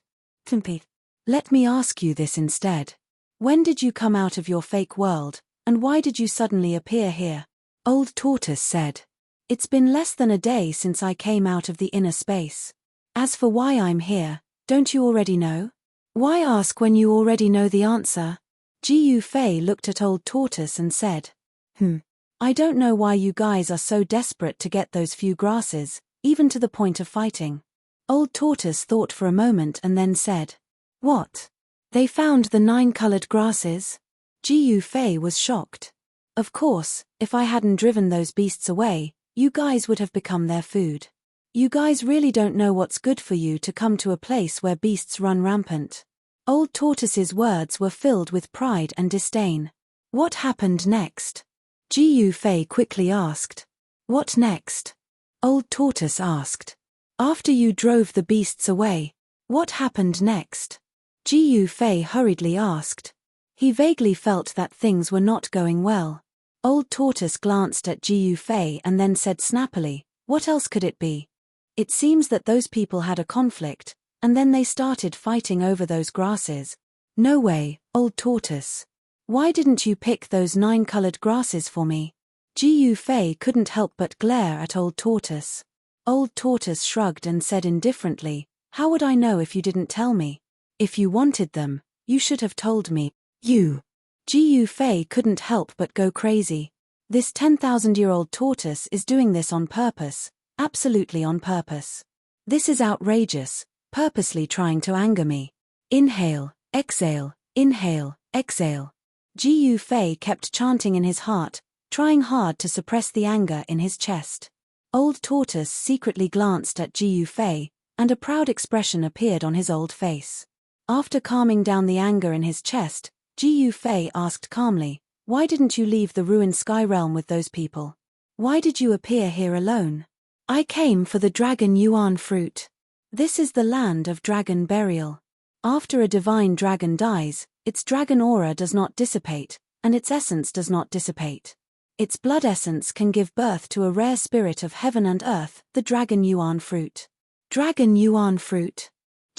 Let me ask you this instead. When did you come out of your fake world? And why did you suddenly appear here? Old Tortoise said. It's been less than a day since I came out of the inner space. As for why I'm here, don't you already know? Why ask when you already know the answer? Gu Fei looked at Old Tortoise and said. I don't know why you guys are so desperate to get those few grasses, even to the point of fighting. Old Tortoise thought for a moment and then said. What? They found the 9 colored grasses? Gu Fei was shocked. Of course, if I hadn't driven those beasts away, you guys would have become their food. You guys really don't know what's good for you to come to a place where beasts run rampant. Old Tortoise's words were filled with pride and disdain. What happened next? Gu Fei quickly asked. What next? Old Tortoise asked. After you drove the beasts away, what happened next? Gu Fei hurriedly asked. He vaguely felt that things were not going well. Old Tortoise glanced at Gu Fei and then said snappily, what else could it be? It seems that those people had a conflict, and then they started fighting over those grasses. No way, Old Tortoise. Why didn't you pick those 9 colored grasses for me? Gu Fei couldn't help but glare at Old Tortoise. Old Tortoise shrugged and said indifferently, how would I know if you didn't tell me? If you wanted them, you should have told me. Gu Fei couldn't help but go crazy. This 10,000-year-old tortoise is doing this on purpose, absolutely on purpose. This is outrageous, purposely trying to anger me. Inhale, exhale, inhale, exhale. Gu Fei kept chanting in his heart, trying hard to suppress the anger in his chest. Old Tortoise secretly glanced at Gu Fei, and a proud expression appeared on his old face. After calming down the anger in his chest, Gu Fei asked calmly, why didn't you leave the ruined sky realm with those people? Why did you appear here alone? I came for the dragon yuan fruit. This is the land of dragon burial. After a divine dragon dies, its dragon aura does not dissipate, and its essence does not dissipate. Its blood essence can give birth to a rare spirit of heaven and earth, the dragon yuan fruit. Dragon yuan fruit?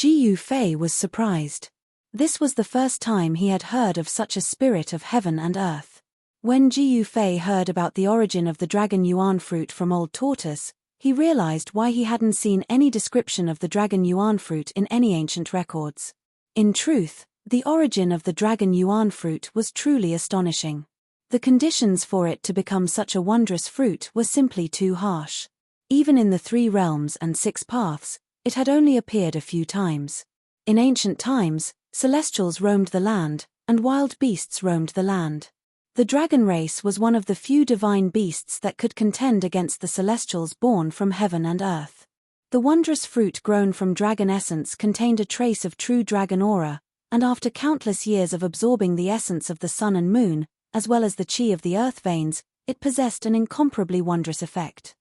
Gu Fei was surprised. This was the first time he had heard of such a spirit of heaven and earth. When Gu Fei heard about the origin of the dragon yuan fruit from Old Tortoise, he realized why he hadn't seen any description of the dragon yuan fruit in any ancient records. In truth, the origin of the dragon yuan fruit was truly astonishing. The conditions for it to become such a wondrous fruit were simply too harsh. Even in the 3 realms and 6 paths, it had only appeared a few times. In ancient times, celestials roamed the land, and wild beasts roamed the land. The dragon race was one of the few divine beasts that could contend against the celestials born from heaven and earth. The wondrous fruit grown from dragon essence contained a trace of true dragon aura, and after countless years of absorbing the essence of the sun and moon, as well as the chi of the earth veins, it possessed an incomparably wondrous effect.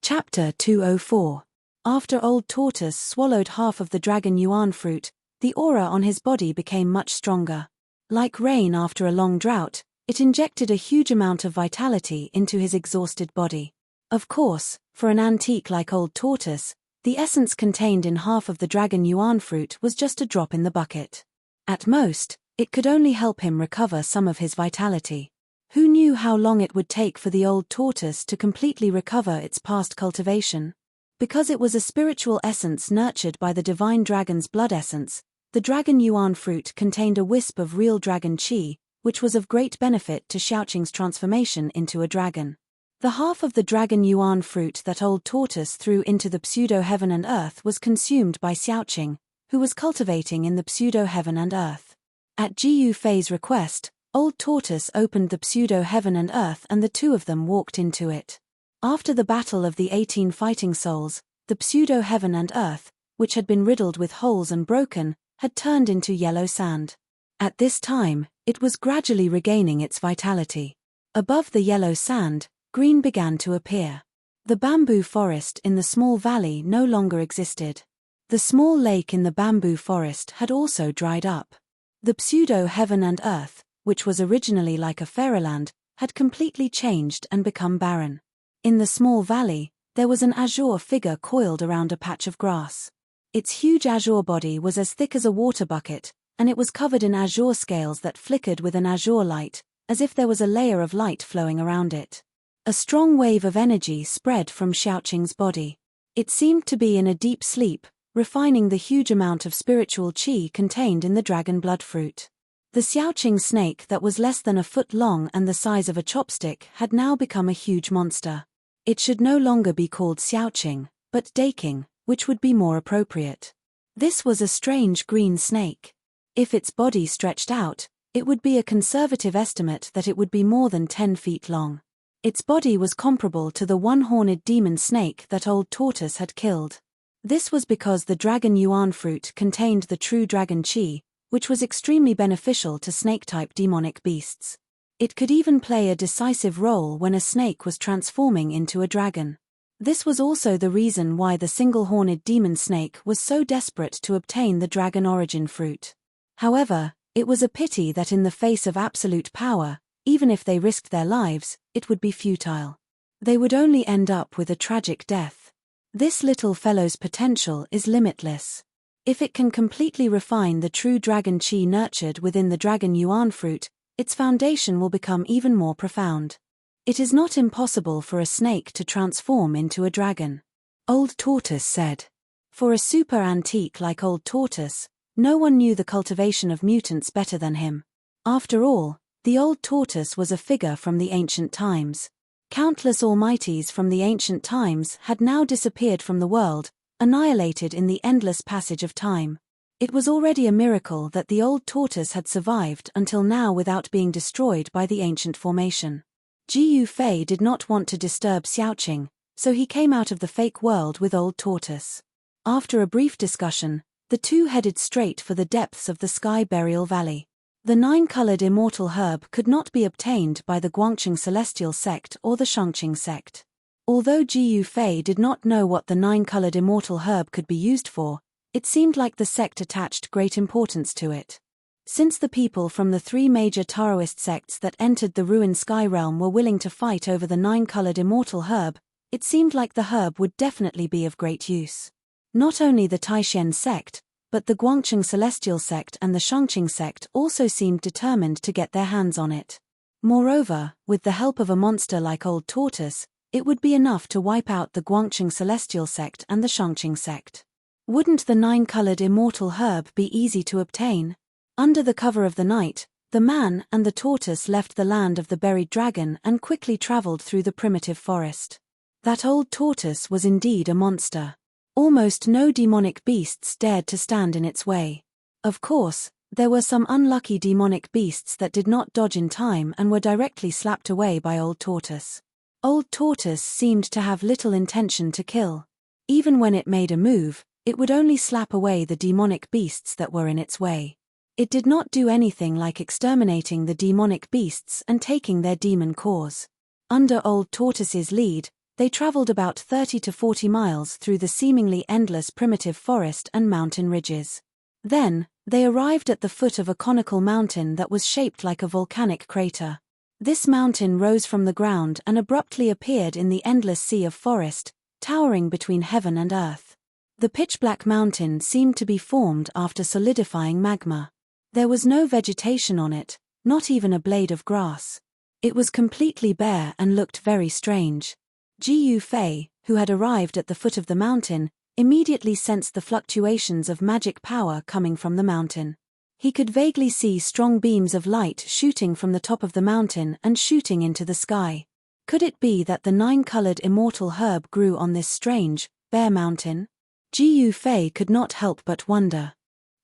Chapter 204. After Old Tortoise swallowed half of the dragon yuan fruit, the aura on his body became much stronger. Like rain after a long drought, it injected a huge amount of vitality into his exhausted body. Of course, for an antique like Old Tortoise, the essence contained in half of the dragon yuan fruit was just a drop in the bucket. At most, it could only help him recover some of his vitality. Who knew how long it would take for the Old Tortoise to completely recover its past cultivation? Because it was a spiritual essence nurtured by the divine dragon's blood essence, the dragon yuan fruit contained a wisp of real dragon chi, which was of great benefit to Xiaoqing's transformation into a dragon. The half of the dragon yuan fruit that Old Tortoise threw into the pseudo-heaven and earth was consumed by Xiaoqing, who was cultivating in the pseudo-heaven and earth. At Jiyu Fei's request, Old Tortoise opened the pseudo-heaven and earth and the two of them walked into it. After the battle of the 18 fighting souls, the pseudo-heaven and earth, which had been riddled with holes and broken, had turned into yellow sand. At this time, it was gradually regaining its vitality. Above the yellow sand, green began to appear. The bamboo forest in the small valley no longer existed. The small lake in the bamboo forest had also dried up. The pseudo-heaven and earth, which was originally like a fairyland, had completely changed and become barren. In the small valley, there was an azure figure coiled around a patch of grass. Its huge azure body was as thick as a water bucket, and it was covered in azure scales that flickered with an azure light, as if there was a layer of light flowing around it. A strong wave of energy spread from Xiaoqing's body. It seemed to be in a deep sleep, refining the huge amount of spiritual qi contained in the dragon blood fruit. The Xiaoqing snake that was less than a foot long and the size of a chopstick had now become a huge monster. It should no longer be called Xiaoqing, but Daking, which would be more appropriate. This was a strange green snake. If its body stretched out, it would be a conservative estimate that it would be more than 10 feet long. Its body was comparable to the one-horned demon snake that Old Tortoise had killed. This was because the dragon yuan fruit contained the true dragon qi, which was extremely beneficial to snake-type demonic beasts. It could even play a decisive role when a snake was transforming into a dragon. This was also the reason why the single-horned demon snake was so desperate to obtain the dragon origin fruit. However, it was a pity that in the face of absolute power, even if they risked their lives, it would be futile. They would only end up with a tragic death. This little fellow's potential is limitless. If it can completely refine the true dragon qi nurtured within the dragon yuan fruit, its foundation will become even more profound. It is not impossible for a snake to transform into a dragon. Old Tortoise said. For a super antique like Old Tortoise, no one knew the cultivation of mutants better than him. After all, the Old Tortoise was a figure from the ancient times. Countless almighties from the ancient times had now disappeared from the world, annihilated in the endless passage of time. It was already a miracle that the Old Tortoise had survived until now without being destroyed by the ancient formation. Jiyu Fei did not want to disturb Xiaoqing, so he came out of the fake world with Old Tortoise. After a brief discussion, the two headed straight for the depths of the Sky Burial Valley. The 9-colored immortal herb could not be obtained by the Guangqing Celestial Sect or the Shangqing Sect. Although Jiyu Fei did not know what the 9-colored immortal herb could be used for, it seemed like the sect attached great importance to it. Since the people from the 3 major Taoist sects that entered the ruined sky realm were willing to fight over the 9-colored immortal herb, it seemed like the herb would definitely be of great use. Not only the Taishen sect, but the Guangqing Celestial Sect and the Shangqing Sect also seemed determined to get their hands on it. Moreover, with the help of a monster like Old Tortoise, It would be enough to wipe out the Guangqing Celestial Sect and the Shangqing Sect. Wouldn't the 9-colored immortal herb be easy to obtain? Under the cover of the night, the man and the tortoise left the land of the buried dragon and quickly traveled through the primitive forest. That old tortoise was indeed a monster. Almost no demonic beasts dared to stand in its way. Of course, there were some unlucky demonic beasts that did not dodge in time and were directly slapped away by Old Tortoise. Old Tortoise seemed to have little intention to kill. Even when it made a move, it would only slap away the demonic beasts that were in its way. It did not do anything like exterminating the demonic beasts and taking their demon cores. Under Old Tortoise's lead, they traveled about 30 to 40 miles through the seemingly endless primitive forest and mountain ridges. Then, they arrived at the foot of a conical mountain that was shaped like a volcanic crater. This mountain rose from the ground and abruptly appeared in the endless sea of forest, towering between heaven and earth. The pitch-black mountain seemed to be formed after solidifying magma. There was no vegetation on it, not even a blade of grass. It was completely bare and looked very strange. Ji Fei, who had arrived at the foot of the mountain, immediately sensed the fluctuations of magic power coming from the mountain. He could vaguely see strong beams of light shooting from the top of the mountain and shooting into the sky. Could it be that the 9-colored immortal herb grew on this strange, bare mountain? Ji Fei could not help but wonder.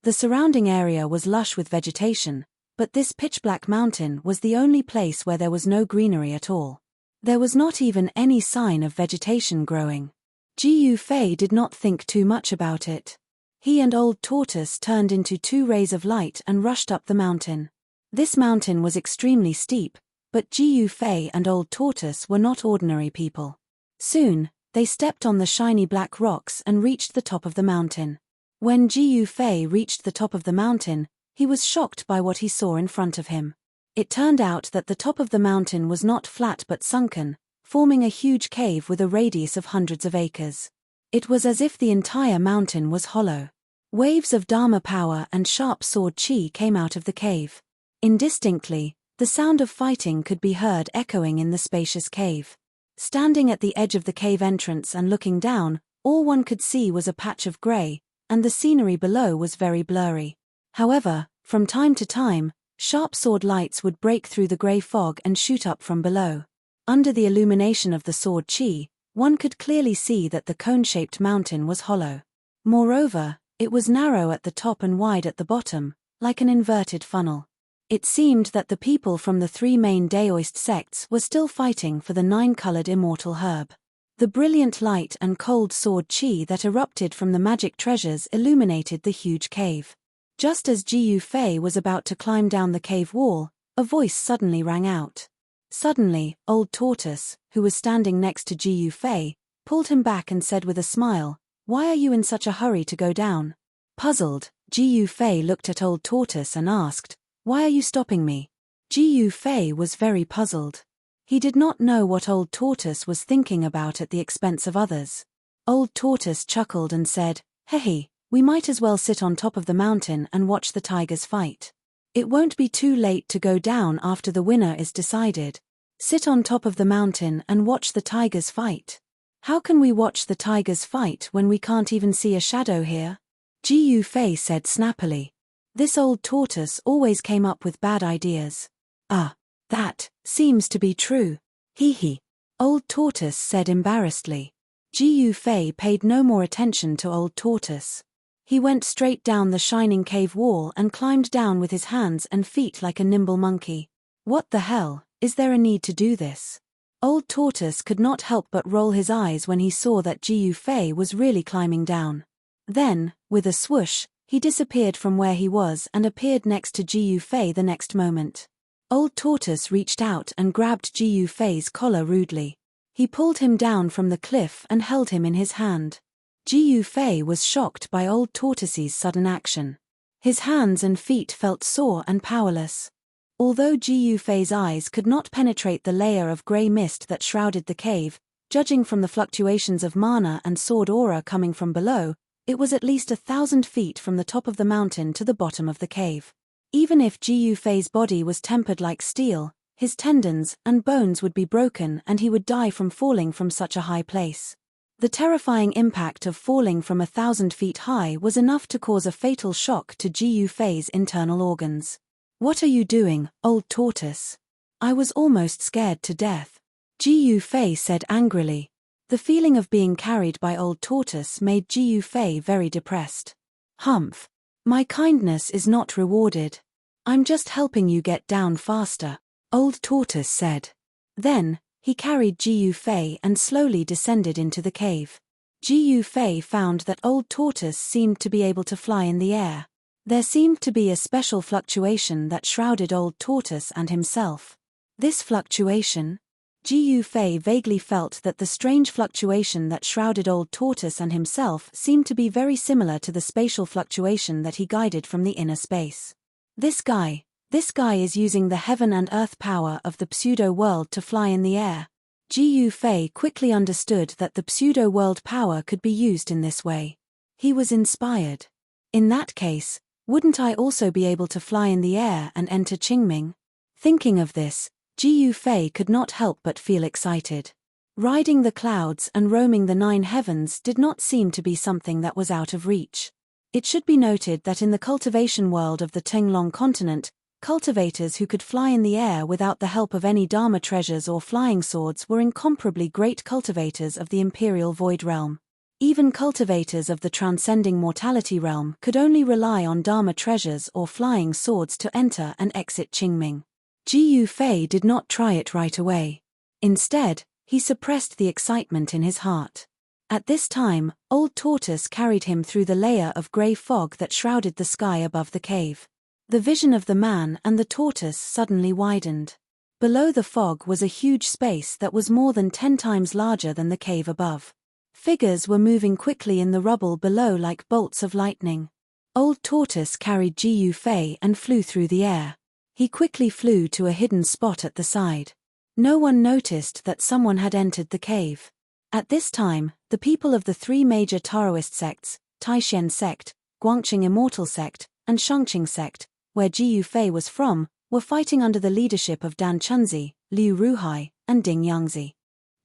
The surrounding area was lush with vegetation, but this pitch-black mountain was the only place where there was no greenery at all. There was not even any sign of vegetation growing. Ji Fei did not think too much about it. He and Old Tortoise turned into 2 rays of light and rushed up the mountain. This mountain was extremely steep, but Ji Fei and Old Tortoise were not ordinary people. Soon, they stepped on the shiny black rocks and reached the top of the mountain. When Ji Fei reached the top of the mountain, he was shocked by what he saw in front of him. It turned out that the top of the mountain was not flat but sunken, forming a huge cave with a radius of hundreds of acres. It was as if the entire mountain was hollow. Waves of Dharma power and sharp sword chi came out of the cave. Indistinctly, the sound of fighting could be heard echoing in the spacious cave. Standing at the edge of the cave entrance and looking down, all one could see was a patch of grey, and the scenery below was very blurry. However, from time to time, sharp sword lights would break through the grey fog and shoot up from below. Under the illumination of the sword chi, one could clearly see that the cone-shaped mountain was hollow. Moreover, it was narrow at the top and wide at the bottom, like an inverted funnel. It seemed that the people from the 3 main Daoist sects were still fighting for the 9-colored immortal herb. The brilliant light and cold sword chi that erupted from the magic treasures illuminated the huge cave. Just as Ji Fei was about to climb down the cave wall, a voice suddenly rang out. Suddenly, Old Tortoise, who was standing next to Ji Fei, pulled him back and said with a smile, "Why are you in such a hurry to go down?" Puzzled, Ji Fei looked at Old Tortoise and asked, "Why are you stopping me?" Ji Fei was very puzzled. He did not know what Old Tortoise was thinking about at the expense of others. Old Tortoise chuckled and said, "Hey, we might as well sit on top of the mountain and watch the tigers fight. It won't be too late to go down after the winner is decided. Sit on top of the mountain and watch the tigers fight." "How can we watch the tigers fight when we can't even see a shadow here?" Ji Fei said snappily. This Old Tortoise always came up with bad ideas. That seems to be true. Hee. Old Tortoise said embarrassedly. Ji Fei paid no more attention to Old Tortoise. He went straight down the shining cave wall and climbed down with his hands and feet like a nimble monkey. What the hell, is there a need to do this? Old Tortoise could not help but roll his eyes when he saw that Ji Fei was really climbing down. Then, with a swoosh, he disappeared from where he was and appeared next to Ji Fei the next moment. Old Tortoise reached out and grabbed Ji Fei's collar rudely. He pulled him down from the cliff and held him in his hand. Ji Fei was shocked by Old Tortoise's sudden action. His hands and feet felt sore and powerless. Although Ji Fei's eyes could not penetrate the layer of grey mist that shrouded the cave, judging from the fluctuations of mana and sword aura coming from below, it was at least 1,000 feet from the top of the mountain to the bottom of the cave. Even if Ji Fei's body was tempered like steel, his tendons and bones would be broken and he would die from falling from such a high place. The terrifying impact of falling from 1,000 feet high was enough to cause a fatal shock to Ji Yufei's internal organs. "What are you doing, old tortoise? I was almost scared to death," Ji Yufei said angrily. The feeling of being carried by old tortoise made Ji Yufei very depressed. "Humph. My kindness is not rewarded. I'm just helping you get down faster," old tortoise said. Then, he carried Ji Yufei and slowly descended into the cave. Ji Yufei found that old tortoise seemed to be able to fly in the air. There seemed to be a special fluctuation that shrouded old tortoise and himself. This fluctuation? Ji Yufei vaguely felt that the strange fluctuation that shrouded old tortoise and himself seemed to be very similar to the spatial fluctuation that he guided from the inner space. This guy is using the heaven and earth power of the pseudo-world to fly in the air. Ji Yufei quickly understood that the pseudo-world power could be used in this way. He was inspired. In that case, wouldn't I also be able to fly in the air and enter Qingming? Thinking of this, Ji Yufei could not help but feel excited. Riding the clouds and roaming the 9 heavens did not seem to be something that was out of reach. It should be noted that in the cultivation world of the Tenglong continent, cultivators who could fly in the air without the help of any Dharma treasures or flying swords were incomparably great cultivators of the Imperial Void Realm. Even cultivators of the transcending mortality realm could only rely on Dharma treasures or flying swords to enter and exit Qingming. Ji Yufei did not try it right away. Instead, he suppressed the excitement in his heart. At this time, old tortoise carried him through the layer of grey fog that shrouded the sky above the cave. The vision of the man and the tortoise suddenly widened. Below the fog was a huge space that was more than 10 times larger than the cave above. Figures were moving quickly in the rubble below like bolts of lightning. Old tortoise carried Ji Yufei and flew through the air. He quickly flew to a hidden spot at the side. No one noticed that someone had entered the cave. At this time, the people of the 3 major Taoist sects, Taishen sect, Guangqing Immortal sect, and Shangqing sect, where Ji Yufei was from, were fighting under the leadership of Dan Chunzi, Liu Ruhai, and Ding Yangzi.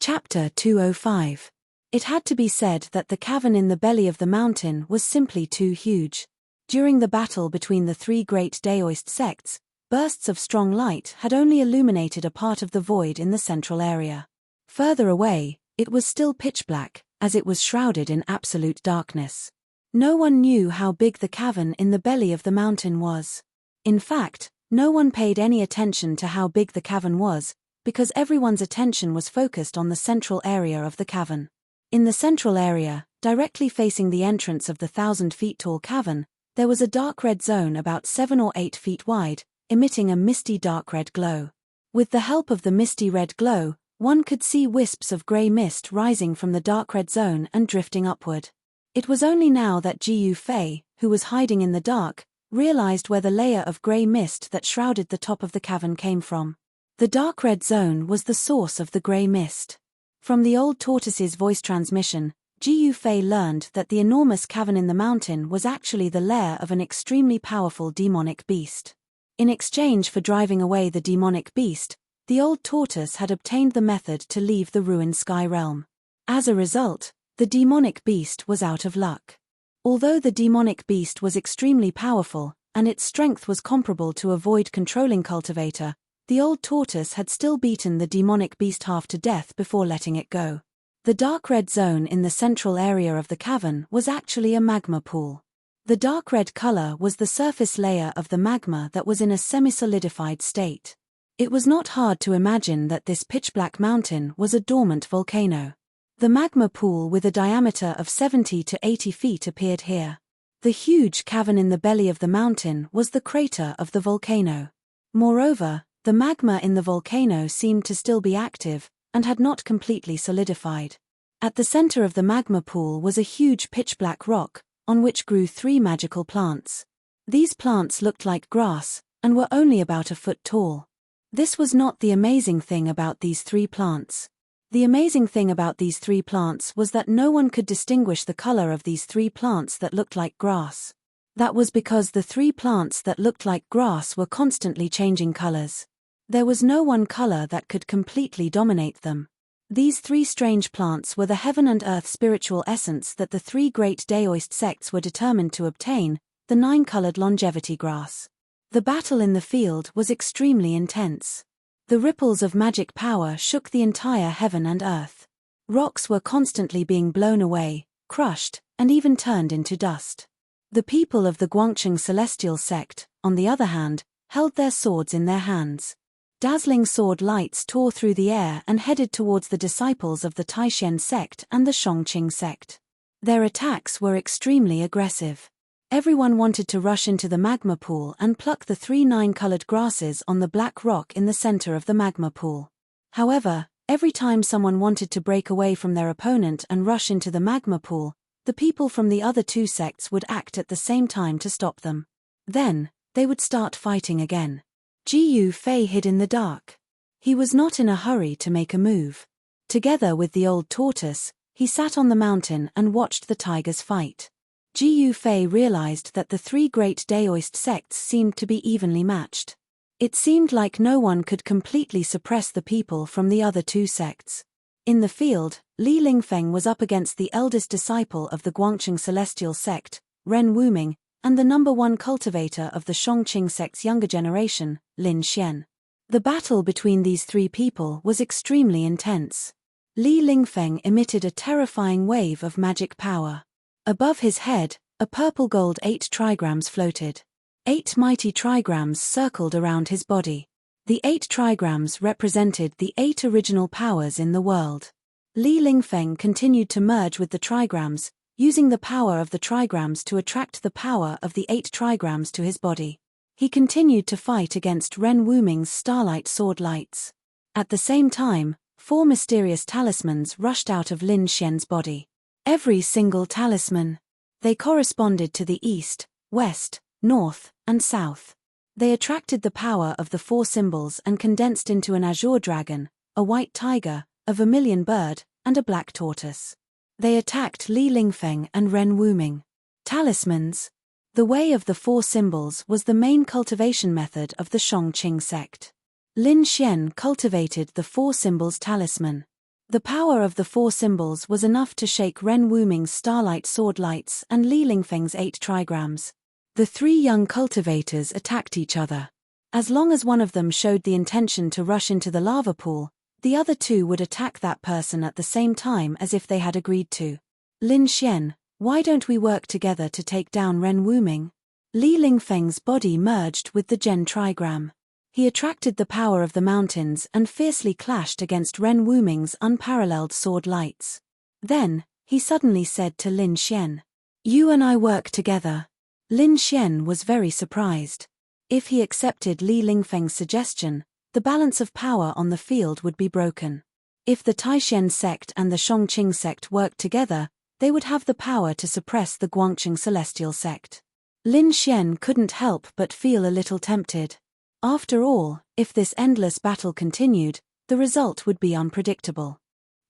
Chapter 205. It had to be said that the cavern in the belly of the mountain was simply too huge. During the battle between the 3 great Daoist sects, bursts of strong light had only illuminated a part of the void in the central area. Further away, it was still pitch black, as it was shrouded in absolute darkness. No one knew how big the cavern in the belly of the mountain was. In fact, no one paid any attention to how big the cavern was, because everyone's attention was focused on the central area of the cavern. In the central area, directly facing the entrance of the 1,000 feet tall cavern, there was a dark red zone about 7 or 8 feet wide, emitting a misty dark red glow. With the help of the misty red glow, one could see wisps of grey mist rising from the dark red zone and drifting upward. It was only now that Ji Yufei, who was hiding in the dark, realized where the layer of grey mist that shrouded the top of the cavern came from. The dark red zone was the source of the grey mist. From the old tortoise's voice transmission, Ji Yufei learned that the enormous cavern in the mountain was actually the lair of an extremely powerful demonic beast. In exchange for driving away the demonic beast, the old tortoise had obtained the method to leave the ruined sky realm. As a result, the demonic beast was out of luck. Although the demonic beast was extremely powerful, and its strength was comparable to a void-controlling cultivator, the old tortoise had still beaten the demonic beast half to death before letting it go. The dark red zone in the central area of the cavern was actually a magma pool. The dark red color was the surface layer of the magma that was in a semi-solidified state. It was not hard to imagine that this pitch-black mountain was a dormant volcano. The magma pool with a diameter of 70 to 80 feet appeared here. The huge cavern in the belly of the mountain was the crater of the volcano. Moreover, the magma in the volcano seemed to still be active, and had not completely solidified. At the center of the magma pool was a huge pitch-black rock, on which grew 3 magical plants. These plants looked like grass, and were only about a foot tall. This was not the amazing thing about these 3 plants. The amazing thing about these 3 plants was that no one could distinguish the color of these 3 plants that looked like grass. That was because the 3 plants that looked like grass were constantly changing colors. There was no one color that could completely dominate them. These three strange plants were the heaven and earth spiritual essence that the three great Daoist sects were determined to obtain, the nine-colored longevity grass. The battle in the field was extremely intense. The ripples of magic power shook the entire heaven and earth. Rocks were constantly being blown away, crushed, and even turned into dust. The people of the Guangcheng celestial sect, on the other hand, held their swords in their hands. Dazzling sword lights tore through the air and headed towards the disciples of the Taishen sect and the Shongqing sect. Their attacks were extremely aggressive. Everyone wanted to rush into the magma pool and pluck the three nine-colored grasses on the black rock in the center of the magma pool. However, every time someone wanted to break away from their opponent and rush into the magma pool, the people from the other two sects would act at the same time to stop them. Then, they would start fighting again. Jiyu Fei hid in the dark. He was not in a hurry to make a move. Together with the old tortoise, he sat on the mountain and watched the tigers fight. Jiyu Fei realized that the three great Daoist sects seemed to be evenly matched. It seemed like no one could completely suppress the people from the other two sects. In the field, Li Lingfeng was up against the eldest disciple of the Guangcheng celestial sect, Ren Wuming, and the number one cultivator of the Shongqing sect's younger generation, Lin Xian. The battle between these three people was extremely intense. Li Lingfeng emitted a terrifying wave of magic power. Above his head, a purple-gold 8 trigrams floated. 8 mighty trigrams circled around his body. The 8 trigrams represented the 8 original powers in the world. Li Lingfeng continued to merge with the trigrams, using the power of the trigrams to attract the power of the 8 trigrams to his body. He continued to fight against Ren Wuming's starlight sword lights. At the same time, 4 mysterious talismans rushed out of Lin Xian's body. Every single talisman. They corresponded to the east, west, north, and south. They attracted the power of the 4 symbols and condensed into an azure dragon, a white tiger, a vermilion bird, and a black tortoise. They attacked Li Lingfeng and Ren Wuming. Talismans. The way of the 4 symbols was the main cultivation method of the Shongqing sect. Lin Xian cultivated the 4 symbols talisman. The power of the 4 symbols was enough to shake Ren Wuming's starlight sword lights and Li Lingfeng's 8 trigrams. The 3 young cultivators attacked each other. As long as one of them showed the intention to rush into the lava pool, the other 2 would attack that person at the same time as if they had agreed to. Lin Xian, why don't we work together to take down Ren Wuming? Li Lingfeng's body merged with the Gen trigram. He attracted the power of the mountains and fiercely clashed against Ren Wuming's unparalleled sword lights. Then, he suddenly said to Lin Xian, "You and I work together." Lin Xian was very surprised. If he accepted Li Lingfeng's suggestion, the balance of power on the field would be broken. If the Taishen sect and the Shongqing sect worked together, they would have the power to suppress the Guangcheng celestial sect. Lin Xian couldn't help but feel a little tempted. After all, if this endless battle continued, the result would be unpredictable.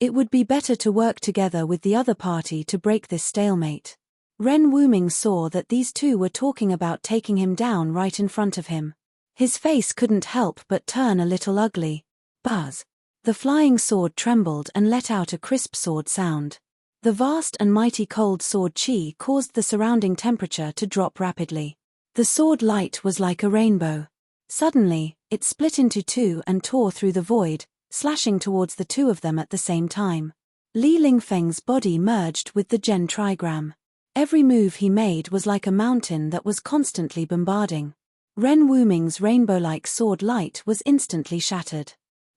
It would be better to work together with the other party to break this stalemate. Ren Wuming saw that these 2 were talking about taking him down right in front of him. His face couldn't help but turn a little ugly. Buzz. The flying sword trembled and let out a crisp sword sound. The vast and mighty cold sword chi caused the surrounding temperature to drop rapidly. The sword light was like a rainbow. Suddenly, it split into 2 and tore through the void, slashing towards the 2 of them at the same time. Li Lingfeng's body merged with the Gen trigram. Every move he made was like a mountain that was constantly bombarding. Ren Wuming's rainbow-like sword light was instantly shattered.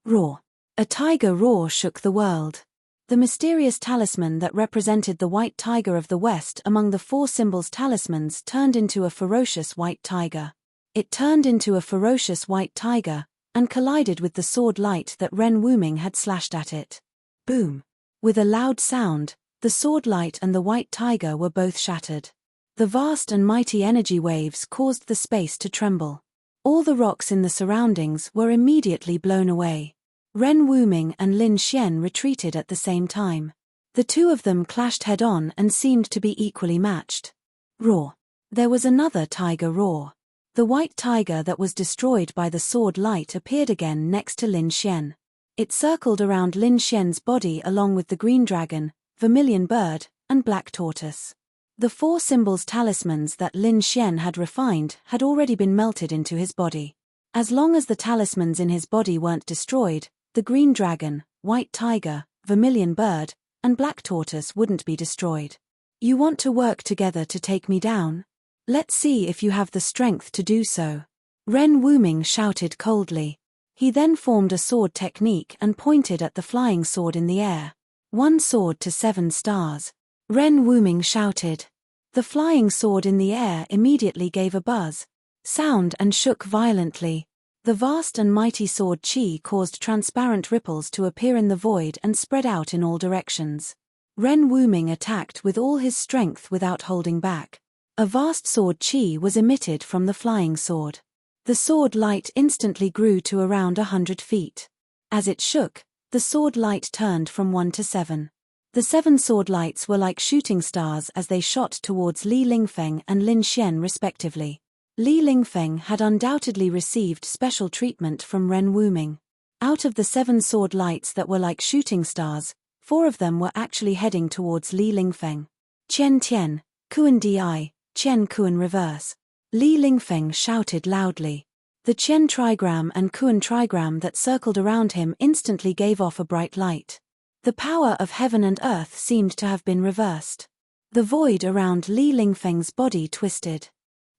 Roar. A tiger roar shook the world. The mysterious talisman that represented the white tiger of the west among the 4 symbols talismans turned into a ferocious white tiger. It turned into a ferocious white tiger, and collided with the sword light that Ren Wuming had slashed at it. Boom! With a loud sound, the sword light and the white tiger were both shattered. The vast and mighty energy waves caused the space to tremble. All the rocks in the surroundings were immediately blown away. Ren Wuming and Lin Xian retreated at the same time. The 2 of them clashed head-on and seemed to be equally matched. Roar! There was another tiger roar. The white tiger that was destroyed by the sword light appeared again next to Lin Xian. It circled around Lin Xian's body along with the green dragon, vermilion bird, and black tortoise. The 4 symbols talismans that Lin Xian had refined had already been melted into his body. As long as the talismans in his body weren't destroyed, the green dragon, white tiger, vermilion bird, and black tortoise wouldn't be destroyed. You want to work together to take me down? Let's see if you have the strength to do so. Ren Wuming shouted coldly. He then formed a sword technique and pointed at the flying sword in the air. 1 sword to 7 stars. Ren Wuming shouted. The flying sword in the air immediately gave a buzz sound and shook violently. The vast and mighty sword Qi caused transparent ripples to appear in the void and spread out in all directions. Ren Wuming attacked with all his strength without holding back. A vast sword Qi was emitted from the flying sword. The sword light instantly grew to around 100 feet. As it shook, the sword light turned from 1 to 7. The 7 sword lights were like shooting stars as they shot towards Li Lingfeng and Lin Xian respectively. Li Lingfeng had undoubtedly received special treatment from Ren Wuming. Out of the 7 sword lights that were like shooting stars, 4 of them were actually heading towards Li Lingfeng. Qian Tian, Kuan Di, Qian Kuan reverse. Li Lingfeng shouted loudly. The Qian trigram and Kuan trigram that circled around him instantly gave off a bright light. The power of heaven and earth seemed to have been reversed. The void around Li Lingfeng's body twisted.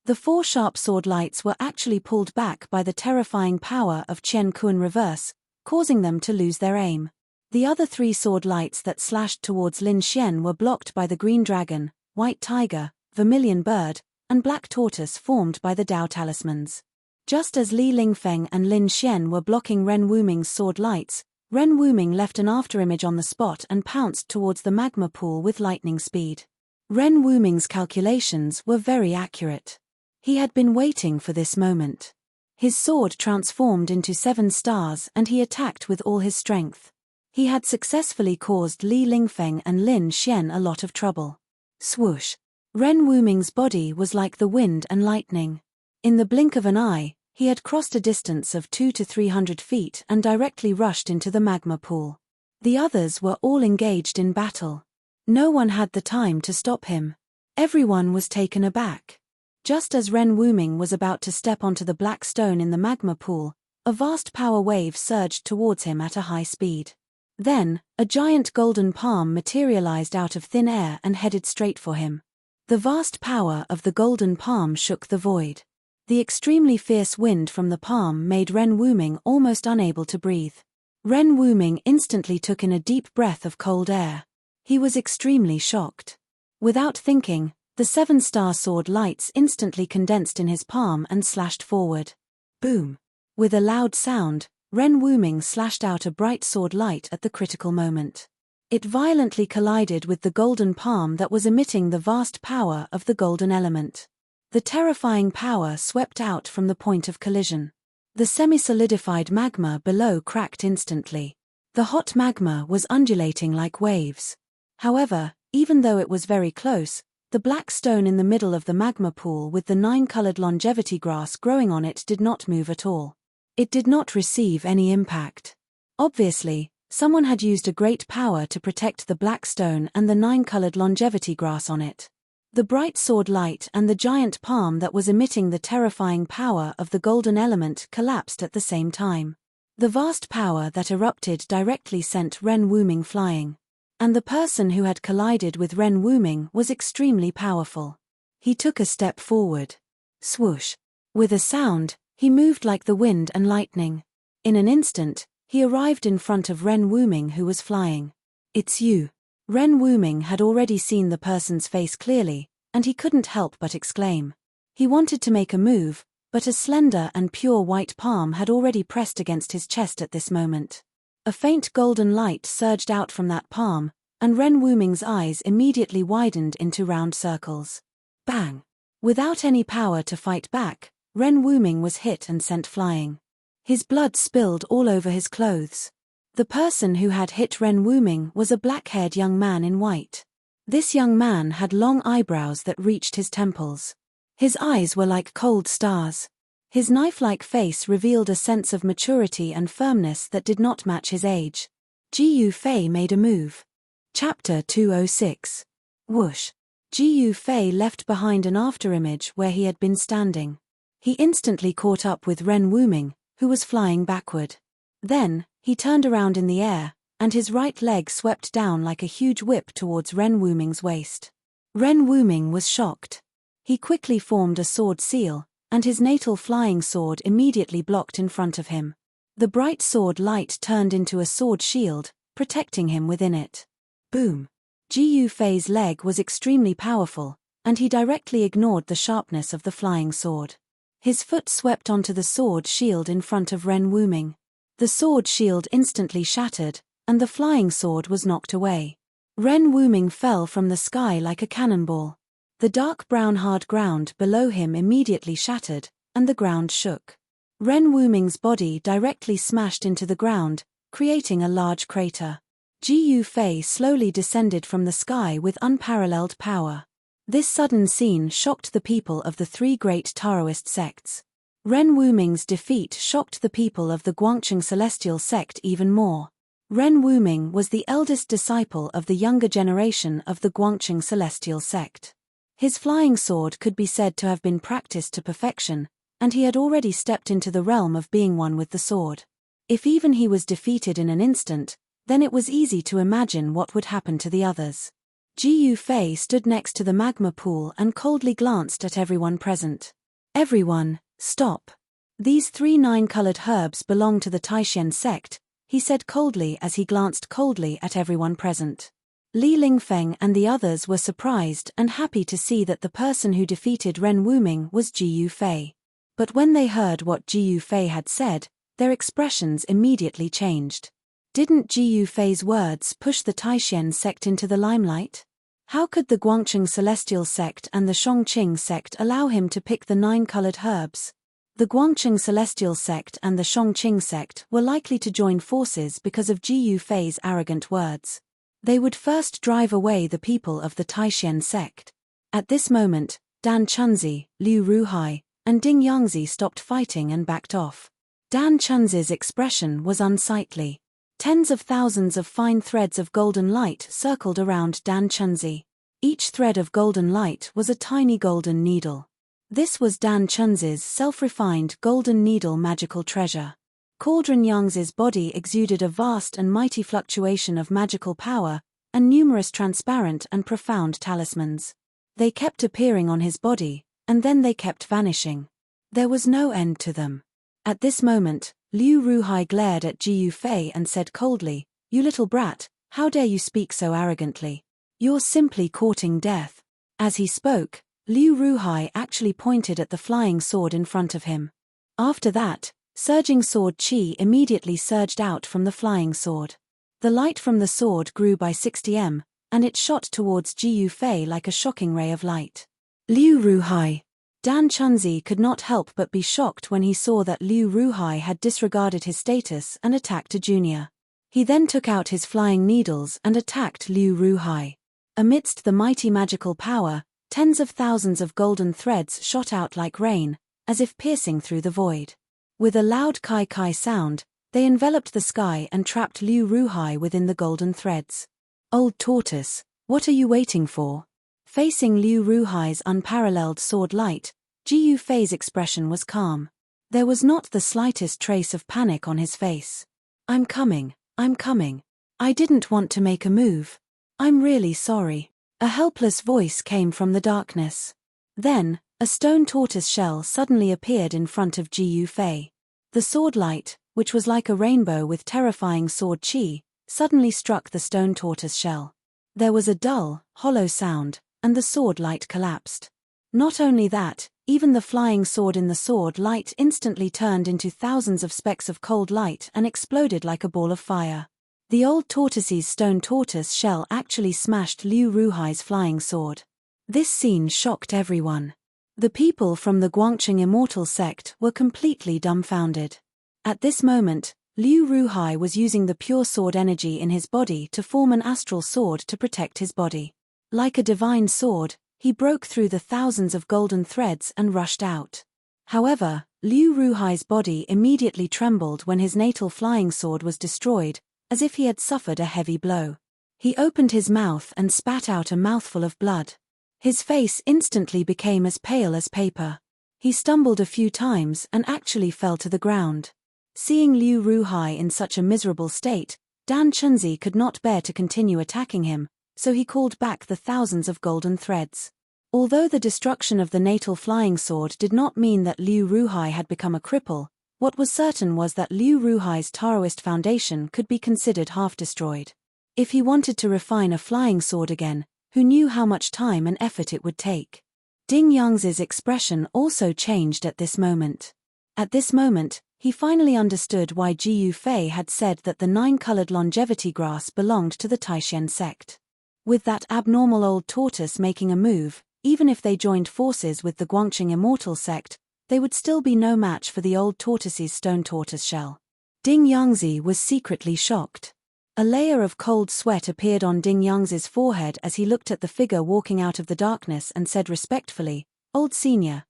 The 4 sharp sword lights were actually pulled back by the terrifying power of Qian Kuan reverse, causing them to lose their aim. The other 3 sword lights that slashed towards Lin Xian were blocked by the green dragon, white tiger, vermilion bird, and black tortoise formed by the Dao talismans. Just as Li Lingfeng and Lin Xian were blocking Ren Wuming's sword lights, Ren Wuming left an afterimage on the spot and pounced towards the magma pool with lightning speed. Ren Wuming's calculations were very accurate. He had been waiting for this moment. His sword transformed into 7 stars and he attacked with all his strength. He had successfully caused Li Lingfeng and Lin Xian a lot of trouble. Swoosh! Ren Wuming's body was like the wind and lightning. In the blink of an eye, he had crossed a distance of 200 to 300 feet and directly rushed into the magma pool. The others were all engaged in battle. No one had the time to stop him. Everyone was taken aback. Just as Ren Wuming was about to step onto the black stone in the magma pool, a vast power wave surged towards him at a high speed. Then, a giant golden palm materialized out of thin air and headed straight for him. The vast power of the golden palm shook the void. The extremely fierce wind from the palm made Ren Wuming almost unable to breathe. Ren Wuming instantly took in a deep breath of cold air. He was extremely shocked. Without thinking, the 7-star sword lights instantly condensed in his palm and slashed forward. Boom! With a loud sound, Ren Wuming slashed out a bright sword light at the critical moment. It violently collided with the golden palm that was emitting the vast power of the golden element. The terrifying power swept out from the point of collision. The semi-solidified magma below cracked instantly. The hot magma was undulating like waves. However, even though it was very close, the black stone in the middle of the magma pool with the 9-colored longevity grass growing on it did not move at all. It did not receive any impact. Obviously, someone had used a great power to protect the black stone and the 9-colored longevity grass on it. The bright sword light and the giant palm that was emitting the terrifying power of the golden element collapsed at the same time. The vast power that erupted directly sent Ren Wuming flying. And the person who had collided with Ren Wuming was extremely powerful. He took a step forward. Swoosh! With a sound, he moved like the wind and lightning. In an instant, he arrived in front of Ren Wuming who was flying. "It's you." Ren Wuming had already seen the person's face clearly, and he couldn't help but exclaim. He wanted to make a move, but a slender and pure white palm had already pressed against his chest at this moment. A faint golden light surged out from that palm, and Ren Wuming's eyes immediately widened into round circles. Bang! Without any power to fight back, Ren Wuming was hit and sent flying. His blood spilled all over his clothes. The person who had hit Ren Wuming was a black-haired young man in white. This young man had long eyebrows that reached his temples. His eyes were like cold stars. His knife-like face revealed a sense of maturity and firmness that did not match his age. Ji Yufei made a move. Chapter 206. Whoosh. Ji Yufei left behind an afterimage where he had been standing. He instantly caught up with Ren Wuming, who was flying backward. Then, he turned around in the air, and his right leg swept down like a huge whip towards Ren Wuming's waist. Ren Wuming was shocked. He quickly formed a sword seal, and his natal flying sword immediately blocked in front of him. The bright sword light turned into a sword shield, protecting him within it. Boom! Ji Yufei's leg was extremely powerful, and he directly ignored the sharpness of the flying sword. His foot swept onto the sword shield in front of Ren Wuming. The sword shield instantly shattered, and the flying sword was knocked away. Ren Wuming fell from the sky like a cannonball. The dark brown hard ground below him immediately shattered, and the ground shook. Ren Wuming's body directly smashed into the ground, creating a large crater. Ji Yufei slowly descended from the sky with unparalleled power. This sudden scene shocked the people of the three great Taoist sects. Ren Wuming's defeat shocked the people of the Guangqing Celestial sect even more. Ren Wuming was the eldest disciple of the younger generation of the Guangqing Celestial sect. His flying sword could be said to have been practiced to perfection, and he had already stepped into the realm of being one with the sword. If even he was defeated in an instant, then it was easy to imagine what would happen to the others. Ji Yufei stood next to the magma pool and coldly glanced at everyone present. "Everyone, stop. These 3 9-colored herbs belong to the Taishan sect," he said coldly as he glanced coldly at everyone present. Li Lingfeng and the others were surprised and happy to see that the person who defeated Ren Wuming was Ji Yufei. But when they heard what Ji Yufei had said, their expressions immediately changed. Didn't Ji Yufei's words push the Taishan sect into the limelight? How could the Guangqing Celestial sect and the Shongqing sect allow him to pick the 9-colored herbs? The Guangqing Celestial sect and the Shongqing sect were likely to join forces because of Ji Yufei's arrogant words. They would first drive away the people of the Taishan sect. At this moment, Dan Chunzi, Liu Ruhai, and Ding Yangzi stopped fighting and backed off. Dan Chunzi's expression was unsightly. Tens of thousands of fine threads of golden light circled around Dan Chunzi. Each thread of golden light was a tiny golden needle. This was Dan Chunzi's self-refined golden needle magical treasure. Cauldron Yangzi's body exuded a vast and mighty fluctuation of magical power, and numerous transparent and profound talismans. They kept appearing on his body, and then they kept vanishing. There was no end to them. At this moment, Liu Ruhai glared at Ji Yufei and said coldly, "You little brat, how dare you speak so arrogantly? You're simply courting death." As he spoke, Liu Ruhai actually pointed at the flying sword in front of him. After that, surging sword chi immediately surged out from the flying sword. The light from the sword grew by 60 m, and it shot towards Ji Yufei like a shocking ray of light. Liu Ruhai. Dan Chunzi could not help but be shocked when he saw that Liu Ruhai had disregarded his status and attacked a junior. He then took out his flying needles and attacked Liu Ruhai. Amidst the mighty magical power, tens of thousands of golden threads shot out like rain, as if piercing through the void. With a loud kai-kai sound, they enveloped the sky and trapped Liu Ruhai within the golden threads. "Old tortoise, what are you waiting for?" Facing Liu Ruhai's unparalleled sword light, Ji Yufei's expression was calm. There was not the slightest trace of panic on his face. I'm coming. I didn't want to make a move. I'm really sorry." A helpless voice came from the darkness. Then, a stone tortoise shell suddenly appeared in front of Ji Yufei. The sword light, which was like a rainbow with terrifying sword chi, suddenly struck the stone tortoise shell. There was a dull, hollow sound, and the sword light collapsed. Not only that, even the flying sword in the sword light instantly turned into thousands of specks of cold light and exploded like a ball of fire. The old tortoise's stone tortoise shell actually smashed Liu Ruhai's flying sword. This scene shocked everyone. The people from the Guangqing Immortal sect were completely dumbfounded. At this moment, Liu Ruhai was using the pure sword energy in his body to form an astral sword to protect his body. Like a divine sword, He broke through the thousands of golden threads and rushed out. However, Liu Ruhai's body immediately trembled when his natal flying sword was destroyed, as if he had suffered a heavy blow. He opened his mouth and spat out a mouthful of blood. His face instantly became as pale as paper. He stumbled a few times and actually fell to the ground. Seeing Liu Ruhai in such a miserable state, Dan Chunzi could not bear to continue attacking him, so he called back the thousands of golden threads. Although the destruction of the natal flying sword did not mean that Liu Ruhai had become a cripple, what was certain was that Liu Ruhai's Taoist foundation could be considered half-destroyed. If he wanted to refine a flying sword again, who knew how much time and effort it would take? Ding Yangzi's expression also changed at this moment. At this moment, he finally understood why Ji Yufei had said that the 9-colored longevity grass belonged to the Taishen sect. With that abnormal old tortoise making a move, even if they joined forces with the Guangqing Immortal sect, they would still be no match for the old tortoise's stone tortoise shell. Ding Yangzi was secretly shocked. A layer of cold sweat appeared on Ding Yangzi's forehead as he looked at the figure walking out of the darkness and said respectfully, "Old senior,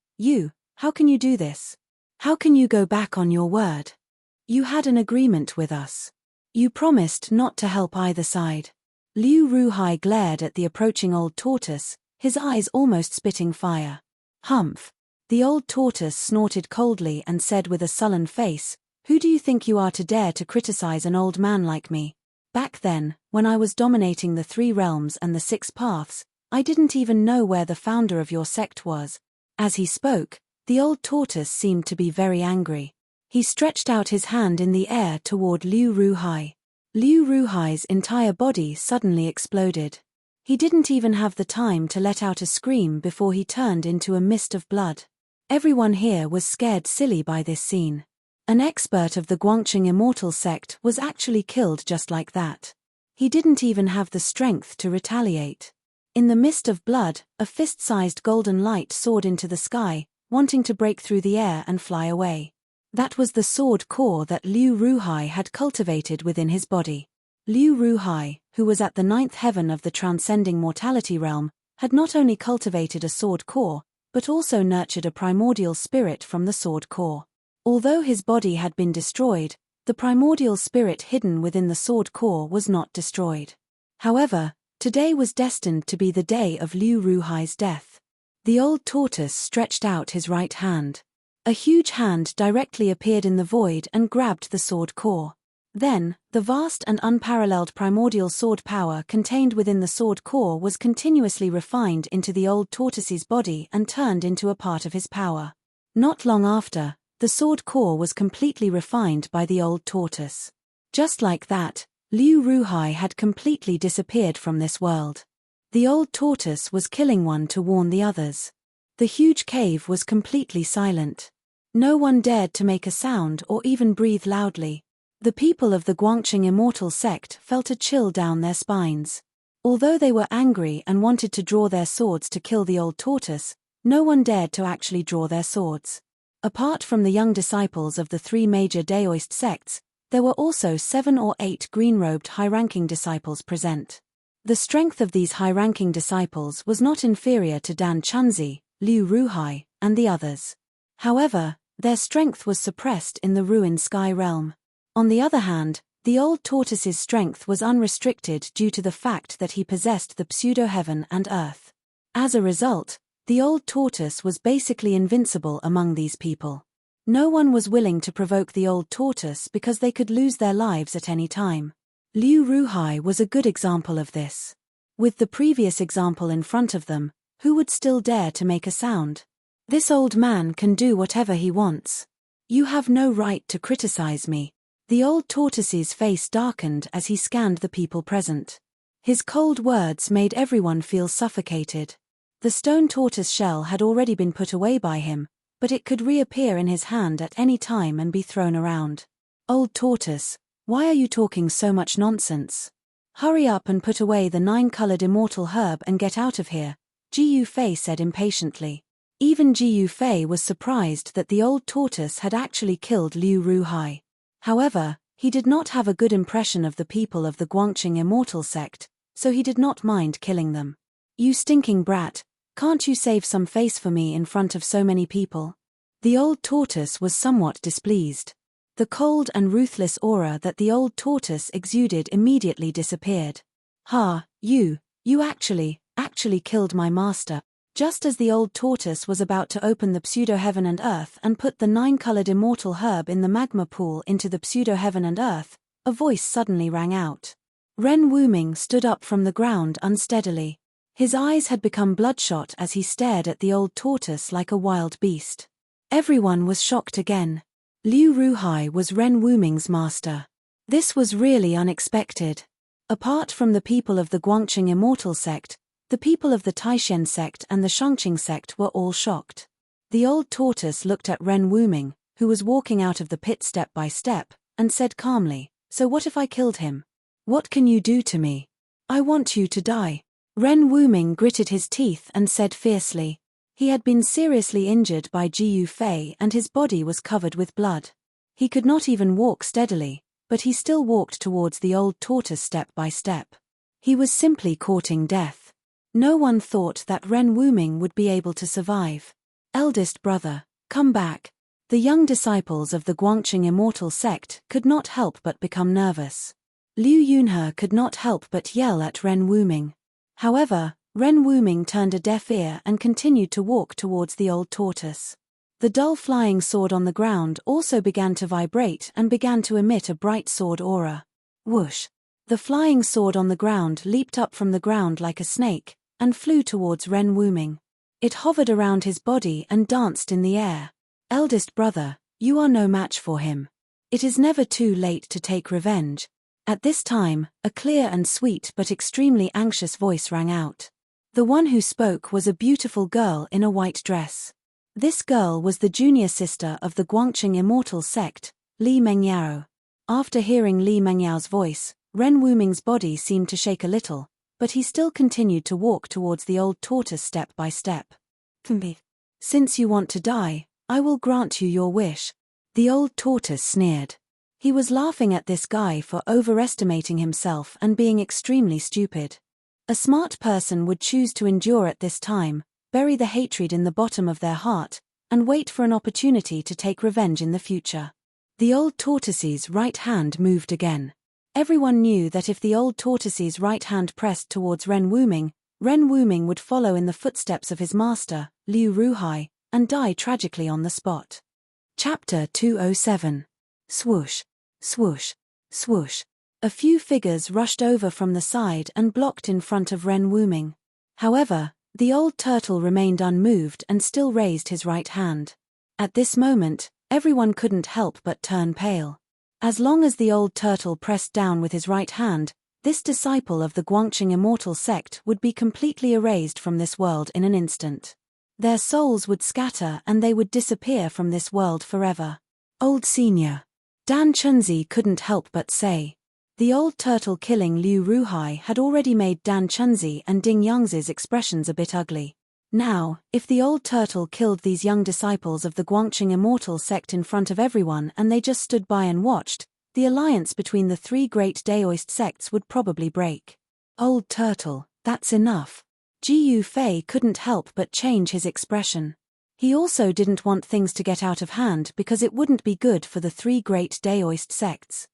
how can you do this? How can you go back on your word? You had an agreement with us. You promised not to help either side." Liu Ruhai glared at the approaching old tortoise, his eyes almost spitting fire. "Humph." The old tortoise snorted coldly and said with a sullen face, "Who do you think you are to dare to criticize an old man like me? Back then, when I was dominating the 3 realms and the 6 paths, I didn't even know where the founder of your sect was." As he spoke, the old tortoise seemed to be very angry. He stretched out his hand in the air toward Liu Ruhai. Liu Ruhai's entire body suddenly exploded. He didn't even have the time to let out a scream before he turned into a mist of blood. Everyone here was scared silly by this scene. An expert of the Guangqing Immortal sect was actually killed just like that. He didn't even have the strength to retaliate. In the mist of blood, a fist-sized golden light soared into the sky, wanting to break through the air and fly away. That was the sword core that Liu Ruhai had cultivated within his body. Liu Ruhai, who was at the 9th heaven of the transcending mortality realm, had not only cultivated a sword core, but also nurtured a primordial spirit from the sword core. Although his body had been destroyed, the primordial spirit hidden within the sword core was not destroyed. However, today was destined to be the day of Liu Ruhai's death. The old tortoise stretched out his right hand. A huge hand directly appeared in the void and grabbed the sword core. Then, the vast and unparalleled primordial sword power contained within the sword core was continuously refined into the old tortoise's body and turned into a part of his power. Not long after, the sword core was completely refined by the old tortoise. Just like that, Liu Ruhai had completely disappeared from this world. The old tortoise was killing one to warn the others. The huge cave was completely silent. No one dared to make a sound or even breathe loudly. The people of the Guangqing Immortal sect felt a chill down their spines. Although they were angry and wanted to draw their swords to kill the old tortoise, no one dared to actually draw their swords. Apart from the young disciples of the 3 major Daoist sects, there were also 7 or 8 green-robed high-ranking disciples present. The strength of these high-ranking disciples was not inferior to Dan Chunzi, Liu Ruhai, and the others. However, their strength was suppressed in the ruined sky realm. On the other hand, the old tortoise's strength was unrestricted due to the fact that he possessed the pseudo-heaven and earth. As a result, the old tortoise was basically invincible among these people. No one was willing to provoke the old tortoise because they could lose their lives at any time. Liu Ruhai was a good example of this. With the previous example in front of them, who would still dare to make a sound? This old man can do whatever he wants. You have no right to criticize me. The old tortoise's face darkened as he scanned the people present. His cold words made everyone feel suffocated. The stone tortoise shell had already been put away by him, but it could reappear in his hand at any time and be thrown around. Old tortoise, why are you talking so much nonsense? Hurry up and put away the 9-colored immortal herb and get out of here, Ji Yufei said impatiently. Even Ji Yufei was surprised that the old tortoise had actually killed Liu Ruhai. However, he did not have a good impression of the people of the Guangqing Immortal sect, so he did not mind killing them. You stinking brat, Can't you save some face for me in front of so many people? The old tortoise was somewhat displeased. The cold and ruthless aura that the old tortoise exuded immediately disappeared. Ha, you actually killed my master. Just as the old tortoise was about to open the pseudo-heaven and earth and put the 9-colored immortal herb in the magma pool into the pseudo-heaven and earth, a voice suddenly rang out. Ren Wuming stood up from the ground unsteadily. His eyes had become bloodshot as he stared at the old tortoise like a wild beast. Everyone was shocked again. Liu Ruhai was Ren Wuming's master. This was really unexpected. Apart from the people of the Guangqing Immortal sect, the people of the Taishen sect and the Shangqing sect were all shocked. The old tortoise looked at Ren Wuming, who was walking out of the pit step by step, and said calmly, "So what if I killed him? What can you do to me? I want you to die." Ren Wuming gritted his teeth and said fiercely. He had been seriously injured by Ji Yufei and his body was covered with blood. He could not even walk steadily, but he still walked towards the old tortoise step by step. He was simply courting death. No one thought that Ren Wuming would be able to survive. "Eldest brother, come back." The young disciples of the Guangqing Immortal sect could not help but become nervous. Liu Yunhe could not help but yell at Ren Wuming. However, Ren Wuming turned a deaf ear and continued to walk towards the old tortoise. The dull flying sword on the ground also began to vibrate and began to emit a bright sword aura. Whoosh! The flying sword on the ground leaped up from the ground like a snake, and flew towards Ren Wuming. It hovered around his body and danced in the air. "Eldest brother, you are no match for him. It is never too late to take revenge." At this time, a clear and sweet but extremely anxious voice rang out. The one who spoke was a beautiful girl in a white dress. This girl was the junior sister of the Guangqing Immortal sect, Li Mengyao. After hearing Li Mengyao's voice, Ren Wuming's body seemed to shake a little, but he still continued to walk towards the old tortoise step by step. "Since you want to die, I will grant you your wish." The old tortoise sneered. He was laughing at this guy for overestimating himself and being extremely stupid. A smart person would choose to endure at this time, bury the hatred in the bottom of their heart, and wait for an opportunity to take revenge in the future. The old tortoise's right hand moved again. Everyone knew that if the old tortoise's right hand pressed towards Ren Wuming would follow in the footsteps of his master, Liu Ruhai, and die tragically on the spot. Chapter 207. Swoosh, swoosh, swoosh. A few figures rushed over from the side and blocked in front of Ren Wuming. However, the old turtle remained unmoved and still raised his right hand. At this moment, everyone couldn't help but turn pale. As long as the old turtle pressed down with his right hand, this disciple of the Guangqing Immortal sect would be completely erased from this world in an instant. Their souls would scatter and they would disappear from this world forever. "Old Senior." Dan Chunzi couldn't help but say. The old turtle killing Liu Ruhai had already made Dan Chunzi and Ding Yangzi's expressions a bit ugly. Now, if the old turtle killed these young disciples of the Guangqing Immortal sect in front of everyone and they just stood by and watched, the alliance between the three great Daoist sects would probably break. "Old turtle, that's enough." Ji Yufei couldn't help but change his expression. He also didn't want things to get out of hand because it wouldn't be good for the three great Daoist sects.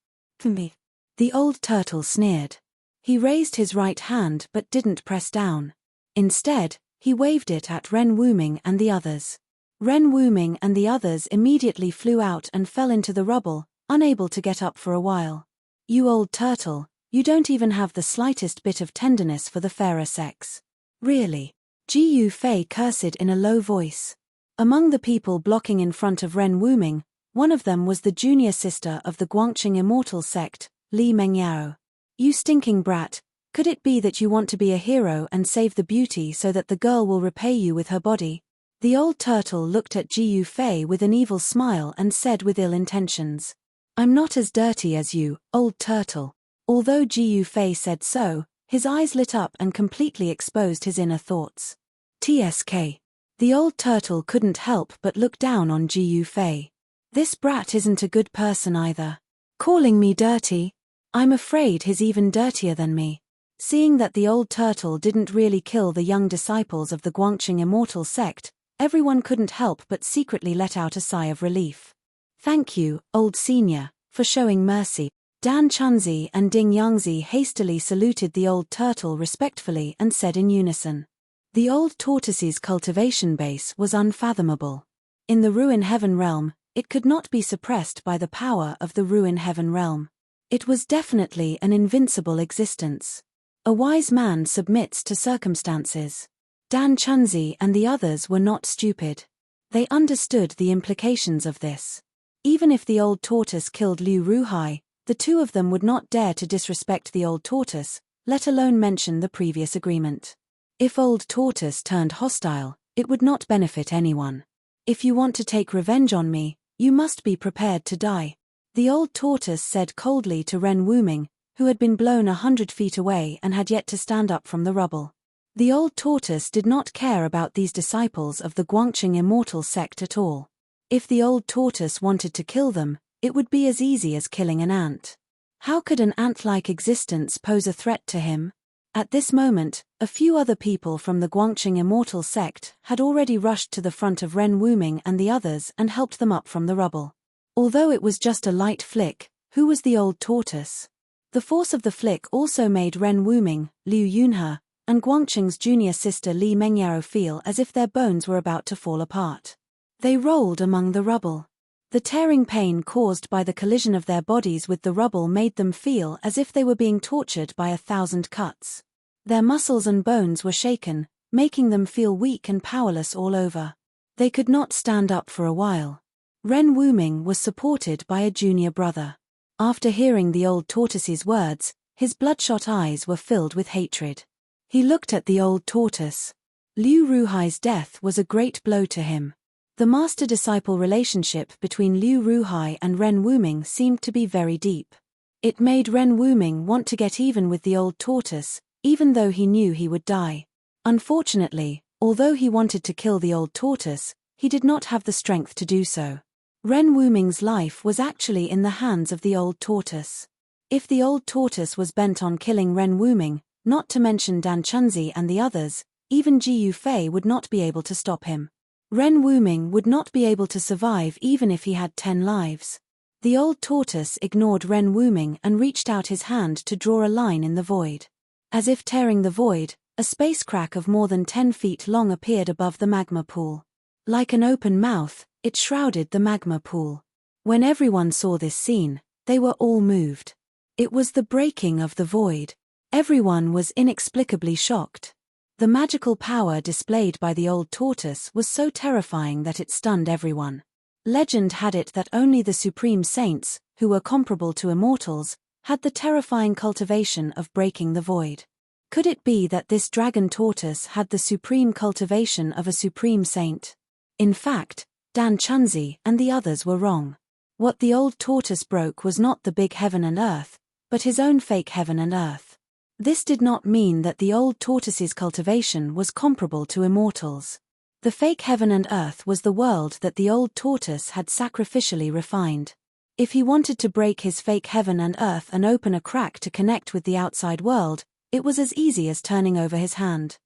The old turtle sneered. He raised his right hand but didn't press down. Instead, he waved it at Ren Wuming and the others. Ren Wuming and the others immediately flew out and fell into the rubble, unable to get up for a while. "You old turtle, you don't even have the slightest bit of tenderness for the fairer sex. Really?" Ji Yufei cursed in a low voice. Among the people blocking in front of Ren Wuming, one of them was the junior sister of the Guangqing Immortal sect, Li Mengyao. "You stinking brat, could it be that you want to be a hero and save the beauty so that the girl will repay you with her body?" The old turtle looked at Ji Yufei with an evil smile and said with ill intentions, "I'm not as dirty as you, old turtle." Although Ji Yufei said so, his eyes lit up and completely exposed his inner thoughts. TSK. The old turtle couldn't help but look down on Ji Yufei. "This brat isn't a good person either. Calling me dirty? I'm afraid he's even dirtier than me." Seeing that the old turtle didn't really kill the young disciples of the Guangqing immortal sect, everyone couldn't help but secretly let out a sigh of relief. "Thank you, old senior, for showing mercy." Dan Chunzi and Ding Yangzi hastily saluted the old turtle respectfully and said in unison. The old tortoise's cultivation base was unfathomable. In the Ruin Heaven realm, it could not be suppressed by the power of the Ruin Heaven realm. It was definitely an invincible existence. A wise man submits to circumstances. Dan Chunzi and the others were not stupid. They understood the implications of this. Even if the old tortoise killed Liu Ruhai, the two of them would not dare to disrespect the old tortoise, let alone mention the previous agreement. If old tortoise turned hostile, it would not benefit anyone. "If you want to take revenge on me, you must be prepared to die," the old tortoise said coldly to Ren Wuming, who had been blown 100 feet away and had yet to stand up from the rubble. The old tortoise did not care about these disciples of the Guangqing immortal sect at all. If the old tortoise wanted to kill them, it would be as easy as killing an ant. How could an ant-like existence pose a threat to him? At this moment, a few other people from the Guangqing immortal sect had already rushed to the front of Ren Wuming and the others and helped them up from the rubble. Although it was just a light flick, who was the old tortoise? The force of the flick also made Ren Wuming, Liu Yunhe, and Guangqing's junior sister Li Mengyao feel as if their bones were about to fall apart. They rolled among the rubble. The tearing pain caused by the collision of their bodies with the rubble made them feel as if they were being tortured by 1,000 cuts. Their muscles and bones were shaken, making them feel weak and powerless all over. They could not stand up for a while. Ren Wuming was supported by a junior brother. After hearing the old tortoise's words, his bloodshot eyes were filled with hatred. He looked at the old tortoise. Liu Ruhai's death was a great blow to him. The master-disciple relationship between Liu Ruhai and Ren Wuming seemed to be very deep. It made Ren Wuming want to get even with the old tortoise, even though he knew he would die. Unfortunately, although he wanted to kill the old tortoise, he did not have the strength to do so. Ren Wuming's life was actually in the hands of the old tortoise. If the old tortoise was bent on killing Ren Wuming, not to mention Dan Chunzi and the others, even Ji Yufei would not be able to stop him. Ren Wuming would not be able to survive even if he had 10 lives. The old tortoise ignored Ren Wuming and reached out his hand to draw a line in the void. As if tearing the void, a space crack of more than 10 feet long appeared above the magma pool. Like an open mouth, it shrouded the magma pool. When everyone saw this scene, they were all moved. It was the breaking of the void. Everyone was inexplicably shocked. The magical power displayed by the old tortoise was so terrifying that it stunned everyone. Legend had it that only the supreme saints, who were comparable to immortals, had the terrifying cultivation of breaking the void. Could it be that this dragon tortoise had the supreme cultivation of a supreme saint? In fact, Dan Chunzi and the others were wrong. What the old tortoise broke was not the big heaven and earth, but his own fake heaven and earth. This did not mean that the old tortoise's cultivation was comparable to immortals. The fake heaven and earth was the world that the old tortoise had sacrificially refined. If he wanted to break his fake heaven and earth and open a crack to connect with the outside world, it was as easy as turning over his hand.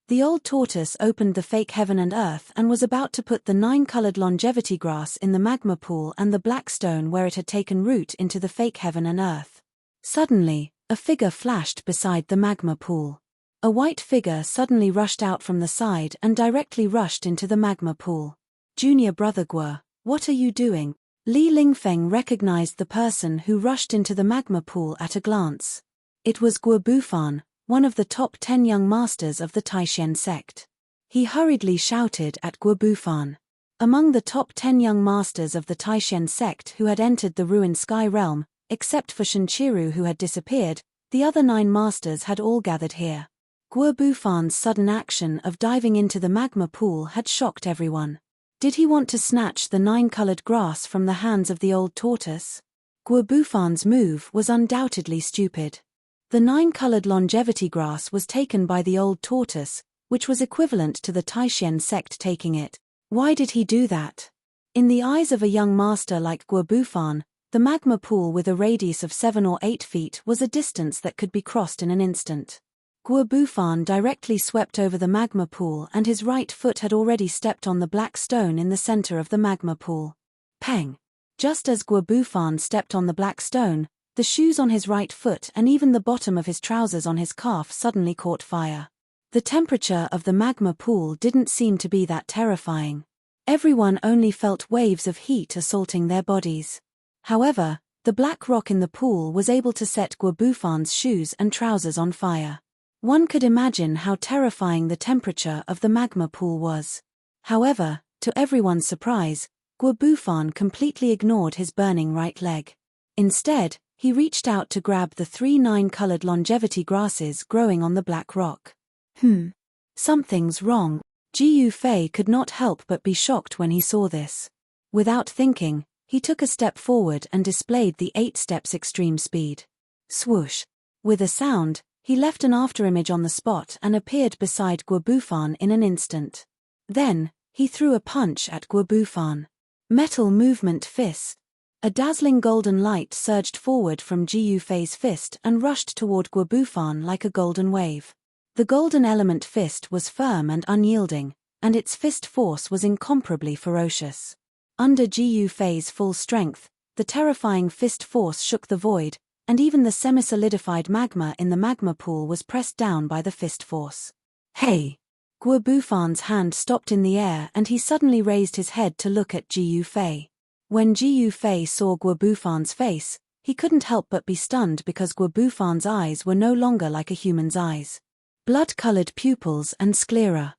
The old tortoise opened the fake heaven and earth and was about to put the 9-colored longevity grass in the magma pool and the black stone where it had taken root into the fake heaven and earth. Suddenly, a figure flashed beside the magma pool. A white figure suddenly rushed out from the side and directly rushed into the magma pool. "Junior brother Guo, what are you doing?" Li Lingfeng recognized the person who rushed into the magma pool at a glance. It was Guo Bufan, one of the top 10 young masters of the Taishen sect. He hurriedly shouted at Guo Bufan. Among the top 10 young masters of the Taishen sect who had entered the ruined sky realm, except for Shinchiru who had disappeared, the other 9 masters had all gathered here. Guo Bufan's sudden action of diving into the magma pool had shocked everyone. Did he want to snatch the 9-colored grass from the hands of the old tortoise? Guo Bufan's move was undoubtedly stupid. The 9-colored longevity grass was taken by the old tortoise, which was equivalent to the Taishen sect taking it. Why did he do that? In the eyes of a young master like Guo Bufan, the magma pool with a radius of 7 or 8 feet was a distance that could be crossed in an instant. Guobufan directly swept over the magma pool, and his right foot had already stepped on the black stone in the center of the magma pool. Peng! Just as Guobufan stepped on the black stone, the shoes on his right foot and even the bottom of his trousers on his calf suddenly caught fire. The temperature of the magma pool didn't seem to be that terrifying. Everyone only felt waves of heat assaulting their bodies. However, the black rock in the pool was able to set Guobufan's shoes and trousers on fire. One could imagine how terrifying the temperature of the magma pool was. However, to everyone's surprise, Guobufan completely ignored his burning right leg. Instead, he reached out to grab the 3 9-colored longevity grasses growing on the black rock. Something's wrong. Ji Yufei could not help but be shocked when he saw this. Without thinking, he took a step forward and displayed the 8 steps extreme speed. Swoosh! With a sound, he left an afterimage on the spot and appeared beside Guobufan in an instant. Then, he threw a punch at Guobufan. Metal movement fist. A dazzling golden light surged forward from Ji Yufei's fist and rushed toward Guobufan like a golden wave. The golden element fist was firm and unyielding, and its fist force was incomparably ferocious. Under Ji Yufei's full strength, the terrifying fist force shook the void, and even the semi-solidified magma in the magma pool was pressed down by the fist force. Hey! Guobufan's hand stopped in the air and he suddenly raised his head to look at Ji Yufei. When Ji Yufei saw Guobufan's face, he couldn't help but be stunned because Guobufan's eyes were no longer like a human's eyes. Blood-colored pupils and sclera.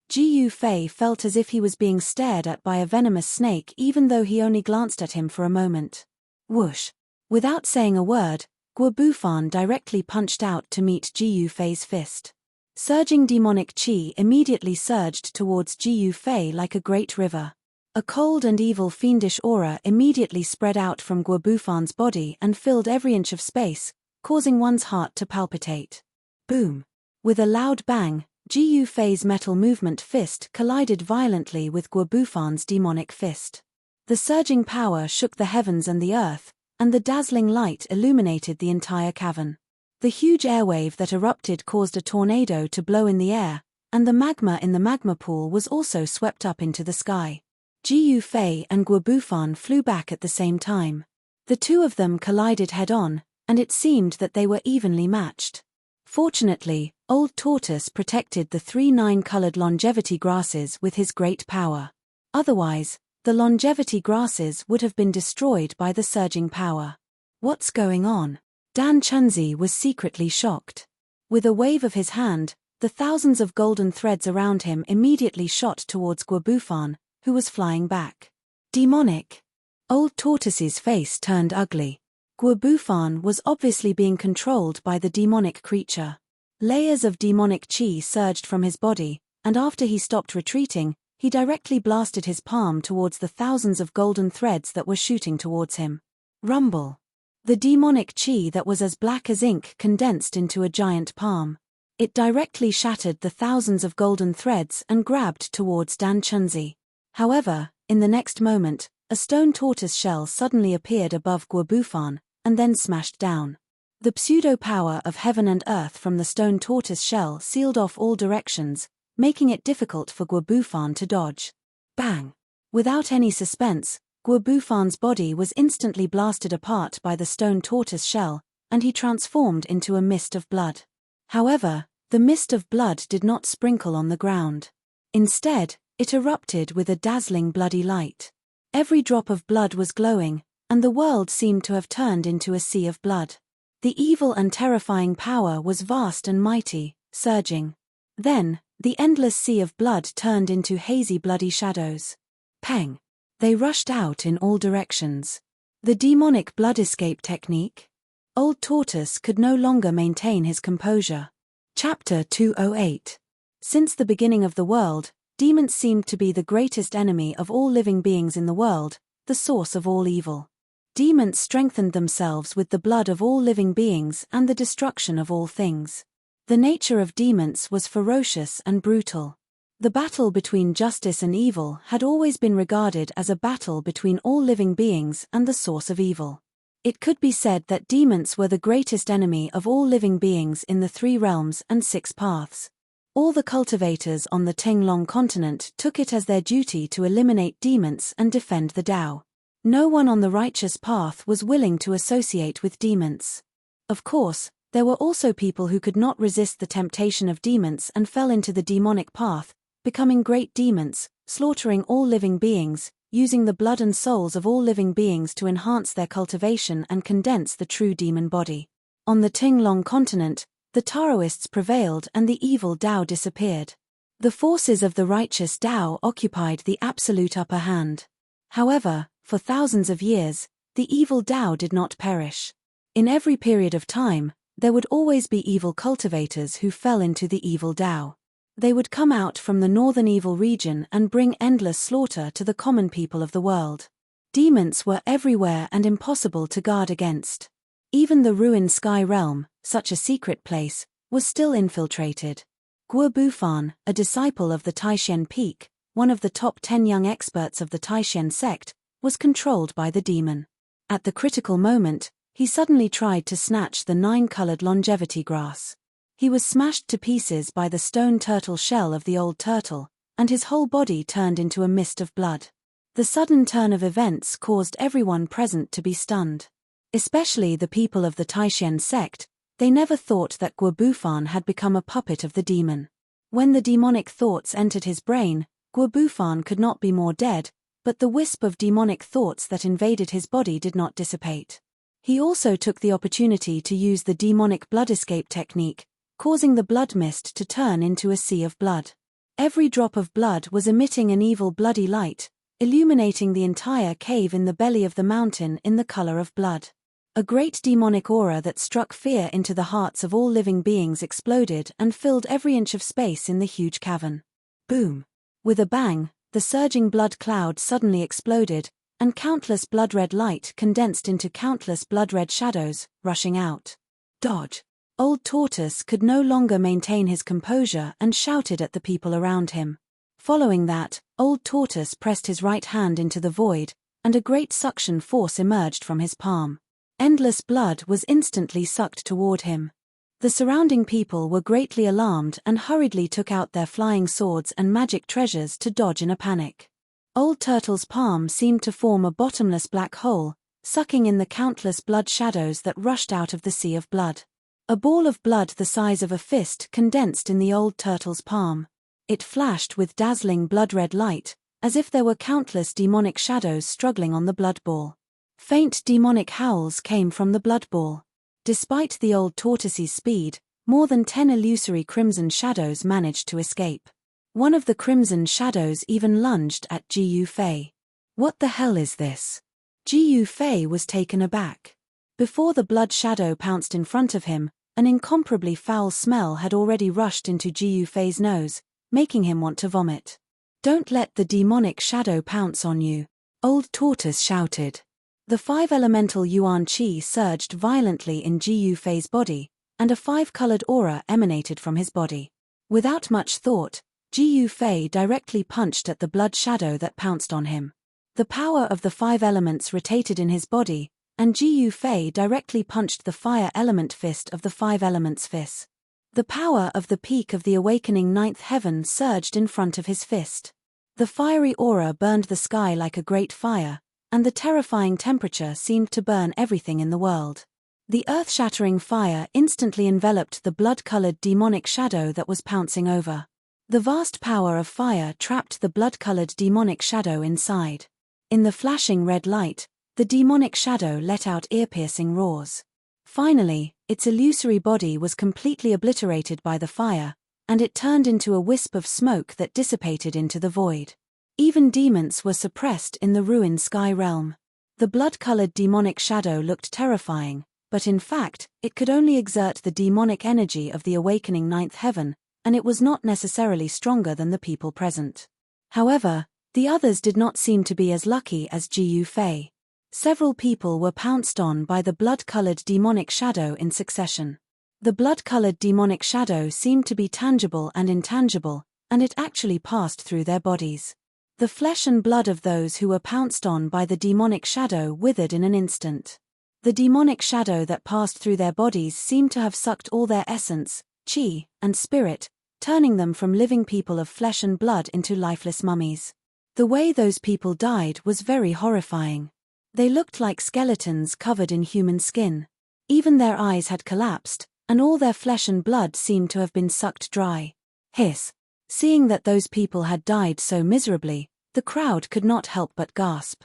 Ji Yufei felt as if he was being stared at by a venomous snake even though he only glanced at him for a moment. Whoosh! Without saying a word, Guobufan directly punched out to meet Ji Yufei's fist. Surging demonic chi immediately surged towards Ji Yufei like a great river. A cold and evil fiendish aura immediately spread out from Guobufan's body and filled every inch of space, causing one's heart to palpitate. Boom! With a loud bang, Ji Yufei's metal movement fist collided violently with Guobufan's demonic fist. The surging power shook the heavens and the earth, and the dazzling light illuminated the entire cavern. The huge airwave that erupted caused a tornado to blow in the air, and the magma in the magma pool was also swept up into the sky. Ji Yufei and Guobufan flew back at the same time. The two of them collided head-on, and it seemed that they were evenly matched. Fortunately, Old Tortoise protected the 3 9-colored longevity grasses with his great power. Otherwise, the longevity grasses would have been destroyed by the surging power. What's going on? Dan Chunzi was secretly shocked. With a wave of his hand, the thousands of golden threads around him immediately shot towards Guobufan, who was flying back. Demonic! Old Tortoise's face turned ugly. Guobufan was obviously being controlled by the demonic creature. Layers of demonic chi surged from his body, and after he stopped retreating, he directly blasted his palm towards the thousands of golden threads that were shooting towards him. Rumble! The demonic chi that was as black as ink condensed into a giant palm. It directly shattered the thousands of golden threads and grabbed towards Dan Chunzi. However, in the next moment, a stone tortoise shell suddenly appeared above Guobufan, and then smashed down. The pseudo-power of heaven and earth from the stone tortoise shell sealed off all directions, making it difficult for Guobufan to dodge. Bang! Without any suspense, Guobufan's body was instantly blasted apart by the stone tortoise shell, and he transformed into a mist of blood. However, the mist of blood did not sprinkle on the ground. Instead, it erupted with a dazzling bloody light. Every drop of blood was glowing, and the world seemed to have turned into a sea of blood. The evil and terrifying power was vast and mighty, surging. Then, the endless sea of blood turned into hazy bloody shadows. Peng! They rushed out in all directions. The demonic blood escape technique? Old Tortoise could no longer maintain his composure. Chapter 208. Since the beginning of the world, demons seemed to be the greatest enemy of all living beings in the world, the source of all evil. Demons strengthened themselves with the blood of all living beings and the destruction of all things. The nature of demons was ferocious and brutal. The battle between justice and evil had always been regarded as a battle between all living beings and the source of evil. It could be said that demons were the greatest enemy of all living beings in the 3 realms and 6 paths. All the cultivators on the Tinglong continent took it as their duty to eliminate demons and defend the Tao. No one on the righteous path was willing to associate with demons. Of course, there were also people who could not resist the temptation of demons and fell into the demonic path, becoming great demons, slaughtering all living beings, using the blood and souls of all living beings to enhance their cultivation and condense the true demon body. On the Tinglong continent, the Taoists prevailed and the evil Tao disappeared. The forces of the righteous Tao occupied the absolute upper hand. However, for thousands of years, the evil Tao did not perish. In every period of time, there would always be evil cultivators who fell into the evil Tao. They would come out from the northern evil region and bring endless slaughter to the common people of the world. Demons were everywhere and impossible to guard against. Even the ruined sky realm, such a secret place, was still infiltrated. Guo Bufan, a disciple of the Taishen Peak, one of the top 10 young experts of the Taishen sect, was controlled by the demon. At the critical moment, he suddenly tried to snatch the 9-colored longevity grass. He was smashed to pieces by the stone turtle shell of the old turtle, and his whole body turned into a mist of blood. The sudden turn of events caused everyone present to be stunned. Especially the people of the Taishen sect. They never thought that Guo Bufan had become a puppet of the demon. When the demonic thoughts entered his brain, Guo Bufan could not be more dead, but the wisp of demonic thoughts that invaded his body did not dissipate. He also took the opportunity to use the demonic blood escape technique, causing the blood mist to turn into a sea of blood. Every drop of blood was emitting an evil bloody light, illuminating the entire cave in the belly of the mountain in the color of blood. A great demonic aura that struck fear into the hearts of all living beings exploded and filled every inch of space in the huge cavern. Boom! With a bang, the surging blood cloud suddenly exploded, and countless blood-red light condensed into countless blood-red shadows, rushing out. Dodge! Old Tortoise could no longer maintain his composure and shouted at the people around him. Following that, Old Tortoise pressed his right hand into the void, and a great suction force emerged from his palm. Endless blood was instantly sucked toward him. The surrounding people were greatly alarmed and hurriedly took out their flying swords and magic treasures to dodge in a panic. Old Turtle's palm seemed to form a bottomless black hole, sucking in the countless blood shadows that rushed out of the sea of blood. A ball of blood the size of a fist condensed in the Old Turtle's palm. It flashed with dazzling blood-red light, as if there were countless demonic shadows struggling on the blood ball. Faint demonic howls came from the blood ball. Despite the Old Tortoise's speed, more than 10 illusory crimson shadows managed to escape. One of the crimson shadows even lunged at Ji Yu Fei. What the hell is this? Ji Yu Fei was taken aback. Before the blood shadow pounced in front of him, an incomparably foul smell had already rushed into Ji Yu Fei's nose, making him want to vomit. Don't let the demonic shadow pounce on you, Old Tortoise shouted. The 5-elemental Yuan Qi surged violently in Ji Yu Fei's body, and a 5-colored aura emanated from his body. Without much thought, Ji Yu Fei directly punched at the blood shadow that pounced on him. The power of the 5 elements rotated in his body, and Ji Yu Fei directly punched the fire element fist of the 5 elements fist. The power of the peak of the awakening 9th heaven surged in front of his fist. The fiery aura burned the sky like a great fire, and the terrifying temperature seemed to burn everything in the world. The earth-shattering fire instantly enveloped the blood-colored demonic shadow that was pouncing over. The vast power of fire trapped the blood-colored demonic shadow inside. In the flashing red light, the demonic shadow let out ear-piercing roars. Finally, its illusory body was completely obliterated by the fire, and it turned into a wisp of smoke that dissipated into the void. Even demons were suppressed in the ruined sky realm. The blood-colored demonic shadow looked terrifying, but in fact, it could only exert the demonic energy of the awakening 9th heaven, and it was not necessarily stronger than the people present. However, the others did not seem to be as lucky as Ji Yu Fei. Several people were pounced on by the blood-colored demonic shadow in succession. The blood-colored demonic shadow seemed to be tangible and intangible, and it actually passed through their bodies. The flesh and blood of those who were pounced on by the demonic shadow withered in an instant. The demonic shadow that passed through their bodies seemed to have sucked all their essence, chi, and spirit, turning them from living people of flesh and blood into lifeless mummies. The way those people died was very horrifying. They looked like skeletons covered in human skin. Even their eyes had collapsed, and all their flesh and blood seemed to have been sucked dry. Hiss. Seeing that those people had died so miserably, the crowd could not help but gasp.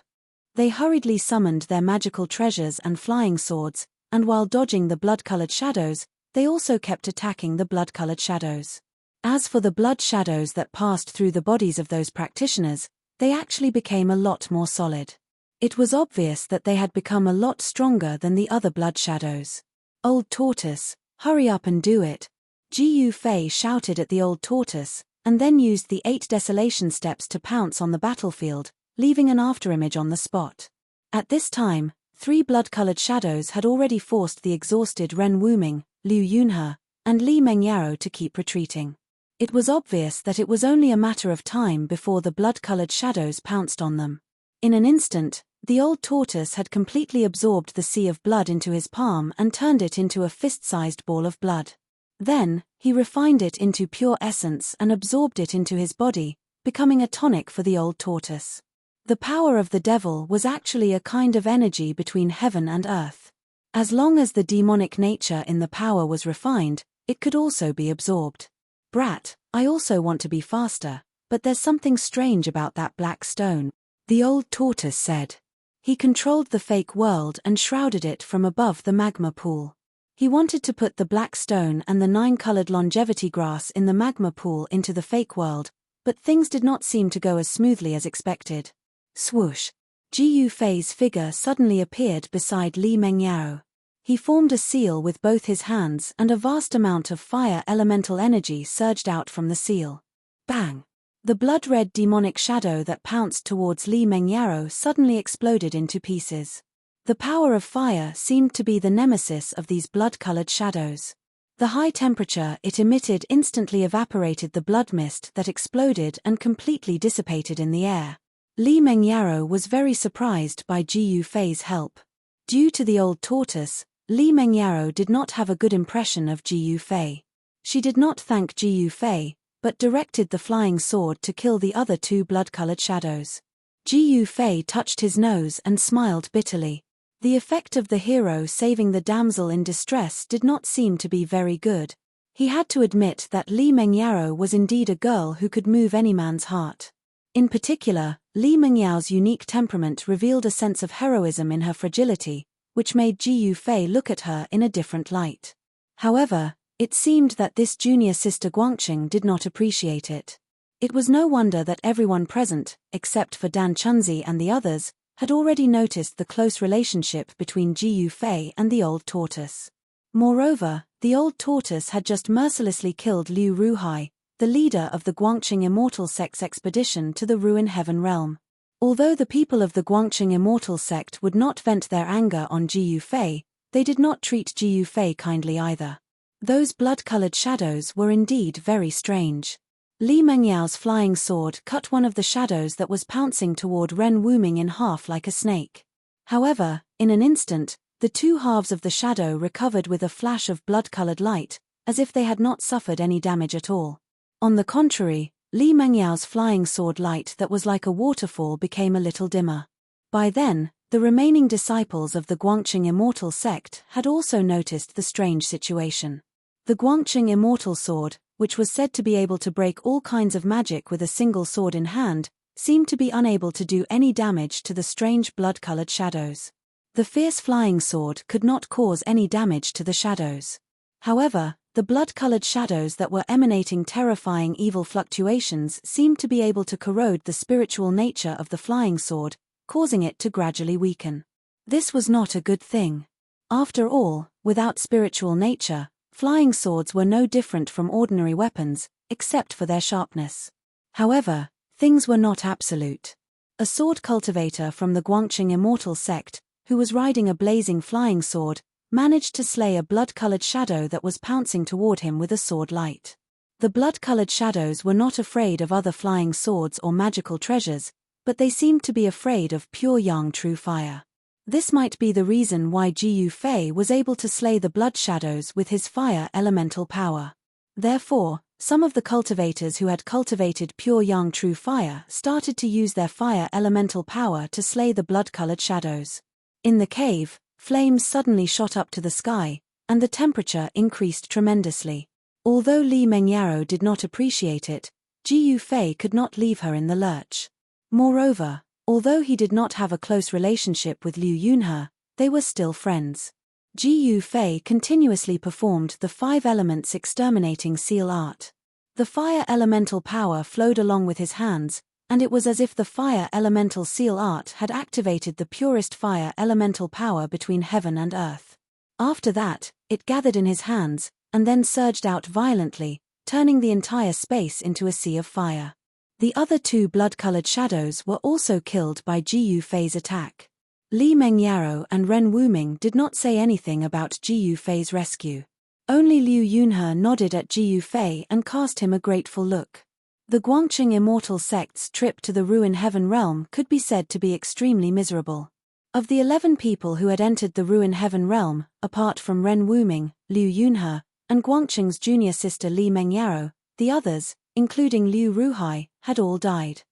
They hurriedly summoned their magical treasures and flying swords, and while dodging the blood-colored shadows, they also kept attacking the blood-colored shadows. As for the blood shadows that passed through the bodies of those practitioners, they actually became a lot more solid. It was obvious that they had become a lot stronger than the other blood shadows. "Old tortoise, hurry up and do it," Jiu Fei shouted at the old tortoise, and then used the 8 desolation steps to pounce on the battlefield, leaving an afterimage on the spot. At this time, 3 blood-colored shadows had already forced the exhausted Ren Wuming, Liu Yunhe, and Li Mengyao to keep retreating. It was obvious that it was only a matter of time before the blood-colored shadows pounced on them. In an instant, the old tortoise had completely absorbed the sea of blood into his palm and turned it into a fist-sized ball of blood. Then, he refined it into pure essence and absorbed it into his body, becoming a tonic for the old tortoise. The power of the devil was actually a kind of energy between heaven and earth. As long as the demonic nature in the power was refined, it could also be absorbed. "Brat, I also want to be faster, but there's something strange about that black stone," the old tortoise said. He controlled the fake world and shrouded it from above the magma pool. He wanted to put the black stone and the 9-colored longevity grass in the magma pool into the fake world, but things did not seem to go as smoothly as expected. Swoosh! Jiu Fei's figure suddenly appeared beside Li Mengyao. He formed a seal with both his hands and a vast amount of fire elemental energy surged out from the seal. Bang! The blood-red demonic shadow that pounced towards Li Mengyao suddenly exploded into pieces. The power of fire seemed to be the nemesis of these blood-colored shadows. The high temperature it emitted instantly evaporated the blood mist that exploded and completely dissipated in the air. Li Mengyao was very surprised by Jiu Fei's help. Due to the old tortoise, Li Mengyao did not have a good impression of Jiu Fei. She did not thank Jiu Fei, but directed the flying sword to kill the other 2 blood-colored shadows. Jiu Fei touched his nose and smiled bitterly. The effect of the hero saving the damsel in distress did not seem to be very good. He had to admit that Li Mengyao was indeed a girl who could move any man's heart. In particular, Li Mengyao's unique temperament revealed a sense of heroism in her fragility, which made Jiu Fei look at her in a different light. However, it seemed that this junior sister Guangqing did not appreciate it. It was no wonder that everyone present, except for Dan Chunzi and the others, had already noticed the close relationship between Jiu Fei and the old tortoise. Moreover, the old tortoise had just mercilessly killed Liu Ruhai, the leader of the Guangqing Immortal Sect's expedition to the Ruin Heaven realm. Although the people of the Guangqing Immortal Sect would not vent their anger on Jiu Fei, they did not treat Jiu Fei kindly either. Those blood-colored shadows were indeed very strange. Li Mengyao's flying sword cut one of the shadows that was pouncing toward Ren Wuming in half like a snake. However, in an instant, the 2 halves of the shadow recovered with a flash of blood-colored light, as if they had not suffered any damage at all. On the contrary, Li Mengyao's flying sword light that was like a waterfall became a little dimmer. By then, the remaining disciples of the Guangqing Immortal Sect had also noticed the strange situation. The Guangqing Immortal Sword, which was said to be able to break all kinds of magic with a single sword in hand, seemed to be unable to do any damage to the strange blood-colored shadows. The fierce flying sword could not cause any damage to the shadows. However, the blood-colored shadows that were emanating terrifying evil fluctuations seemed to be able to corrode the spiritual nature of the flying sword, causing it to gradually weaken. This was not a good thing. After all, without spiritual nature, flying swords were no different from ordinary weapons, except for their sharpness. However, things were not absolute. A sword cultivator from the Guangqing Immortal Sect, who was riding a blazing flying sword, managed to slay a blood-colored shadow that was pouncing toward him with a sword light. The blood-colored shadows were not afraid of other flying swords or magical treasures, but they seemed to be afraid of pure yang true fire. This might be the reason why Jiu Fei was able to slay the blood shadows with his fire elemental power. Therefore, some of the cultivators who had cultivated pure yang true fire started to use their fire elemental power to slay the blood-colored shadows. In the cave, flames suddenly shot up to the sky, and the temperature increased tremendously. Although Li Mengyaro did not appreciate it, Jiu Fei could not leave her in the lurch. Moreover, although he did not have a close relationship with Liu Yunhe, they were still friends. Jiu Fei continuously performed the 5 elements exterminating seal art. The fire elemental power flowed along with his hands, and it was as if the fire elemental seal art had activated the purest fire elemental power between heaven and earth. After that, it gathered in his hands, and then surged out violently, turning the entire space into a sea of fire. The other 2 blood-colored shadows were also killed by Jiu Fei's attack. Li Mengyaro and Ren Wuming did not say anything about Jiu Fei's rescue. Only Liu Yunhe nodded at Jiu Fei and cast him a grateful look. The Guangqing immortal sect's trip to the Ruin Heaven realm could be said to be extremely miserable. Of the 11 people who had entered the Ruin Heaven realm, apart from Ren Wuming, Liu Yunhe, and Guangqing's junior sister Li Mengyaro, the others, including Liu Ruhai, had all died.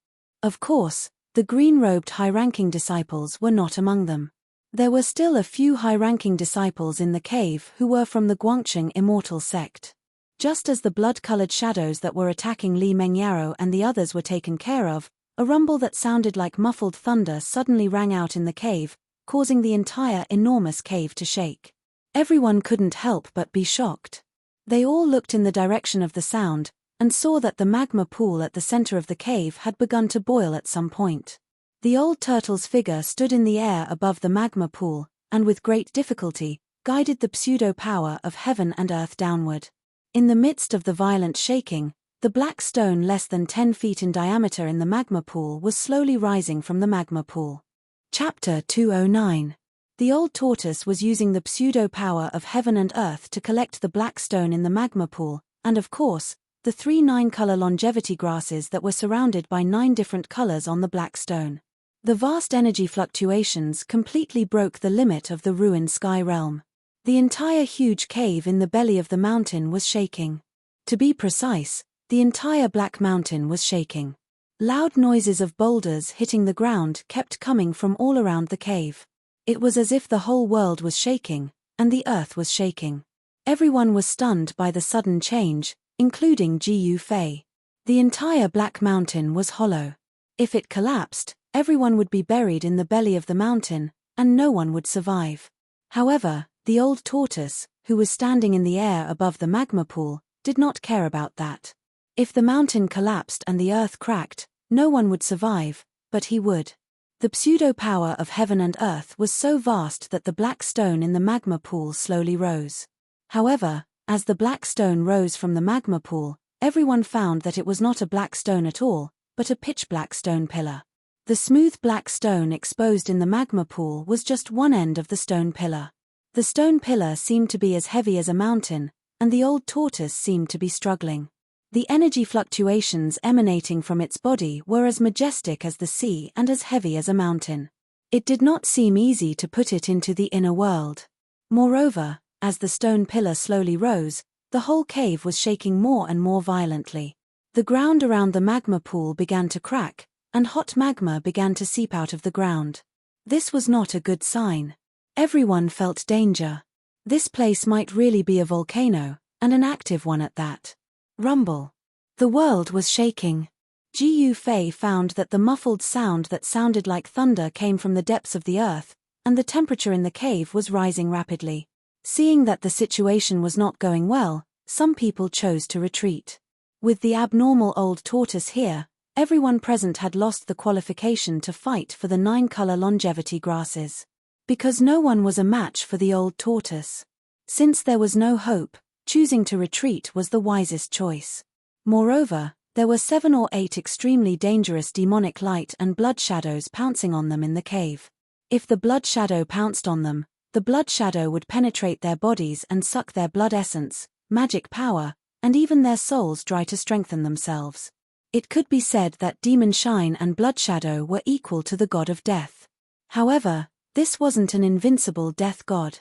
Of course, the green-robed high-ranking disciples were not among them. There were still a few high-ranking disciples in the cave who were from the Guangqing immortal sect. Just as the blood-colored shadows that were attacking Li Mengyaro and the others were taken care of, a rumble that sounded like muffled thunder suddenly rang out in the cave, causing the entire enormous cave to shake. Everyone couldn't help but be shocked. They all looked in the direction of the sound, and saw that the magma pool at the center of the cave had begun to boil at some point. The old turtle's figure stood in the air above the magma pool, and with great difficulty, guided the pseudo-power of heaven and earth downward. In the midst of the violent shaking, the black stone less than 10 feet in diameter in the magma pool was slowly rising from the magma pool. Chapter 209. The old tortoise was using the pseudo-power of heaven and earth to collect the black stone in the magma pool, and of course, the 3 9-color longevity grasses that were surrounded by 9 different colors on the black stone. The vast energy fluctuations completely broke the limit of the ruined sky realm. The entire huge cave in the belly of the mountain was shaking. To be precise, the entire Black Mountain was shaking. Loud noises of boulders hitting the ground kept coming from all around the cave. It was as if the whole world was shaking, and the earth was shaking. Everyone was stunned by the sudden change, including Jiu Fei. The entire Black Mountain was hollow. If it collapsed, everyone would be buried in the belly of the mountain, and no one would survive. However, the old tortoise, who was standing in the air above the magma pool, did not care about that. If the mountain collapsed and the earth cracked, no one would survive, but he would. The pseudo-power of heaven and earth was so vast that the black stone in the magma pool slowly rose. However, as the black stone rose from the magma pool, everyone found that it was not a black stone at all, but a pitch-black stone pillar. The smooth black stone exposed in the magma pool was just one end of the stone pillar. The stone pillar seemed to be as heavy as a mountain, and the old tortoise seemed to be struggling. The energy fluctuations emanating from its body were as majestic as the sea and as heavy as a mountain. It did not seem easy to put it into the inner world. Moreover, as the stone pillar slowly rose, the whole cave was shaking more and more violently. The ground around the magma pool began to crack, and hot magma began to seep out of the ground. This was not a good sign. Everyone felt danger. This place might really be a volcano, and an active one at that. Rumble. The world was shaking. Jiu Fei found that the muffled sound that sounded like thunder came from the depths of the earth, and the temperature in the cave was rising rapidly. Seeing that the situation was not going well, some people chose to retreat. With the abnormal old tortoise here, everyone present had lost the qualification to fight for the 9-color longevity grasses. Because no one was a match for the old tortoise. Since there was no hope, choosing to retreat was the wisest choice. Moreover, there were 7 or 8 extremely dangerous demonic light and blood shadows pouncing on them in the cave. If the blood shadow pounced on them, the blood shadow would penetrate their bodies and suck their blood essence, magic power, and even their souls dry to strengthen themselves. It could be said that Demon Shine and Blood Shadow were equal to the god of death. However, This wasn't an invincible death god.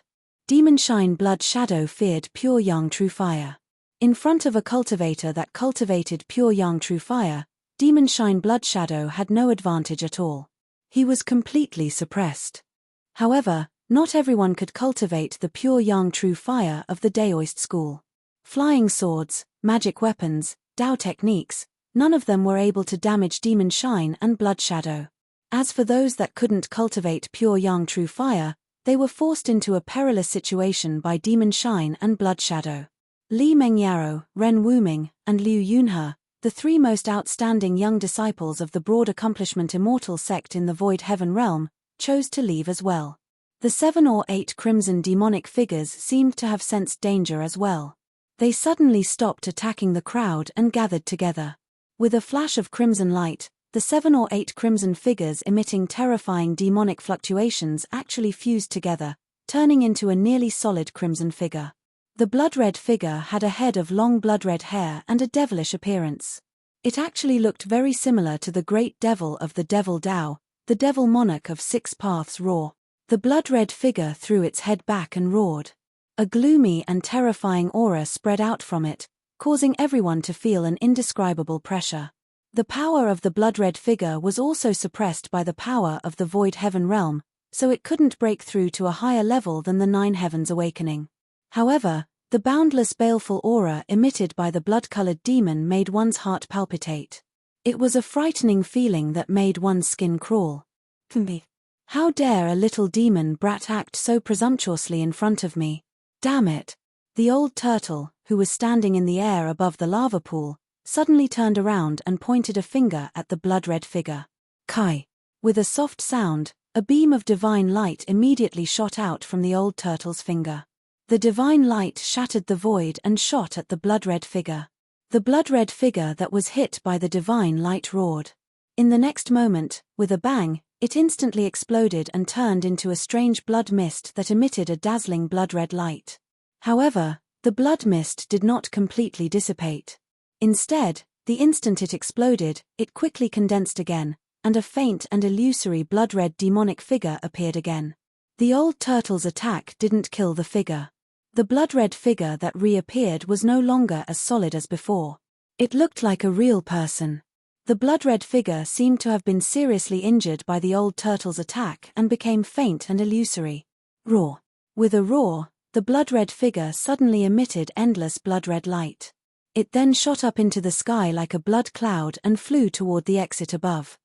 Demon Shine Blood Shadow feared pure young true fire. In front of a cultivator that cultivated pure young true fire, Demon Shine Blood Shadow had no advantage at all. He was completely suppressed. However, not everyone could cultivate the pure young true fire of the Daoist school. Flying swords, magic weapons, Dao techniques, none of them were able to damage Demon Shine and Blood Shadow. As for those that couldn't cultivate pure young true fire, they were forced into a perilous situation by Demon Shine and Blood Shadow. Li Mengyaro, Ren Wuming, and Liu Yunhe, the three most outstanding young disciples of the broad accomplishment immortal sect in the Void Heaven realm, chose to leave as well. The 7 or 8 crimson demonic figures seemed to have sensed danger as well. They suddenly stopped attacking the crowd and gathered together. With a flash of crimson light, the 7 or 8 crimson figures emitting terrifying demonic fluctuations actually fused together, turning into a nearly solid crimson figure. The blood-red figure had a head of long blood-red hair and a devilish appearance. It actually looked very similar to the great devil of the Devil Dao, the devil monarch of 6 paths roar. The blood-red figure threw its head back and roared. A gloomy and terrifying aura spread out from it, causing everyone to feel an indescribable pressure. The power of the blood-red figure was also suppressed by the power of the Void Heaven realm, so it couldn't break through to a higher level than the 9 heavens awakening. However, the boundless baleful aura emitted by the blood-colored demon made one's heart palpitate. It was a frightening feeling that made one's skin crawl. How dare a little demon brat act so presumptuously in front of me? Damn it! The old turtle, who was standing in the air above the lava pool, suddenly turned around and pointed a finger at the blood-red figure. Kai! With a soft sound, a beam of divine light immediately shot out from the old turtle's finger. The divine light shattered the void and shot at the blood-red figure. The blood-red figure that was hit by the divine light roared. In the next moment, with a bang, it instantly exploded and turned into a strange blood mist that emitted a dazzling blood-red light. However, the blood mist did not completely dissipate. Instead, the instant it exploded, it quickly condensed again, and a faint and illusory blood-red demonic figure appeared again. The old turtle's attack didn't kill the figure. The blood-red figure that reappeared was no longer as solid as before. It looked like a real person. The blood-red figure seemed to have been seriously injured by the old turtle's attack and became faint and illusory. Roar! With a roar, the blood-red figure suddenly emitted endless blood-red light. It then shot up into the sky like a blood cloud and flew toward the exit above.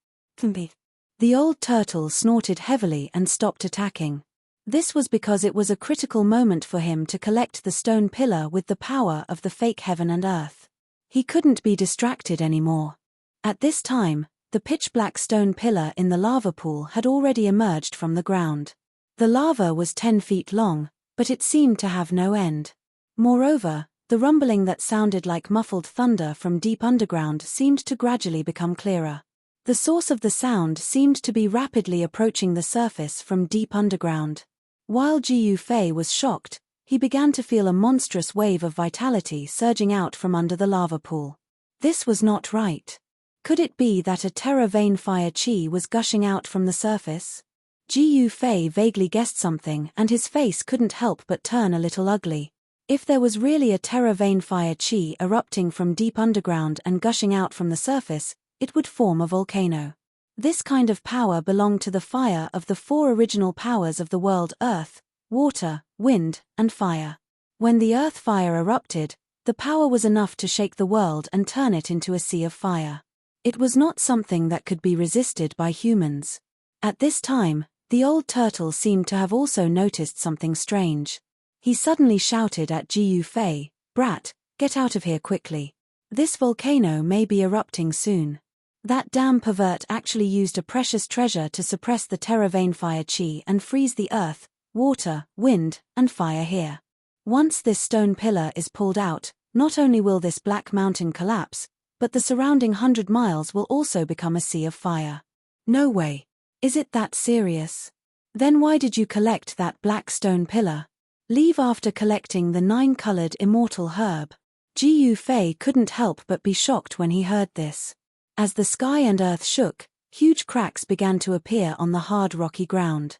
The old turtle snorted heavily and stopped attacking. This was because it was a critical moment for him to collect the stone pillar with the power of the fake heaven and earth. He couldn't be distracted anymore. At this time, the pitch-black stone pillar in the lava pool had already emerged from the ground. The lava was 10 feet long, but it seemed to have no end. Moreover, the rumbling that sounded like muffled thunder from deep underground seemed to gradually become clearer. The source of the sound seemed to be rapidly approaching the surface from deep underground. While Jiu Fei was shocked, he began to feel a monstrous wave of vitality surging out from under the lava pool. This was not right. Could it be that a terra vein fire chi was gushing out from the surface? Jiu Fei vaguely guessed something and his face couldn't help but turn a little ugly. If there was really a terra vein fire chi erupting from deep underground and gushing out from the surface, it would form a volcano. This kind of power belonged to the fire of the 4 original powers of the world: earth, water, wind, and fire. When the earth fire erupted, the power was enough to shake the world and turn it into a sea of fire. It was not something that could be resisted by humans. At this time, the old turtle seemed to have also noticed something strange. He suddenly shouted at Jiu Fei, "Brat, get out of here quickly. This volcano may be erupting soon." That damn pervert actually used a precious treasure to suppress the terra vein fire chi and freeze the earth, water, wind, and fire here. Once this stone pillar is pulled out, not only will this black mountain collapse, but the surrounding 100 miles will also become a sea of fire. No way. Is it that serious? Then why did you collect that black stone pillar? Leave after collecting the 9-colored immortal herb. Jiu Fei couldn't help but be shocked when he heard this. As the sky and earth shook, huge cracks began to appear on the hard rocky ground.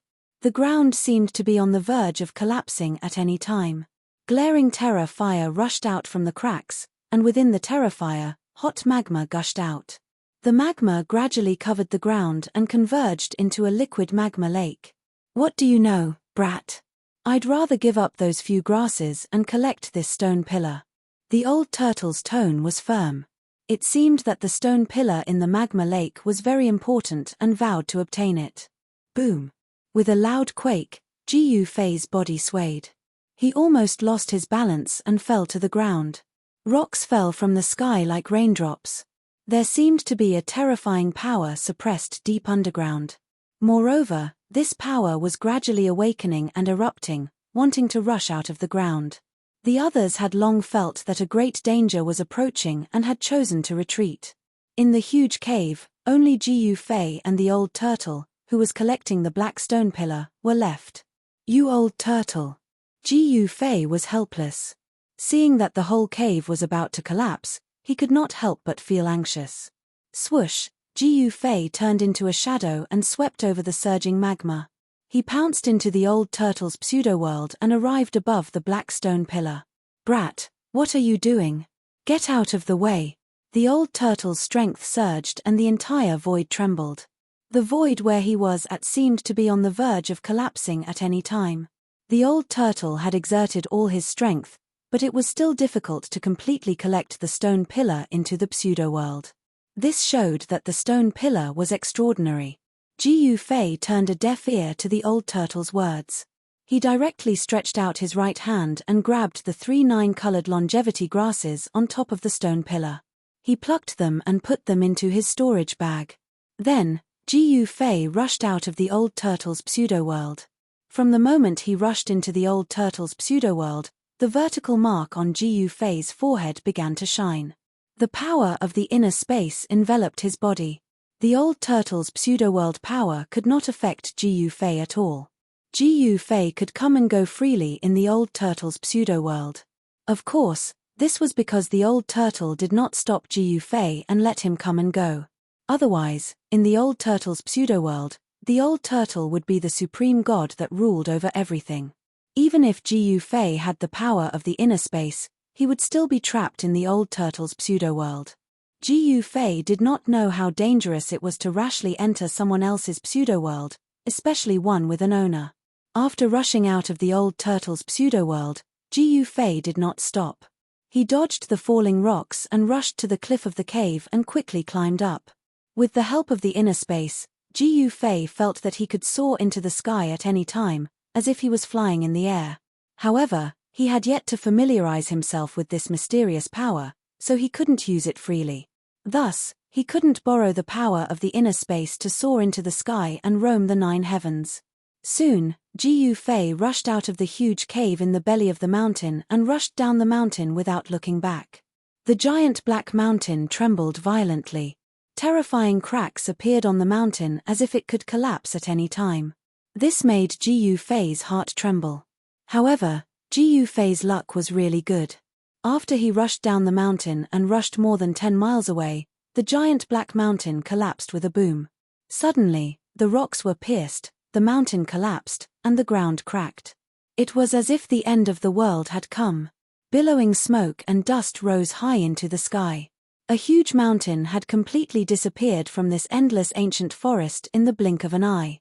The ground seemed to be on the verge of collapsing at any time. Glaring terror fire rushed out from the cracks, and within the terror fire, hot magma gushed out. The magma gradually covered the ground and converged into a liquid magma lake. "What do you know, brat? I'd rather give up those few grasses and collect this stone pillar." The old turtle's tone was firm. It seemed that the stone pillar in the magma lake was very important and vowed to obtain it. Boom! With a loud quake, Jiu Fei's body swayed. He almost lost his balance and fell to the ground. Rocks fell from the sky like raindrops. There seemed to be a terrifying power suppressed deep underground. Moreover, this power was gradually awakening and erupting, wanting to rush out of the ground. The others had long felt that a great danger was approaching and had chosen to retreat. In the huge cave, only Jiu Fei and the old turtle, who was collecting the black stone pillar, were left. "You old turtle." Jiu Fei was helpless. Seeing that the whole cave was about to collapse, he could not help but feel anxious. Swoosh, Jiu Fei turned into a shadow and swept over the surging magma. He pounced into the old turtle's pseudo-world and arrived above the black stone pillar. "Brat, what are you doing? Get out of the way." The old turtle's strength surged and the entire void trembled. The void where he was at seemed to be on the verge of collapsing at any time. The old turtle had exerted all his strength, but it was still difficult to completely collect the stone pillar into the pseudo-world. This showed that the stone pillar was extraordinary. Jiu Fei turned a deaf ear to the old turtle's words. He directly stretched out his right hand and grabbed the 3 9-colored longevity grasses on top of the stone pillar. He plucked them and put them into his storage bag. Then, Jiu Fei rushed out of the old turtle's pseudo-world. From the moment he rushed into the old turtle's pseudo-world, the vertical mark on Jiu Fei's forehead began to shine. The power of the inner space enveloped his body. The old turtle's pseudo-world power could not affect Jiu Fei at all. Jiu Fei could come and go freely in the old turtle's pseudo-world. Of course, this was because the old turtle did not stop Jiu Fei and let him come and go. Otherwise, in the old turtle's pseudo-world, the old turtle would be the supreme god that ruled over everything. Even if Jiu Fei had the power of the inner space, he would still be trapped in the old turtle's pseudo-world. Jiu Fei did not know how dangerous it was to rashly enter someone else's pseudo-world, especially one with an owner. After rushing out of the old turtle's pseudo-world, Jiu Fei did not stop. He dodged the falling rocks and rushed to the cliff of the cave and quickly climbed up. With the help of the inner space, Jiu Fei felt that he could soar into the sky at any time, as if he was flying in the air. However, he had yet to familiarize himself with this mysterious power, so he couldn't use it freely. Thus, he couldn't borrow the power of the inner space to soar into the sky and roam the 9 heavens. Soon, Jiu Fei rushed out of the huge cave in the belly of the mountain and rushed down the mountain without looking back. The giant black mountain trembled violently. Terrifying cracks appeared on the mountain as if it could collapse at any time. This made Jiu Fei's heart tremble. However, Jiu Fei's luck was really good. After he rushed down the mountain and rushed more than 10 miles away, the giant black mountain collapsed with a boom. Suddenly, the rocks were pierced, the mountain collapsed, and the ground cracked. It was as if the end of the world had come. Billowing smoke and dust rose high into the sky. A huge mountain had completely disappeared from this endless ancient forest in the blink of an eye.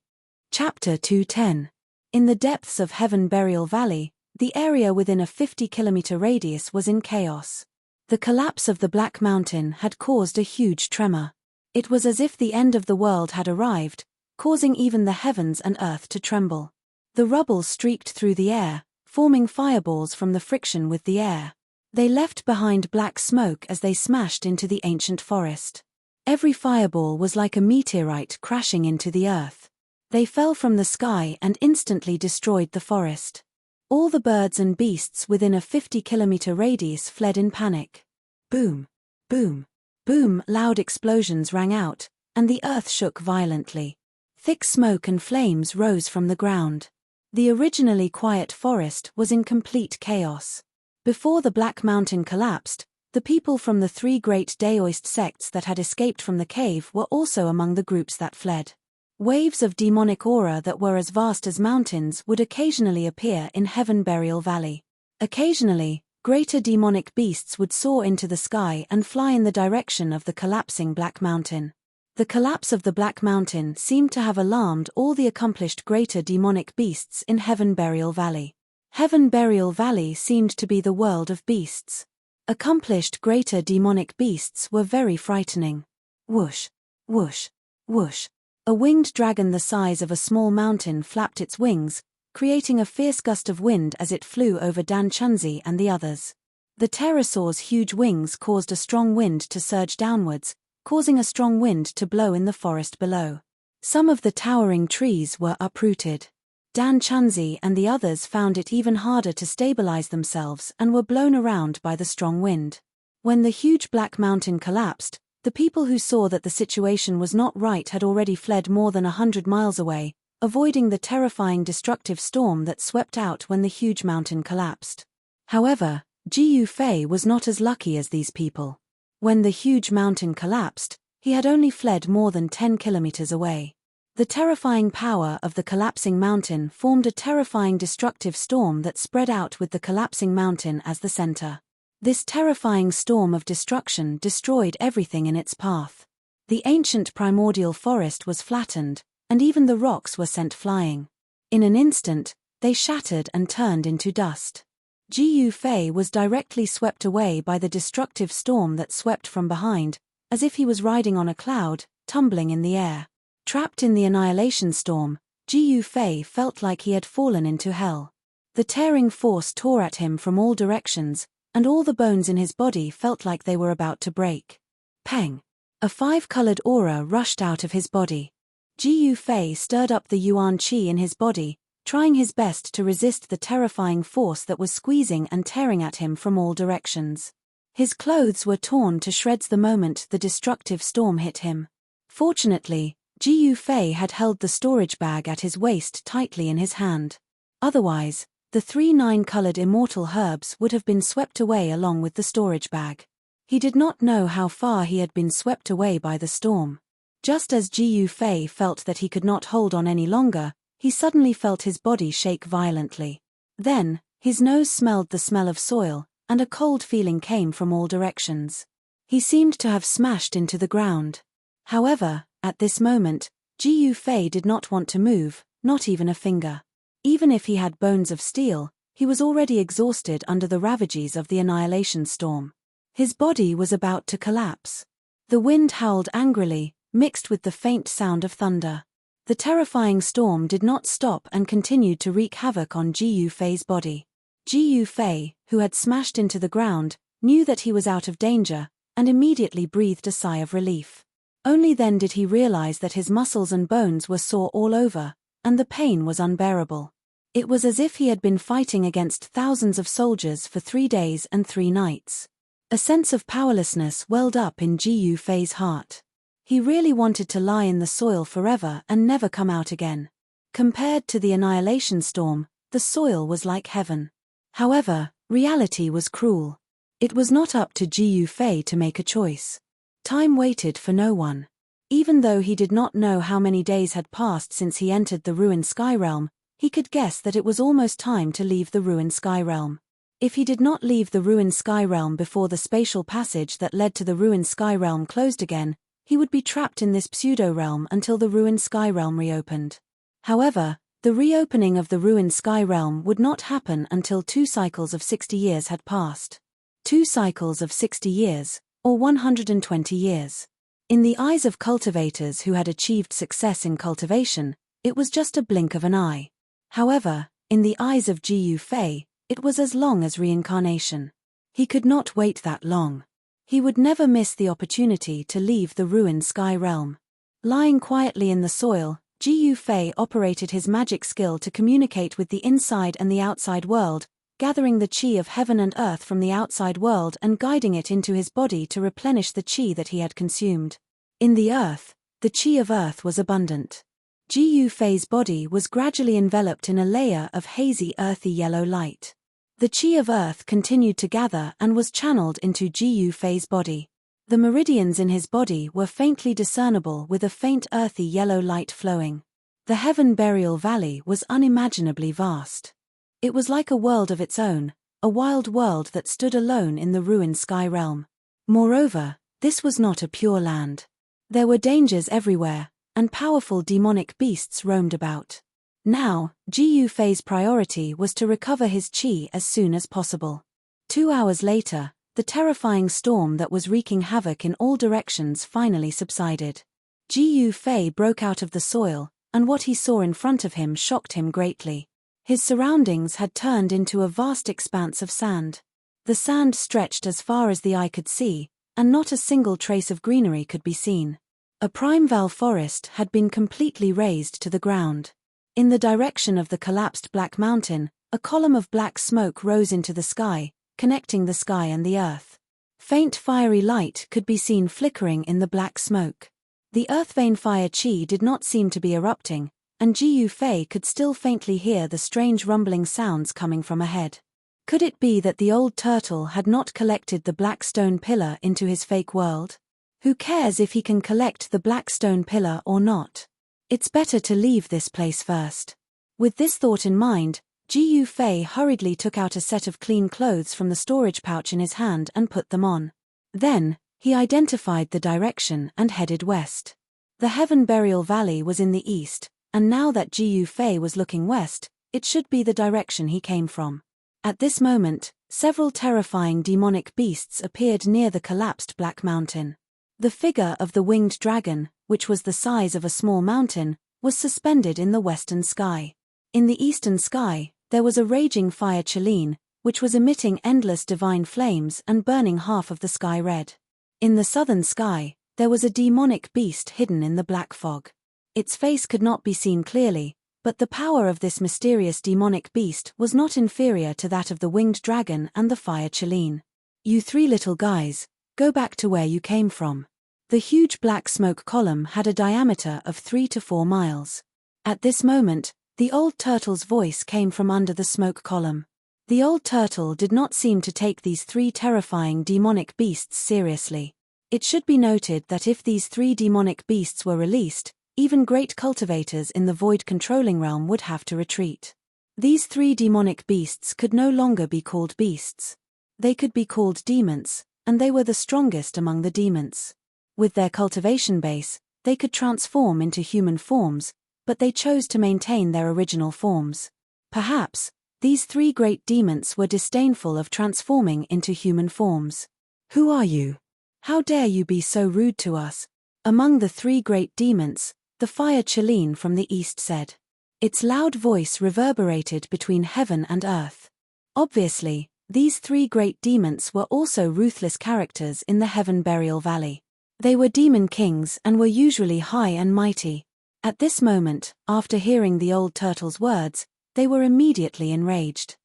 Chapter 210. In the depths of Heaven Burial Valley, the area within a 50-kilometer radius was in chaos. The collapse of the Black Mountain had caused a huge tremor. It was as if the end of the world had arrived, causing even the heavens and earth to tremble. The rubble streaked through the air, forming fireballs from the friction with the air. They left behind black smoke as they smashed into the ancient forest. Every fireball was like a meteorite crashing into the earth. They fell from the sky and instantly destroyed the forest. All the birds and beasts within a 50-kilometer radius fled in panic. Boom, boom, boom, loud explosions rang out, and the earth shook violently. Thick smoke and flames rose from the ground. The originally quiet forest was in complete chaos. Before the Black Mountain collapsed, the people from the 3 great Daoist sects that had escaped from the cave were also among the groups that fled. Waves of demonic aura that were as vast as mountains would occasionally appear in Heaven Burial Valley. Occasionally, greater demonic beasts would soar into the sky and fly in the direction of the collapsing Black Mountain. The collapse of the Black Mountain seemed to have alarmed all the accomplished greater demonic beasts in Heaven Burial Valley. Heaven Burial Valley seemed to be the world of beasts. Accomplished greater demonic beasts were very frightening. Whoosh, whoosh, whoosh. A winged dragon the size of a small mountain flapped its wings, creating a fierce gust of wind as it flew over Dan Chunzi and the others. The pterosaur's huge wings caused a strong wind to surge downwards, causing a strong wind to blow in the forest below. Some of the towering trees were uprooted. Dan Chunzi and the others found it even harder to stabilize themselves and were blown around by the strong wind. When the huge Black Mountain collapsed, the people who saw that the situation was not right had already fled more than 100 miles away, avoiding the terrifying destructive storm that swept out when the huge mountain collapsed. However, Jiyu Fei was not as lucky as these people. When the huge mountain collapsed, he had only fled more than 10 kilometers away. The terrifying power of the collapsing mountain formed a terrifying destructive storm that spread out with the collapsing mountain as the center. This terrifying storm of destruction destroyed everything in its path. The ancient primordial forest was flattened, and even the rocks were sent flying. In an instant, they shattered and turned into dust. Jiyu Fei was directly swept away by the destructive storm that swept from behind, as if he was riding on a cloud, tumbling in the air. Trapped in the annihilation storm, Jiyu Fei felt like he had fallen into hell. The tearing force tore at him from all directions, and all the bones in his body felt like they were about to break. Peng! A 5-colored aura rushed out of his body. Jiyu Fei stirred up the Yuan Qi in his body, trying his best to resist the terrifying force that was squeezing and tearing at him from all directions. His clothes were torn to shreds the moment the destructive storm hit him. Fortunately, Jiyu Fei had held the storage bag at his waist tightly in his hand. Otherwise, the 3 9-colored immortal herbs would have been swept away along with the storage bag. He did not know how far he had been swept away by the storm. Just as Jiyu Fei felt that he could not hold on any longer, he suddenly felt his body shake violently. Then, his nose smelled the smell of soil, and a cold feeling came from all directions. He seemed to have smashed into the ground. However, at this moment, Jiyu Fei did not want to move, not even a finger. Even if he had bones of steel, he was already exhausted under the ravages of the annihilation storm. His body was about to collapse. The wind howled angrily, mixed with the faint sound of thunder. The terrifying storm did not stop and continued to wreak havoc on Jiyu Fei's body. Jiyu Fei, who had smashed into the ground, knew that he was out of danger, and immediately breathed a sigh of relief. Only then did he realize that his muscles and bones were sore all over, and the pain was unbearable. It was as if he had been fighting against thousands of soldiers for 3 days and 3 nights. A sense of powerlessness welled up in Jiyu Fei's heart. He really wanted to lie in the soil forever and never come out again. Compared to the annihilation storm, the soil was like heaven. However, reality was cruel. It was not up to Jiyu Fei to make a choice. Time waited for no one. Even though he did not know how many days had passed since he entered the ruined sky realm, he could guess that it was almost time to leave the ruined sky realm. If he did not leave the ruined sky realm before the spatial passage that led to the ruined sky realm closed again, he would be trapped in this pseudo-realm until the ruined sky realm reopened. However, the reopening of the ruined sky realm would not happen until 2 cycles of 60 years had passed. 2 cycles of 60 years, or 120 years. In the eyes of cultivators who had achieved success in cultivation, it was just a blink of an eye. However, in the eyes of Jiyu Fei, it was as long as reincarnation. He could not wait that long. He would never miss the opportunity to leave the ruined sky realm. Lying quietly in the soil, Jiyu Fei operated his magic skill to communicate with the inside and the outside world, gathering the qi of heaven and earth from the outside world and guiding it into his body to replenish the qi that he had consumed. In the earth, the qi of earth was abundant. Jiyu Fei's body was gradually enveloped in a layer of hazy earthy yellow light. The qi of earth continued to gather and was channeled into Jiyu Fei's body. The meridians in his body were faintly discernible with a faint earthy yellow light flowing. The Heaven Burial Valley was unimaginably vast. It was like a world of its own, a wild world that stood alone in the ruined sky realm. Moreover, this was not a pure land. There were dangers everywhere, and powerful demonic beasts roamed about. Now, Jiu Fei's priority was to recover his qi as soon as possible. 2 hours later, the terrifying storm that was wreaking havoc in all directions finally subsided. Jiu Fei broke out of the soil, and what he saw in front of him shocked him greatly. His surroundings had turned into a vast expanse of sand. The sand stretched as far as the eye could see, and not a single trace of greenery could be seen. A primeval forest had been completely razed to the ground. In the direction of the collapsed Black Mountain, a column of black smoke rose into the sky, connecting the sky and the earth. Faint fiery light could be seen flickering in the black smoke. The earth-vein fire qi did not seem to be erupting, and Jiu Fei could still faintly hear the strange rumbling sounds coming from ahead. Could it be that the old turtle had not collected the black stone pillar into his fake world? Who cares if he can collect the black stone pillar or not? It's better to leave this place first. With this thought in mind, Jiu Fei hurriedly took out a set of clean clothes from the storage pouch in his hand and put them on. Then, he identified the direction and headed west. The Heaven Burial Valley was in the east, and now that Jiu Fei was looking west, it should be the direction he came from. At this moment, several terrifying demonic beasts appeared near the collapsed Black Mountain. The figure of the winged dragon, which was the size of a small mountain, was suspended in the western sky. In the eastern sky, there was a raging fire Chelene, which was emitting endless divine flames and burning half of the sky red. In the southern sky, there was a demonic beast hidden in the black fog. Its face could not be seen clearly, but the power of this mysterious demonic beast was not inferior to that of the winged dragon and the fire Chelene. You three little guys, go back to where you came from. The huge black smoke column had a diameter of 3 to 4 miles. At this moment, the old turtle's voice came from under the smoke column. The old turtle did not seem to take these 3 terrifying demonic beasts seriously. It should be noted that if these 3 demonic beasts were released, even great cultivators in the void controlling realm would have to retreat. These 3 demonic beasts could no longer be called beasts. They could be called demons, and they were the strongest among the demons. With their cultivation base, they could transform into human forms, but they chose to maintain their original forms. Perhaps, these 3 great demons were disdainful of transforming into human forms. Who are you? How dare you be so rude to us? Among the 3 great demons, the fire Chelene from the east said. Its loud voice reverberated between heaven and earth. Obviously, these 3 great demons were also ruthless characters in the Heaven Burial Valley. They were demon kings and were usually high and mighty. At this moment, after hearing the old turtle's words, they were immediately enraged.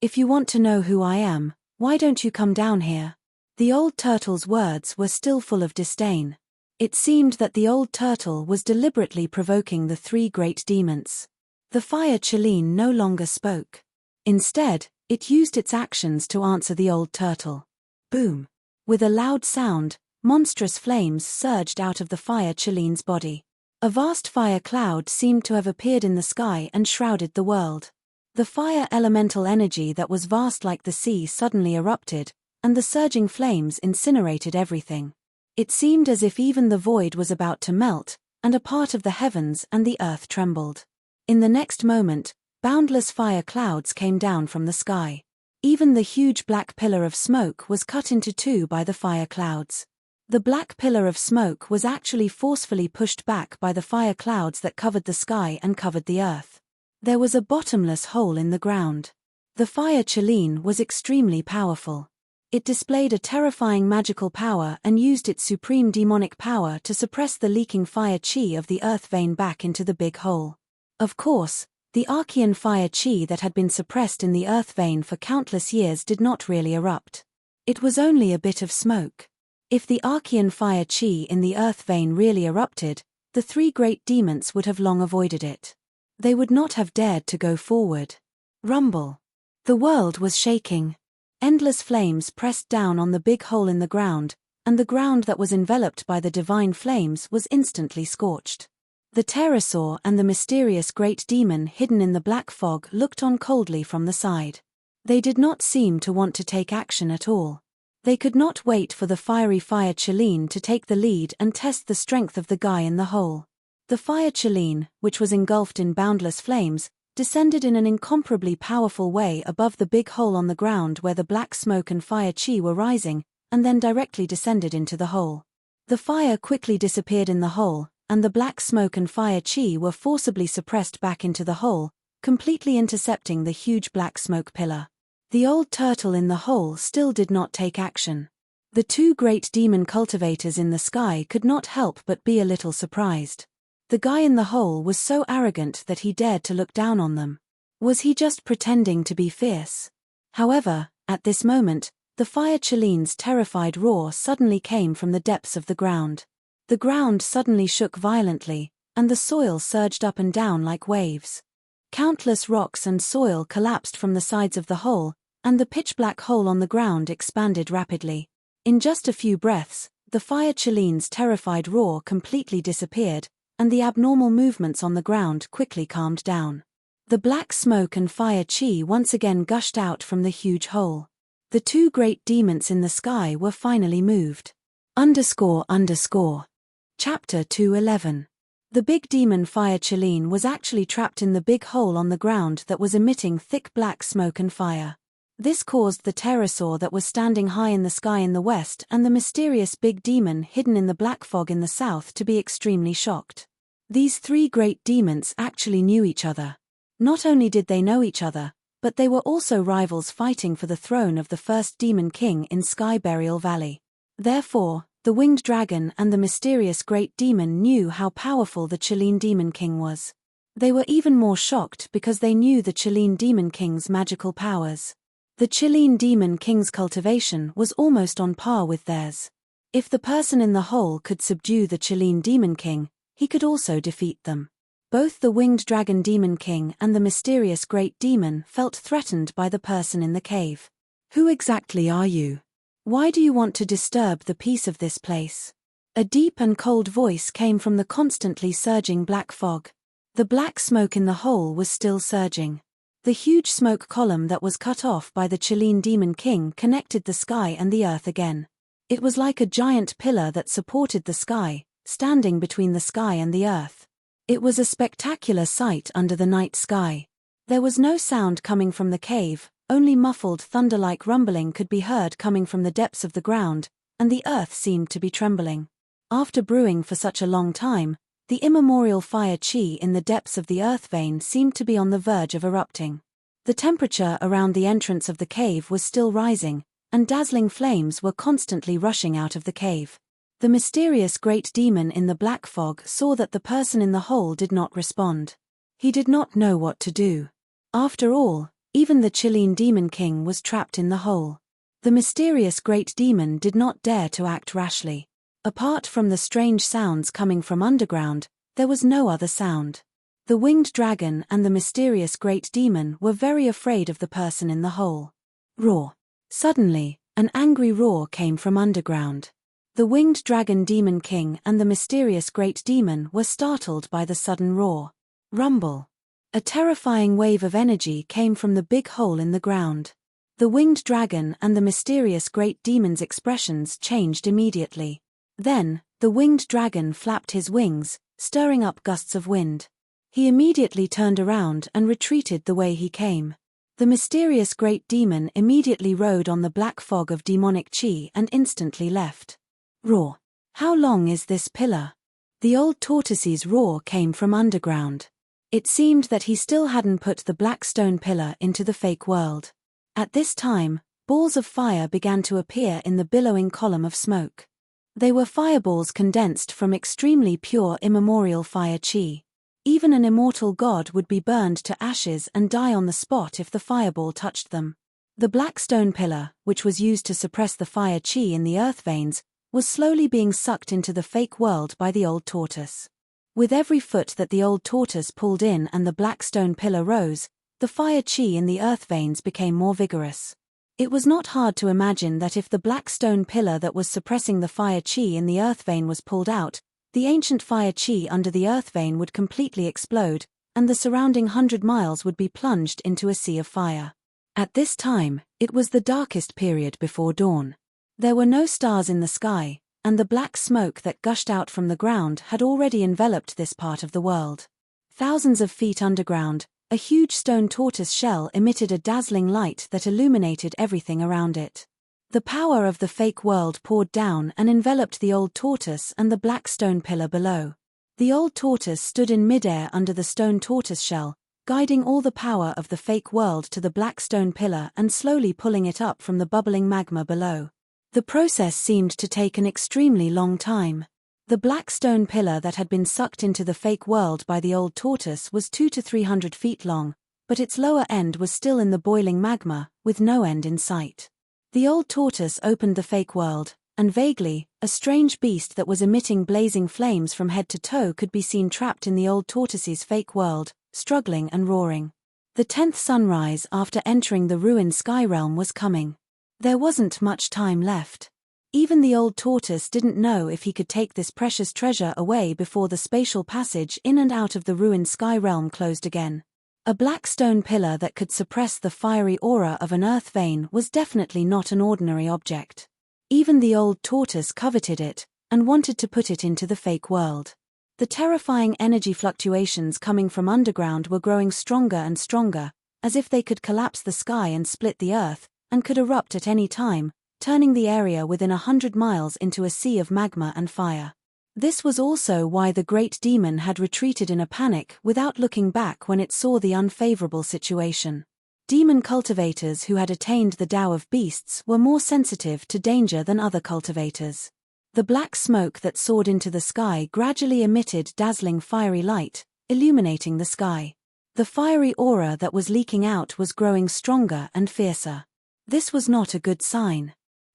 If you want to know who I am, why don't you come down here? The old turtle's words were still full of disdain. It seemed that the old turtle was deliberately provoking the 3 great demons. The fire Chelene no longer spoke. Instead, it used its actions to answer the old turtle. Boom! With a loud sound, monstrous flames surged out of the fire Chelene's body. A vast fire cloud seemed to have appeared in the sky and shrouded the world. The fire elemental energy that was vast like the sea suddenly erupted, and the surging flames incinerated everything. It seemed as if even the void was about to melt, and a part of the heavens and the earth trembled. In the next moment, boundless fire clouds came down from the sky. Even the huge black pillar of smoke was cut into 2 by the fire clouds. The black pillar of smoke was actually forcefully pushed back by the fire clouds that covered the sky and covered the earth. There was a bottomless hole in the ground. The fire Chelene was extremely powerful. It displayed a terrifying magical power and used its supreme demonic power to suppress the leaking fire qi of the earth vein back into the big hole. Of course, the Archean fire qi that had been suppressed in the earth vein for countless years did not really erupt. It was only a bit of smoke. If the Archean fire qi in the earth vein really erupted, the 3 great demons would have long avoided it. They would not have dared to go forward. Rumble. The world was shaking. Endless flames pressed down on the big hole in the ground, and the ground that was enveloped by the divine flames was instantly scorched. The pterosaur and the mysterious great demon hidden in the black fog looked on coldly from the side. They did not seem to want to take action at all. They could not wait for the fiery fire Chileen to take the lead and test the strength of the guy in the hole. The fire Chileen, which was engulfed in boundless flames, descended in an incomparably powerful way above the big hole on the ground where the black smoke and fire chi were rising, and then directly descended into the hole. The fire quickly disappeared in the hole, and the black smoke and fire chi were forcibly suppressed back into the hole, completely intercepting the huge black smoke pillar. The old turtle in the hole still did not take action. The two great demon cultivators in the sky could not help but be a little surprised. The guy in the hole was so arrogant that he dared to look down on them. Was he just pretending to be fierce? However, at this moment, the fire Chileen's terrified roar suddenly came from the depths of the ground. The ground suddenly shook violently, and the soil surged up and down like waves. Countless rocks and soil collapsed from the sides of the hole, and the pitch-black hole on the ground expanded rapidly. In just a few breaths, the fire Chileen's terrified roar completely disappeared, and the abnormal movements on the ground quickly calmed down. The black smoke and fire chi once again gushed out from the huge hole. The two great demons in the sky were finally moved. Chapter 211. The big demon fire Chileen was actually trapped in the big hole on the ground that was emitting thick black smoke and fire. This caused the pterosaur that was standing high in the sky in the west and the mysterious big demon hidden in the black fog in the south to be extremely shocked. These three great demons actually knew each other. Not only did they know each other, but they were also rivals fighting for the throne of the first demon king in Sky Burial Valley. Therefore, the winged dragon and the mysterious great demon knew how powerful the Chileen demon king was. They were even more shocked because they knew the Chileen demon king's magical powers. The Chileen demon king's cultivation was almost on par with theirs. If the person in the hole could subdue the Chileen demon king, he could also defeat them. Both the winged dragon demon king and the mysterious great demon felt threatened by the person in the cave. Who exactly are you? Why do you want to disturb the peace of this place? A deep and cold voice came from the constantly surging black fog. The black smoke in the hole was still surging. The huge smoke column that was cut off by the Chileen demon king connected the sky and the earth again. It was like a giant pillar that supported the sky, standing between the sky and the earth. It was a spectacular sight under the night sky. There was no sound coming from the cave, only muffled thunder-like rumbling could be heard coming from the depths of the ground, and the earth seemed to be trembling. After brewing for such a long time, the immemorial fire chi in the depths of the earth vein seemed to be on the verge of erupting. The temperature around the entrance of the cave was still rising, and dazzling flames were constantly rushing out of the cave. The mysterious great demon in the black fog saw that the person in the hole did not respond. He did not know what to do. After all, even the Chileen demon king was trapped in the hole. The mysterious great demon did not dare to act rashly. Apart from the strange sounds coming from underground, there was no other sound. The winged dragon and the mysterious great demon were very afraid of the person in the hole. Roar. Suddenly, an angry roar came from underground. The winged dragon demon king and the mysterious great demon were startled by the sudden roar. Rumble. A terrifying wave of energy came from the big hole in the ground. The winged dragon and the mysterious great demon's expressions changed immediately. Then, the winged dragon flapped his wings, stirring up gusts of wind. He immediately turned around and retreated the way he came. The mysterious great demon immediately rode on the black fog of demonic chi and instantly left. Roar. How long is this pillar? The old tortoise's roar came from underground. It seemed that he still hadn't put the black stone pillar into the fake world. At this time, balls of fire began to appear in the billowing column of smoke. They were fireballs condensed from extremely pure immemorial fire chi. Even an immortal god would be burned to ashes and die on the spot if the fireball touched them. The black stone pillar, which was used to suppress the fire chi in the earth veins, was slowly being sucked into the fake world by the old tortoise. With every foot that the old tortoise pulled in and the black stone pillar rose, the fire chi in the earth veins became more vigorous. It was not hard to imagine that if the black stone pillar that was suppressing the fire chi in the earth vein was pulled out, the ancient fire chi under the earth vein would completely explode, and the surrounding 100 miles would be plunged into a sea of fire. At this time, it was the darkest period before dawn. There were no stars in the sky, and the black smoke that gushed out from the ground had already enveloped this part of the world. Thousands of feet underground, a huge stone tortoise shell emitted a dazzling light that illuminated everything around it. The power of the fake world poured down and enveloped the old tortoise and the black stone pillar below. The old tortoise stood in midair under the stone tortoise shell, guiding all the power of the fake world to the black stone pillar and slowly pulling it up from the bubbling magma below. The process seemed to take an extremely long time. The black stone pillar that had been sucked into the fake world by the old tortoise was 200 to 300 feet long, but its lower end was still in the boiling magma, with no end in sight. The old tortoise opened the fake world, and vaguely, a strange beast that was emitting blazing flames from head to toe could be seen trapped in the old tortoise's fake world, struggling and roaring. The 10th sunrise after entering the ruined sky realm was coming. There wasn't much time left. Even the old tortoise didn't know if he could take this precious treasure away before the spatial passage in and out of the ruined sky realm closed again. A black stone pillar that could suppress the fiery aura of an earth vein was definitely not an ordinary object. Even the old tortoise coveted it, and wanted to put it into the fake world. The terrifying energy fluctuations coming from underground were growing stronger and stronger, as if they could collapse the sky and split the earth, and could erupt at any time, turning the area within 100 miles into a sea of magma and fire. This was also why the great demon had retreated in a panic without looking back when it saw the unfavorable situation. Demon cultivators who had attained the Tao of Beasts were more sensitive to danger than other cultivators. The black smoke that soared into the sky gradually emitted dazzling fiery light, illuminating the sky. The fiery aura that was leaking out was growing stronger and fiercer. This was not a good sign.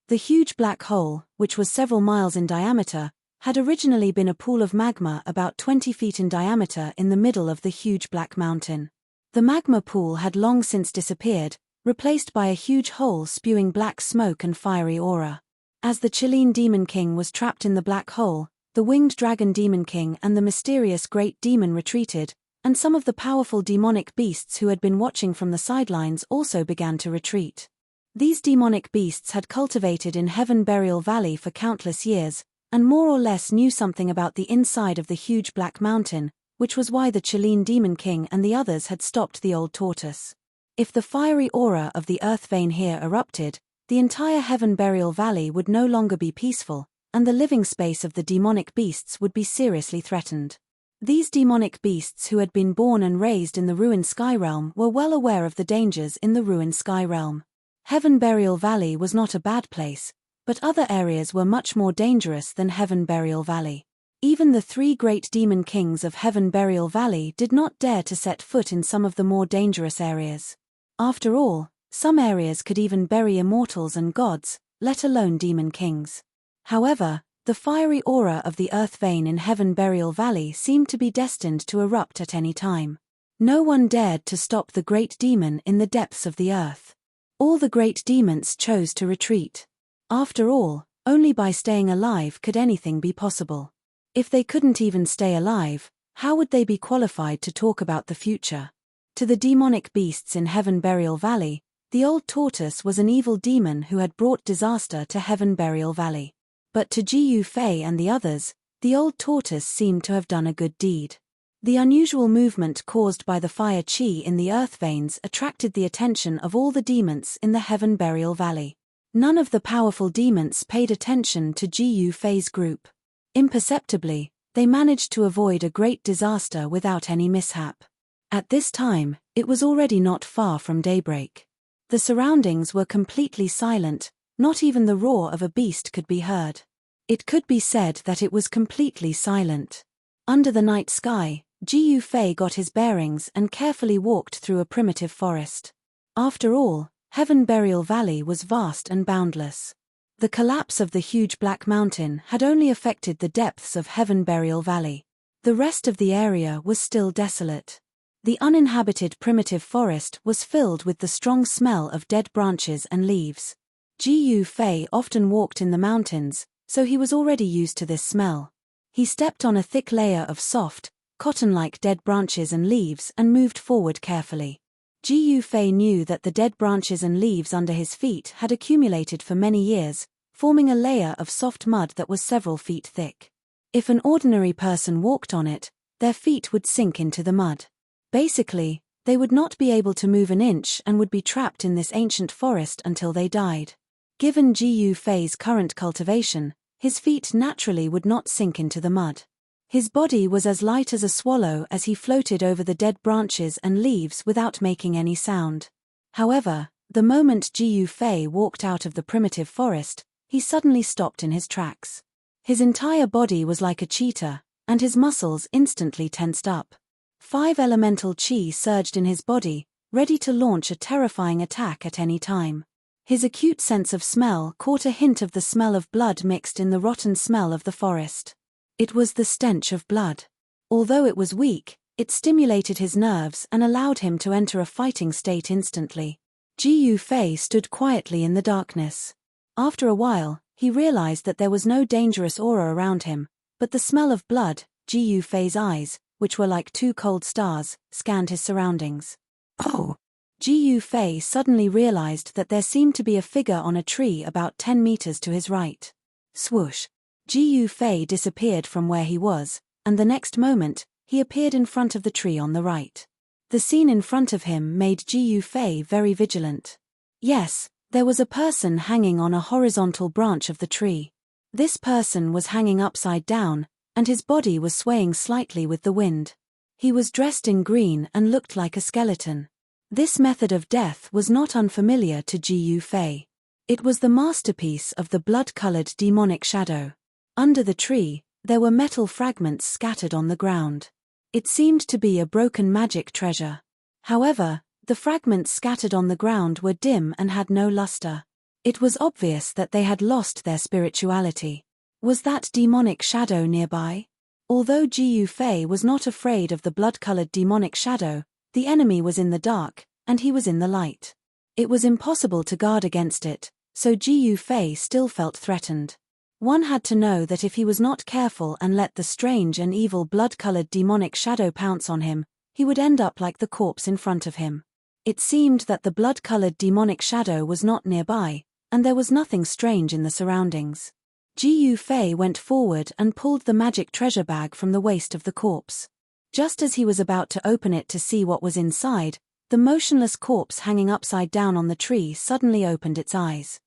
The huge black hole, which was several miles in diameter, had originally been a pool of magma about 20 feet in diameter in the middle of the huge black mountain. The magma pool had long since disappeared, replaced by a huge hole spewing black smoke and fiery aura. As the Chilean Demon King was trapped in the black hole, the winged dragon Demon King and the mysterious great demon retreated, and some of the powerful demonic beasts who had been watching from the sidelines also began to retreat. These demonic beasts had cultivated in Heaven Burial Valley for countless years, and more or less knew something about the inside of the huge black mountain, which was why the Chilean Demon King and the others had stopped the old tortoise. If the fiery aura of the earth vein here erupted, the entire Heaven Burial Valley would no longer be peaceful, and the living space of the demonic beasts would be seriously threatened. These demonic beasts who had been born and raised in the ruined sky realm were well aware of the dangers in the ruined sky realm. Heaven Burial Valley was not a bad place, but other areas were much more dangerous than Heaven Burial Valley. Even the 3 great demon kings of Heaven Burial Valley did not dare to set foot in some of the more dangerous areas. After all, some areas could even bury immortals and gods, let alone demon kings. However, the fiery aura of the earth vein in Heaven Burial Valley seemed to be destined to erupt at any time. No one dared to stop the great demon in the depths of the earth. All the great demons chose to retreat. After all, only by staying alive could anything be possible. If they couldn't even stay alive, how would they be qualified to talk about the future? To the demonic beasts in Heaven Burial Valley, the old tortoise was an evil demon who had brought disaster to Heaven Burial Valley. But to Jiu Fei and the others, the old tortoise seemed to have done a good deed. The unusual movement caused by the fire chi in the earth veins attracted the attention of all the demons in the Heaven Burial Valley. None of the powerful demons paid attention to Jiu Fei's group. Imperceptibly, they managed to avoid a great disaster without any mishap. At this time, it was already not far from daybreak. The surroundings were completely silent, not even the roar of a beast could be heard. It could be said that it was completely silent. Under the night sky, Jiu Fei got his bearings and carefully walked through a primitive forest. After all, Heaven Burial Valley was vast and boundless. The collapse of the huge black mountain had only affected the depths of Heaven Burial Valley. The rest of the area was still desolate. The uninhabited primitive forest was filled with the strong smell of dead branches and leaves. Ji Fei often walked in the mountains, so he was already used to this smell. He stepped on a thick layer of soft, cotton-like dead branches and leaves and moved forward carefully. Ji Fei knew that the dead branches and leaves under his feet had accumulated for many years, forming a layer of soft mud that was several feet thick. If an ordinary person walked on it, their feet would sink into the mud. Basically, they would not be able to move an inch and would be trapped in this ancient forest until they died. Given Ji Fei's current cultivation, his feet naturally would not sink into the mud. His body was as light as a swallow as he floated over the dead branches and leaves without making any sound. However, the moment Ji Fei walked out of the primitive forest, he suddenly stopped in his tracks. His entire body was like a cheetah, and his muscles instantly tensed up. 5 elemental qi surged in his body, ready to launch a terrifying attack at any time. His acute sense of smell caught a hint of the smell of blood mixed in the rotten smell of the forest. It was the stench of blood. Although it was weak, it stimulated his nerves and allowed him to enter a fighting state instantly. Ji Fei stood quietly in the darkness. After a while, he realized that there was no dangerous aura around him, but the smell of blood. Ji Fei's eyes, which were like 2 cold stars, scanned his surroundings. Oh! Ji Fei suddenly realized that there seemed to be a figure on a tree about 10 meters to his right. Swoosh! Ji Fei disappeared from where he was, and the next moment, he appeared in front of the tree on the right. The scene in front of him made Ji Fei very vigilant. Yes, there was a person hanging on a horizontal branch of the tree. This person was hanging upside down, and his body was swaying slightly with the wind. He was dressed in green and looked like a skeleton. This method of death was not unfamiliar to Ji Fei. It was the masterpiece of the blood-colored demonic shadow. Under the tree, there were metal fragments scattered on the ground. It seemed to be a broken magic treasure. However, the fragments scattered on the ground were dim and had no luster. It was obvious that they had lost their spirituality. Was that demonic shadow nearby? Although Ji Fei was not afraid of the blood-colored demonic shadow, the enemy was in the dark, and he was in the light. It was impossible to guard against it, so Ji Fei still felt threatened. One had to know that if he was not careful and let the strange and evil blood-colored demonic shadow pounce on him, he would end up like the corpse in front of him. It seemed that the blood-colored demonic shadow was not nearby, and there was nothing strange in the surroundings. Ji Fei went forward and pulled the magic treasure bag from the waist of the corpse. Just as he was about to open it to see what was inside, the motionless corpse hanging upside down on the tree suddenly opened its eyes.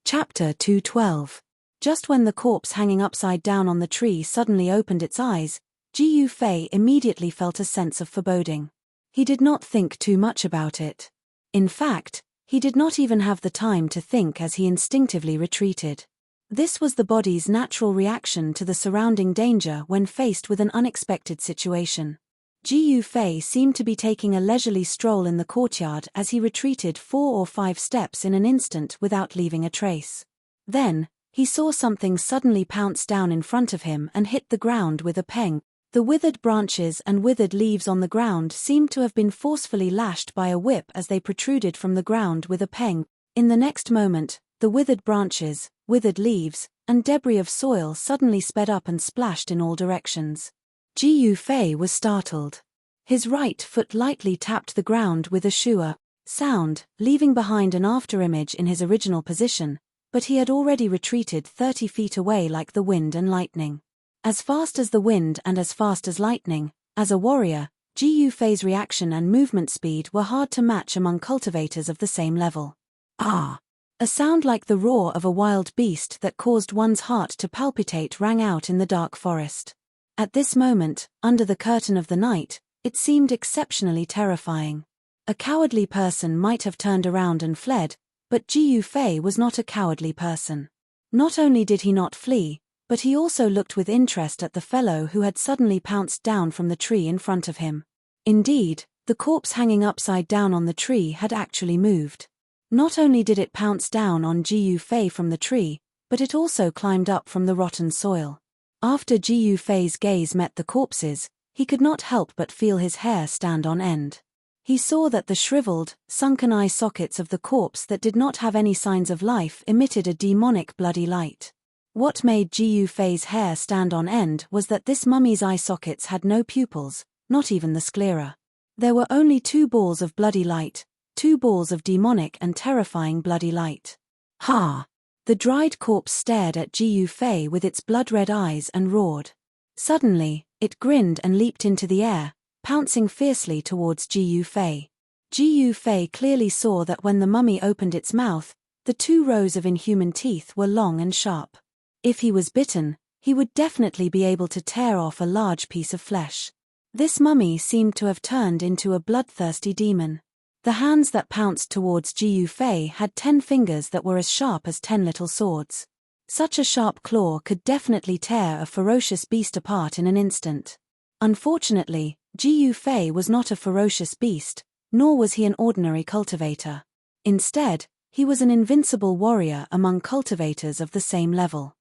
Chapter 212. Just when the corpse hanging upside down on the tree suddenly opened its eyes, Ji Fei immediately felt a sense of foreboding. He did not think too much about it. In fact, he did not even have the time to think as he instinctively retreated. This was the body's natural reaction to the surrounding danger when faced with an unexpected situation. Ji Fei seemed to be taking a leisurely stroll in the courtyard as he retreated 4 or 5 steps in an instant without leaving a trace. Then, he saw something suddenly pounce down in front of him and hit the ground with a peng. The withered branches and withered leaves on the ground seemed to have been forcefully lashed by a whip as they protruded from the ground with a peng. In the next moment, the withered branches, withered leaves, and debris of soil suddenly sped up and splashed in all directions. Ji Fei was startled. His right foot lightly tapped the ground with a shua sound, leaving behind an afterimage in his original position, but he had already retreated 30 feet away like the wind and lightning. As fast as the wind and as fast as lightning, as a warrior, Ji Fei's reaction and movement speed were hard to match among cultivators of the same level. Ah! A sound like the roar of a wild beast that caused one's heart to palpitate rang out in the dark forest. At this moment, under the curtain of the night, it seemed exceptionally terrifying. A cowardly person might have turned around and fled, but Ji Fei was not a cowardly person. Not only did he not flee, but he also looked with interest at the fellow who had suddenly pounced down from the tree in front of him. Indeed, the corpse hanging upside down on the tree had actually moved. Not only did it pounce down on Ji Fei from the tree, but it also climbed up from the rotten soil. After Ji Fei's gaze met the corpse's, he could not help but feel his hair stand on end. He saw that the shriveled, sunken eye sockets of the corpse that did not have any signs of life emitted a demonic bloody light. What made Jiu Fei's hair stand on end was that this mummy's eye sockets had no pupils, not even the sclera. There were only 2 balls of bloody light, 2 balls of demonic and terrifying bloody light. Ha! The dried corpse stared at Jiu Fei with its blood-red eyes and roared. Suddenly, it grinned and leaped into the air, pouncing fiercely towards Jiu Fei. Jiu Fei clearly saw that when the mummy opened its mouth, the 2 rows of inhuman teeth were long and sharp. If he was bitten, he would definitely be able to tear off a large piece of flesh. This mummy seemed to have turned into a bloodthirsty demon. The hands that pounced towards Jiu Fei had 10 fingers that were as sharp as 10 little swords. Such a sharp claw could definitely tear a ferocious beast apart in an instant. Unfortunately, Jiu Fei was not a ferocious beast, nor was he an ordinary cultivator. Instead, he was an invincible warrior among cultivators of the same level.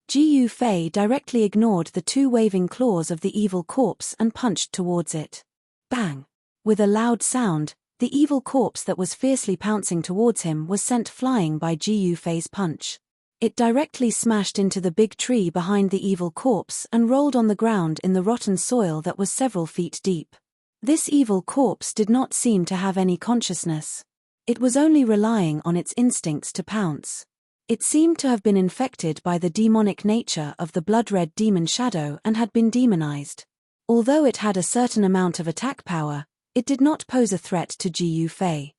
Jiu Fei directly ignored the 2 waving claws of the evil corpse and punched towards it. Bang! With a loud sound, the evil corpse that was fiercely pouncing towards him was sent flying by Jiu Fei's punch. It directly smashed into the big tree behind the evil corpse and rolled on the ground in the rotten soil that was several feet deep. This evil corpse did not seem to have any consciousness. It was only relying on its instincts to pounce. It seemed to have been infected by the demonic nature of the blood-red demon shadow and had been demonized. Although it had a certain amount of attack power, it did not pose a threat to Jiu Fei.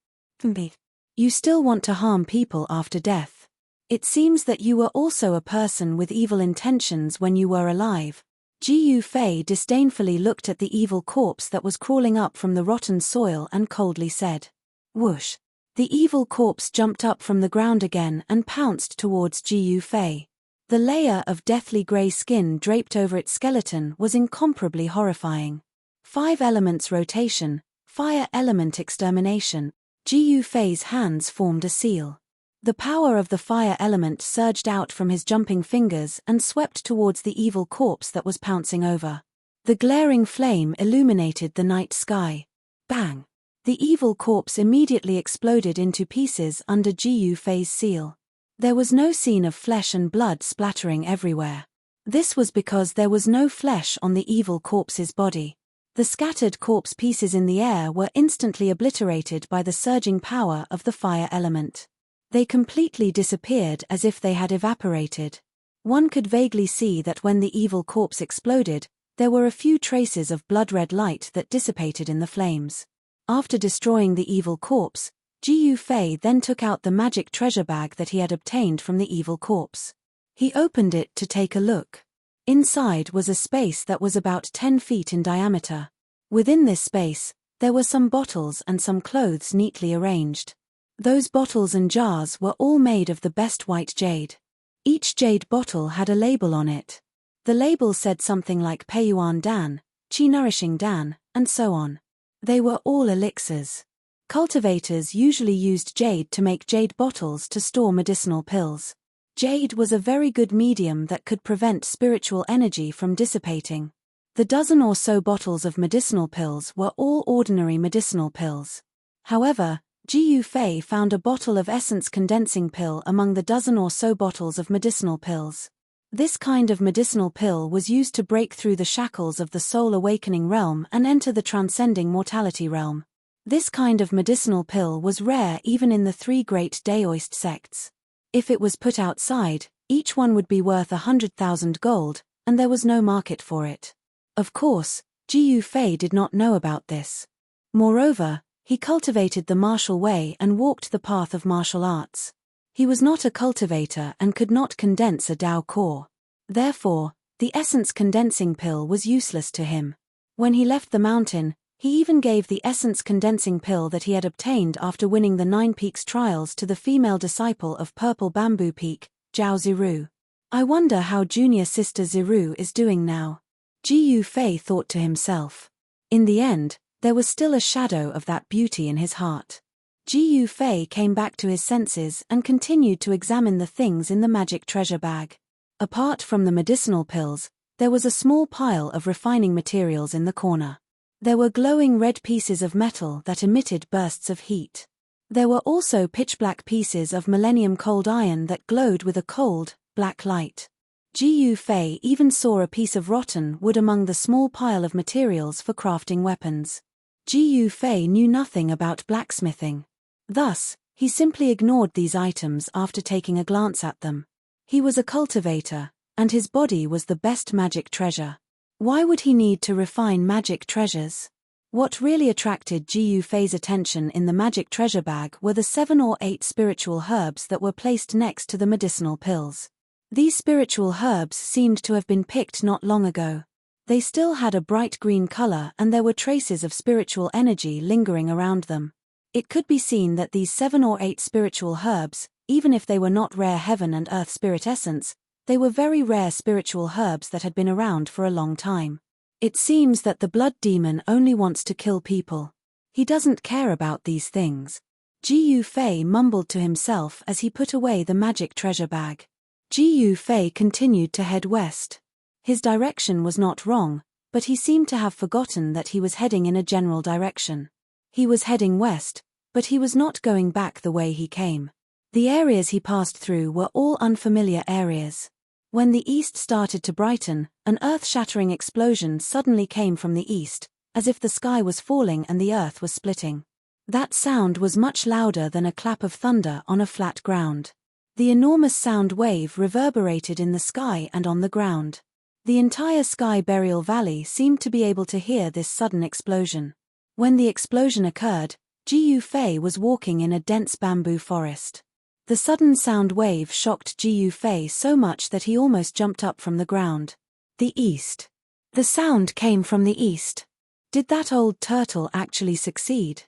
You still want to harm people after death. It seems that you were also a person with evil intentions when you were alive. Jiu Fei disdainfully looked at the evil corpse that was crawling up from the rotten soil and coldly said. Whoosh! The evil corpse jumped up from the ground again and pounced towards Jiu Fei. The layer of deathly grey skin draped over its skeleton was incomparably horrifying. 5 elements rotation, fire element extermination. Jiu Fei's hands formed a seal. The power of the fire element surged out from his jumping fingers and swept towards the evil corpse that was pouncing over. The glaring flame illuminated the night sky. Bang! The evil corpse immediately exploded into pieces under Jiu Fei's seal. There was no scene of flesh and blood splattering everywhere. This was because there was no flesh on the evil corpse's body. The scattered corpse pieces in the air were instantly obliterated by the surging power of the fire element. They completely disappeared as if they had evaporated. One could vaguely see that when the evil corpse exploded, there were a few traces of blood-red light that dissipated in the flames. After destroying the evil corpse, Jiu Fei then took out the magic treasure bag that he had obtained from the evil corpse. He opened it to take a look. Inside was a space that was about 10 feet in diameter. Within this space, there were some bottles and some clothes neatly arranged. Those bottles and jars were all made of the best white jade. Each jade bottle had a label on it. The label said something like Peiyuan Dan, Qi Nourishing Dan, and so on. They were all elixirs. Cultivators usually used jade to make jade bottles to store medicinal pills. Jade was a very good medium that could prevent spiritual energy from dissipating. The dozen or so bottles of medicinal pills were all ordinary medicinal pills. However, Jiu Fei found a bottle of essence condensing pill among the dozen or so bottles of medicinal pills. This kind of medicinal pill was used to break through the shackles of the soul awakening realm and enter the transcending mortality realm. This kind of medicinal pill was rare even in the 3 great Daoist sects. If it was put outside, each one would be worth 100,000 gold, and there was no market for it. Of course, Jiu Fei did not know about this. Moreover, he cultivated the martial way and walked the path of martial arts. He was not a cultivator and could not condense a Dao core. Therefore, the essence condensing pill was useless to him. When he left the mountain, he even gave the essence condensing pill that he had obtained after winning the 9 Peaks trials to the female disciple of Purple Bamboo Peak, Zhao Ziru. I wonder how junior sister Ziru is doing now. Jiu Fei thought to himself. In the end, there was still a shadow of that beauty in his heart. Jiu Fei came back to his senses and continued to examine the things in the magic treasure bag. Apart from the medicinal pills, There was a small pile of refining materials in the corner. There were glowing red pieces of metal that emitted bursts of heat. There were also pitch-black pieces of millennium cold iron that glowed with a cold, black light. Ji Fei even saw a piece of rotten wood among the small pile of materials for crafting weapons. Ji Fei knew nothing about blacksmithing. Thus, he simply ignored these items after taking a glance at them. He was a cultivator, and his body was the best magic treasure. Why would he need to refine magic treasures? What really attracted Ji Fei's attention in the magic treasure bag were the 7 or 8 spiritual herbs that were placed next to the medicinal pills. These spiritual herbs seemed to have been picked not long ago. They still had a bright green color and there were traces of spiritual energy lingering around them. It could be seen that these 7 or 8 spiritual herbs, even if they were not rare heaven and earth spirit essence, they were very rare spiritual herbs that had been around for a long time. It seems that the blood demon only wants to kill people. He doesn't care about these things. Ji Fei mumbled to himself as he put away the magic treasure bag. Ji Fei continued to head west. His direction was not wrong, but he seemed to have forgotten that he was heading in a general direction. He was heading west, but he was not going back the way he came. The areas he passed through were all unfamiliar areas. When the east started to brighten, an earth-shattering explosion suddenly came from the east, as if the sky was falling and the earth was splitting. That sound was much louder than a clap of thunder on a flat ground. The enormous sound wave reverberated in the sky and on the ground. The entire Sky Burial Valley seemed to be able to hear this sudden explosion. When the explosion occurred, Ji Fei was walking in a dense bamboo forest. The sudden sound wave shocked Ji Fei so much that he almost jumped up from the ground. The east. The sound came from the east. Did that old turtle actually succeed?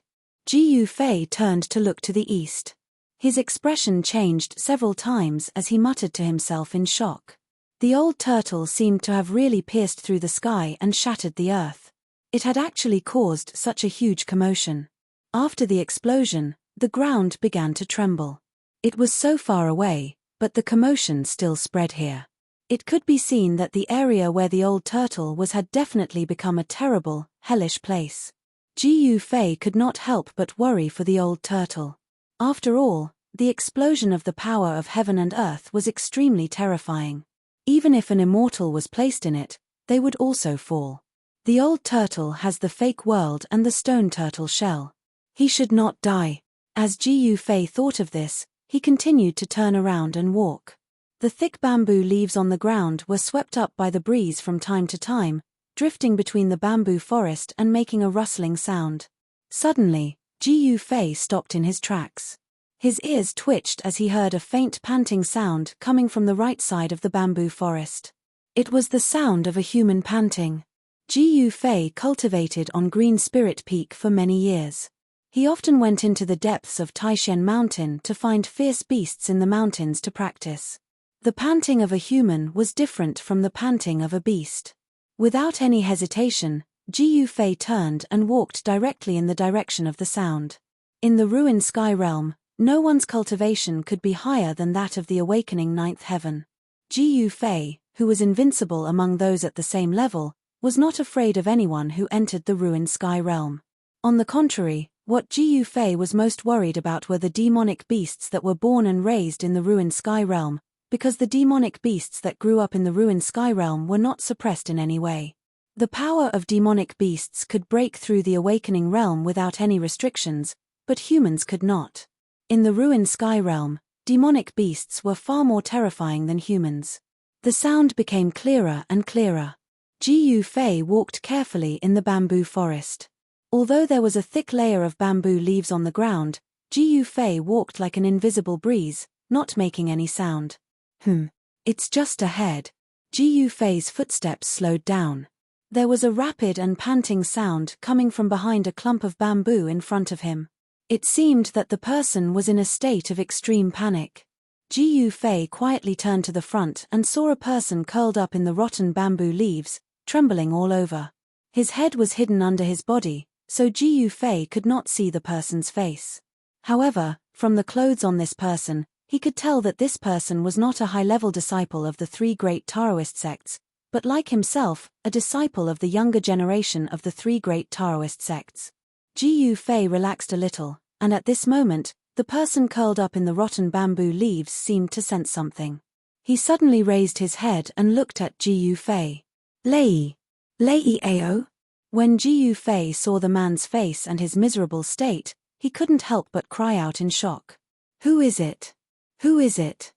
Ji Fei turned to look to the east. His expression changed several times as he muttered to himself in shock. The old turtle seemed to have really pierced through the sky and shattered the earth. It had actually caused such a huge commotion. After the explosion, the ground began to tremble. It was so far away, but the commotion still spread here. It could be seen that the area where the old turtle was had definitely become a terrible, hellish place. Ji Fei could not help but worry for the old turtle. After all, the explosion of the power of heaven and earth was extremely terrifying. Even if an immortal was placed in it, they would also fall. The old turtle has the fake world and the stone turtle shell. He should not die. As Ji Fei thought of this, he continued to turn around and walk. The thick bamboo leaves on the ground were swept up by the breeze from time to time, drifting between the bamboo forest and making a rustling sound. Suddenly, Ji Fei stopped in his tracks. His ears twitched as he heard a faint panting sound coming from the right side of the bamboo forest. It was the sound of a human panting. Ji Fei cultivated on Green Spirit Peak for many years. He often went into the depths of Taishan Mountain to find fierce beasts in the mountains to practice. The panting of a human was different from the panting of a beast. Without any hesitation, Ji Fei turned and walked directly in the direction of the sound. In the ruined sky realm, no one's cultivation could be higher than that of the awakening ninth heaven. Ji Fei, who was invincible among those at the same level, was not afraid of anyone who entered the ruined sky realm. On the contrary, what Ji Fei was most worried about were the demonic beasts that were born and raised in the ruined sky realm, because the demonic beasts that grew up in the ruined sky realm were not suppressed in any way. The power of demonic beasts could break through the awakening realm without any restrictions, but humans could not. In the ruined sky realm, demonic beasts were far more terrifying than humans. The sound became clearer and clearer. Ji Fei walked carefully in the bamboo forest. Although there was a thick layer of bamboo leaves on the ground, Ji Fei walked like an invisible breeze, not making any sound. It's just ahead. Ji Fei's footsteps slowed down. There was a rapid and panting sound coming from behind a clump of bamboo in front of him. It seemed that the person was in a state of extreme panic. Ji Fei quietly turned to the front and saw a person curled up in the rotten bamboo leaves, trembling all over. His head was hidden under his body, so Ji Fei could not see the person's face. However, from the clothes on this person, he could tell that this person was not a high-level disciple of the 3 great Taoist sects, but like himself, a disciple of the younger generation of the three great Taoist sects. Jiu Fei relaxed a little, and at this moment, the person curled up in the rotten bamboo leaves seemed to sense something. He suddenly raised his head and looked at Jiu Fei. Lei Ao? When Jiu Fei saw the man's face and his miserable state, he couldn't help but cry out in shock. Who is it? Who is it?